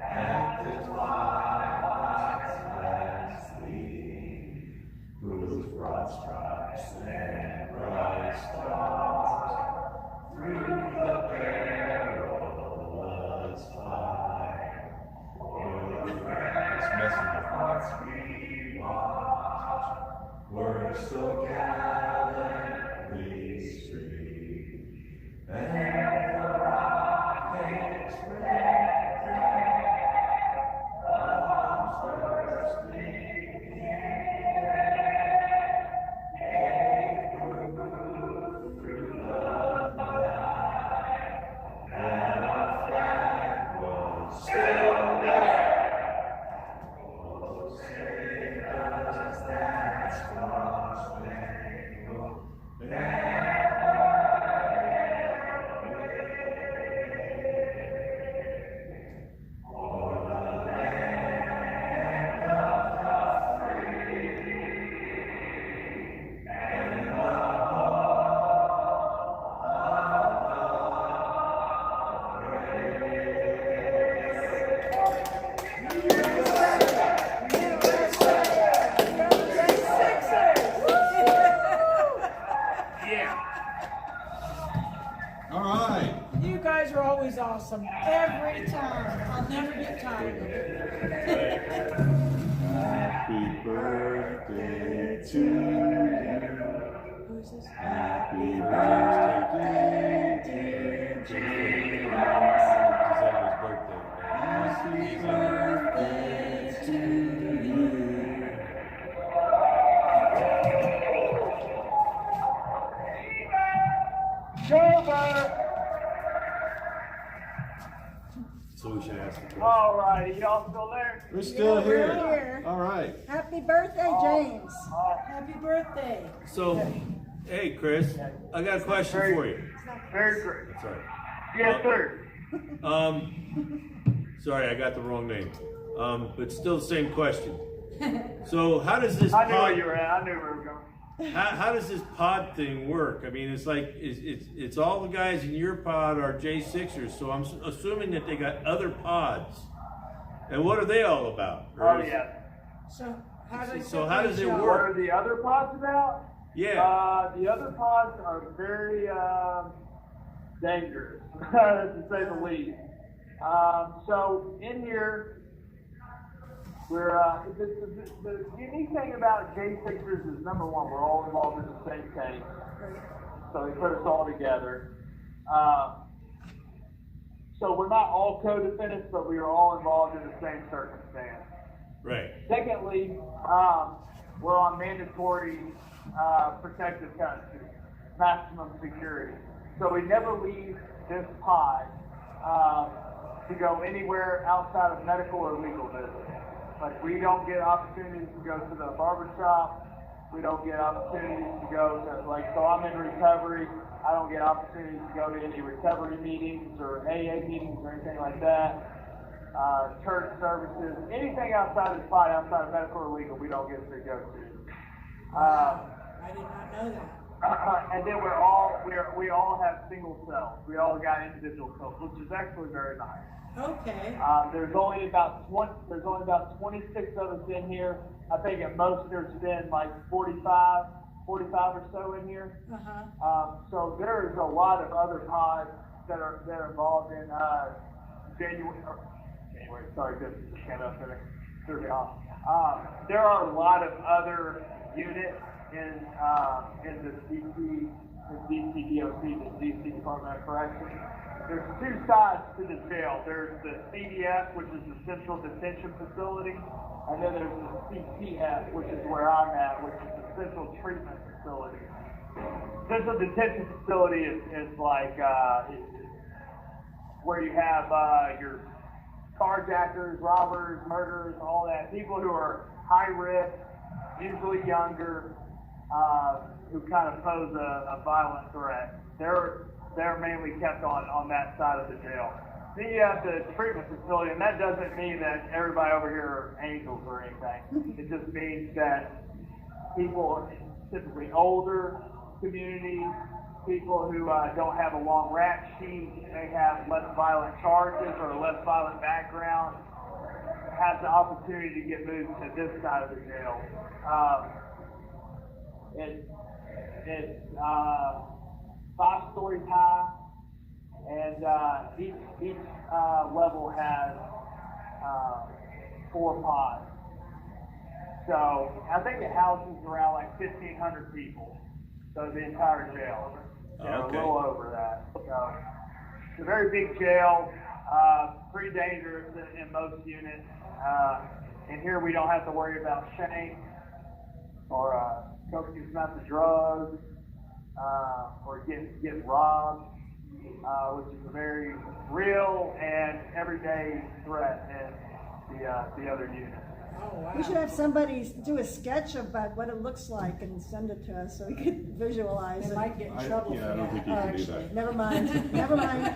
at the twilight's last gleam, whose broad stripes and bright stars through the perilous fight. O'er the grass hearts we watch, were so gallantly streamed. And the rockets red arms bursting in air, through the night, and our flag was still there. Oh, say does that star-spangled banner You guys are always awesome. Every time. I'll never get tired of it. Happy birthday to you. Who's this? Happy birthday, dear James. Happy birthday to you. So we should ask the question. All right, y'all still there? We're still Yeah, we're here. here. All right. Happy birthday, James. Happy birthday. So, hey, Chris, I got a question for you. Very great. Sorry. Yes, sir. Sorry, I got the wrong name. But still the same question. So how does this I knew where pod, you were at. I knew where we were going. how does this pod thing work? I mean, it's like, it's all the guys in your pod are J6ers, so I'm assuming that they got other pods. And what are they all about? Oh, yeah. So how does it What work? are the other pods about? Yeah. The other pods are very dangerous, to say the least. So in here, we're the unique thing about J6ers is number one, we're all involved in the same tank, so they put us all together. So we're not all co-defendants, but we are all involved in the same circumstance. Right. Secondly, we're on mandatory protective custody, maximum security. So we never leave this pod to go anywhere outside of medical or legal business. Like, we don't get opportunities to go to the barber shop. We don't get opportunities to go to, like, so I'm in recovery. I don't get opportunities to go to any recovery meetings or AA meetings or anything like that. Church services, anything outside of the pod, outside of medical or legal, we don't get to go to. I did not know that. And then we all have single cells. We all got individual cells, which is actually very nice. Okay. There's only about 26 of us in here. I think at most there's been like 45 or so in here. So there is a lot of other pods that are involved in January. Sorry, just came up and threw me off. There are a lot of other units in the DC DOC, the DC Department of Corrections. There's two sides to the jail. There's the CDF, which is the Central Detention Facility, and then there's the CTF, which is where I'm at, which is the Central Treatment Facility. Central Detention Facility is like where you have your carjackers, robbers, murderers, all that. People who are high risk, usually younger, who kind of pose a violent threat. They're mainly kept on that side of the jail. Then you have the treatment facility, and that doesn't mean that everybody over here are angels or anything. It just means that people, typically older communities, people who don't have a long rap sheet, they have less violent charges or a less violent background, have the opportunity to get moved to this side of the jail. It's 5 stories high, and each level has 4 pods. So I think it houses around like 1,500 people. So the entire jail, a little over that. So it's a very big jail, pretty dangerous in most units. And here we don't have to worry about shame or cocaine amounts of drugs. Or get robbed, which is a very real and everyday threat in the other units. Oh, wow. We should have somebody do a sketch about what it looks like and send it to us so we could visualize They it. might get in trouble for I don't that. think you can do that. Never mind, never mind.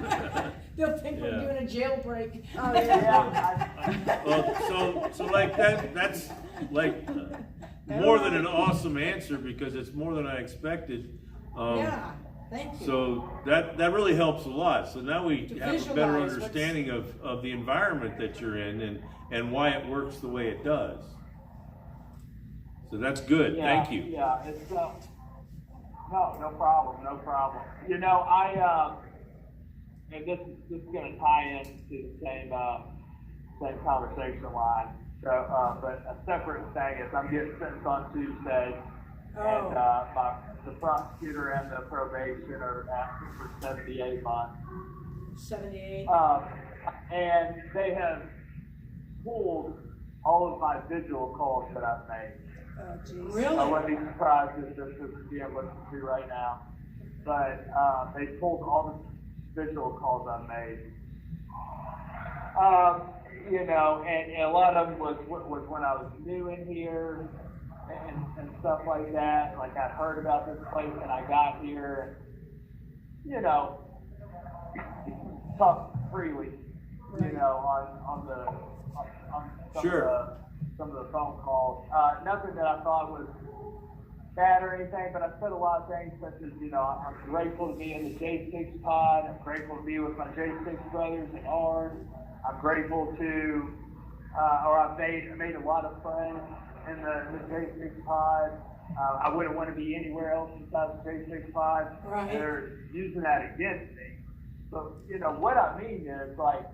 They'll think we're Yeah. doing a jailbreak. Oh, yeah. Well, so like that's like more than an awesome answer, because it's more than I expected. Yeah, thank you. So that really helps a lot. So now we To have a better visualize what's- understanding of the environment that you're in and why it works the way it does. So that's good. Yeah, Thank you. Yeah, it's no problem. You know, and this is going to tie into the same conversation line. So, but a separate thing is I'm getting sentenced on Tuesday, and the prosecutor and the probation are asking for 78 months. 78. And they have pulled all of my visual calls that I've made. Oh, geez. Really? I wouldn't be surprised if this is being listened to right now. But they pulled all the visual calls I've made. You know, and a lot of them was when I was new in here and stuff like that. Like, I heard about this place and I got here. And, you know, talk freely, you know, on some Sure. of some of the phone calls. Nothing that I thought was bad or anything, but I said a lot of things such as, you know, I'm grateful to be in the J6 pod. I'm grateful to be with my J6 brothers in Orange. I'm grateful to, I've made a lot of friends in the J6 pod. I wouldn't want to be anywhere else besides the J6 pod. Right. They're using that against me. So, you know, what I mean is, like,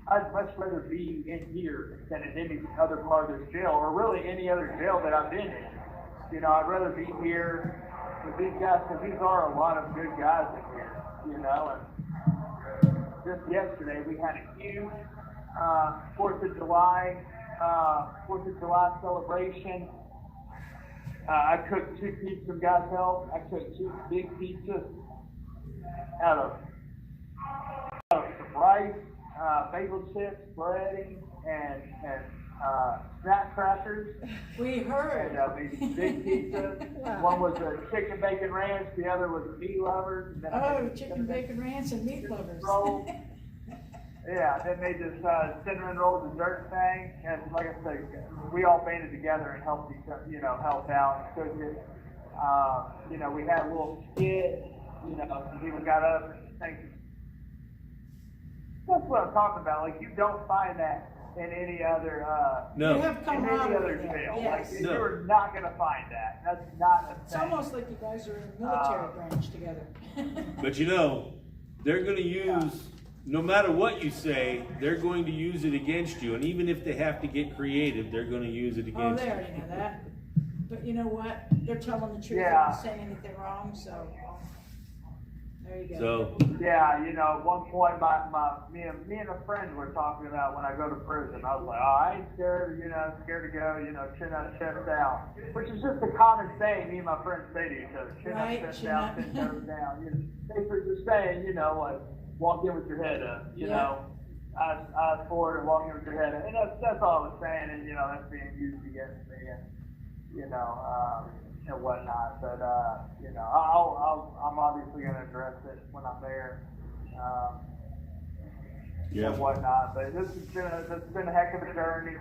I'd much rather be in here than in any other part of this jail, or really any other jail that I've been in. You know, I'd rather be here with these guys, because these are a lot of good guys in here, you know. And just yesterday, we had a huge 4th of July celebration. I cooked 2 pizzas from God's help. I cooked 2 big pizzas out of some rice, bagel chips, breading, and snack crackers. We heard. And these big pizzas. One was a chicken bacon ranch, the other was a meat lovers. And then I made chicken bacon ranch and meat lovers. Rolls. Yeah, they made this cinnamon roll dessert thing, and like I said, we all banded together and helped each other, you know, helped out, cook it. You know, we had a little skit. You know, some people got up and things. That's what I'm talking about. Like, you don't find that in any other No. You have in any other camaraderie. jail. Yes. Like, No. you're not gonna find that. That's not a thing. It's almost like you guys are in the military branch together. But you know, they're gonna use, no matter what you say, they're going to use it against you. And even if they have to get creative, they're gonna use it Oh, against they you. already know that. But you know what? They're telling the truth. They're Yeah. not saying anything wrong, so there you go. So, Yeah, you know, at one point, me and a friend were talking about when I go to prison. I was like, oh, I ain't scared, you know, scared to go, you know, chin up, chest out, which is just a common saying me and my friends say to each other, chin Right, up, chest chin out, up. chin toes down. You know, they were just saying, you know, like, walk in with your head up, you Yeah. know, eyes forward and walk in with your head up. And that's all I was saying, and, you know, that's being used against me, and, you know, and whatnot, but you know, I'm obviously going to address it when I'm there, Yeah. and whatnot. But this has been a heck of a journey.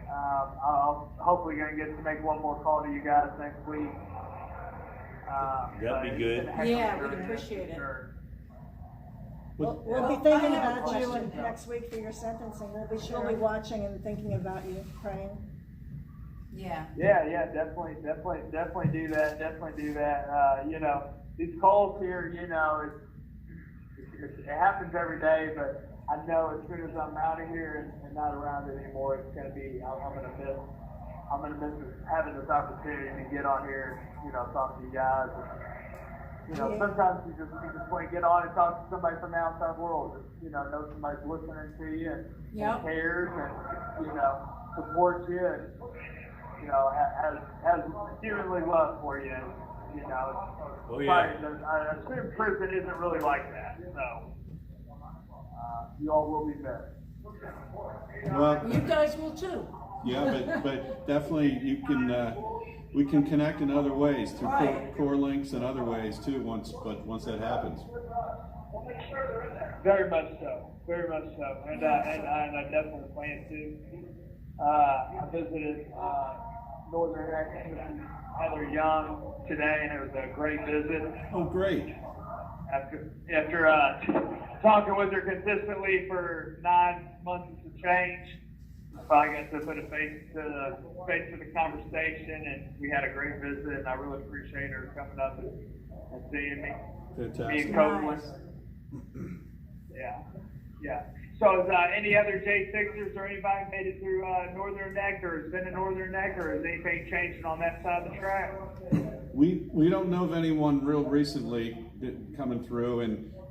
I'll hopefully going to get to make one more call to you guys next week. That'd be good. Yeah, we'd appreciate it. We'll be Well, I thinking have a about you question, though. next week for your sentencing. We'll be Sure. watching and thinking about you, praying. Yeah. Yeah, definitely do that. Definitely do that. You know, these calls here, you know, it happens every day, but I know as soon as I'm out of here and not around anymore, it's gonna be, I'm gonna miss having this opportunity to get on here, you know, talk to you guys. And, you know, sometimes you just want to get on and talk to somebody from the outside world. Just, you know somebody's listening to you and cares and, you know, supports you and, you know, has genuinely love for you. And, you know, Oh, yeah. I assume prison isn't really like that. So, you all will be better. Well, You guys will too. yeah, but definitely you can, we can connect in other ways through Right. core links and other ways too, once that happens. Very much so. And I definitely plan to. I visited Northern Neck, Heather Young today, and it was a great visit. Oh, great. After talking with her consistently for 9 months and change, I finally got to put a face to the conversation, and we had a great visit. And I really appreciate her coming up and seeing me. Fantastic. Me and Copeland. Yeah. So, is any other J6ers or anybody made it through Northern Neck, or has been to Northern Neck, or is anything changing on that side of the track? We don't know of anyone real recently coming through,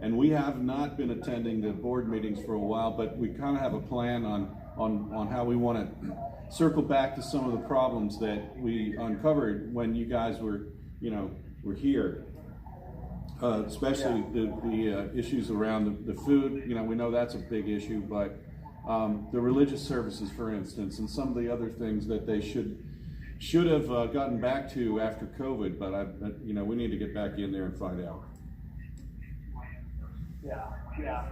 and we have not been attending the board meetings for a while, but we kind of have a plan on how we want to circle back to some of the problems that we uncovered when you guys were here. Especially the issues around the food. You know, we know that's a big issue, but the religious services, for instance, and some of the other things that they should have gotten back to after COVID. But we need to get back in there and find out. Yeah.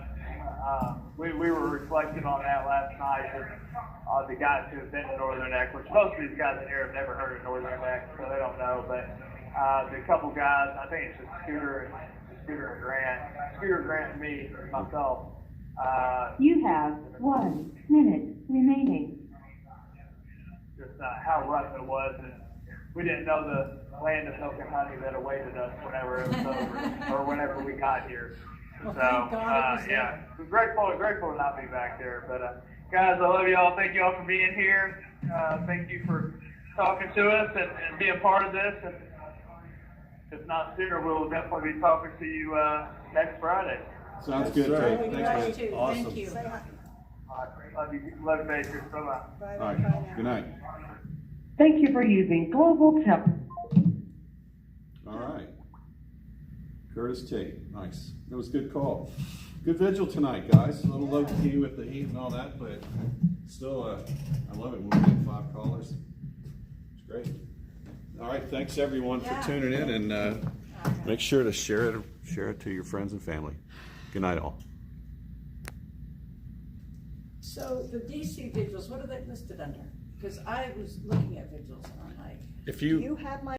We were reflecting on that last night. That, the guys who have been to Northern Neck, which most of these guys in here have never heard of Northern Neck, so they don't know. But the couple guys, I think it's just Scooter Grant, and me, myself. You have 1 minute remaining. Just how rough it was, and we didn't know the land of milk and honey that awaited us whenever it was over, or whenever we got here. Well, So, thank God it was yeah, grateful to not be back there. But guys, I love y'all. Thank y'all for being here. Thank you for talking to us and being part of this. And if not sooner, we'll definitely be talking to you next Friday. Sounds good, sir. Tate. You Thanks, guys man. too. Awesome. Thank you. All right, love you, Major. Bye-bye. All right, good night. Thank you for using Global Temp. All right. Curtis Tate, nice. That was a good call. Good vigil tonight, guys. A little low key with the heat and all that, but still, I love it when we get 5 callers. It's great. All right, thanks everyone for tuning in, and make sure to share it to your friends and family. Good night, all. So the DC vigils, what are they listed under? Because I was looking at vigils and I'm like, If You have my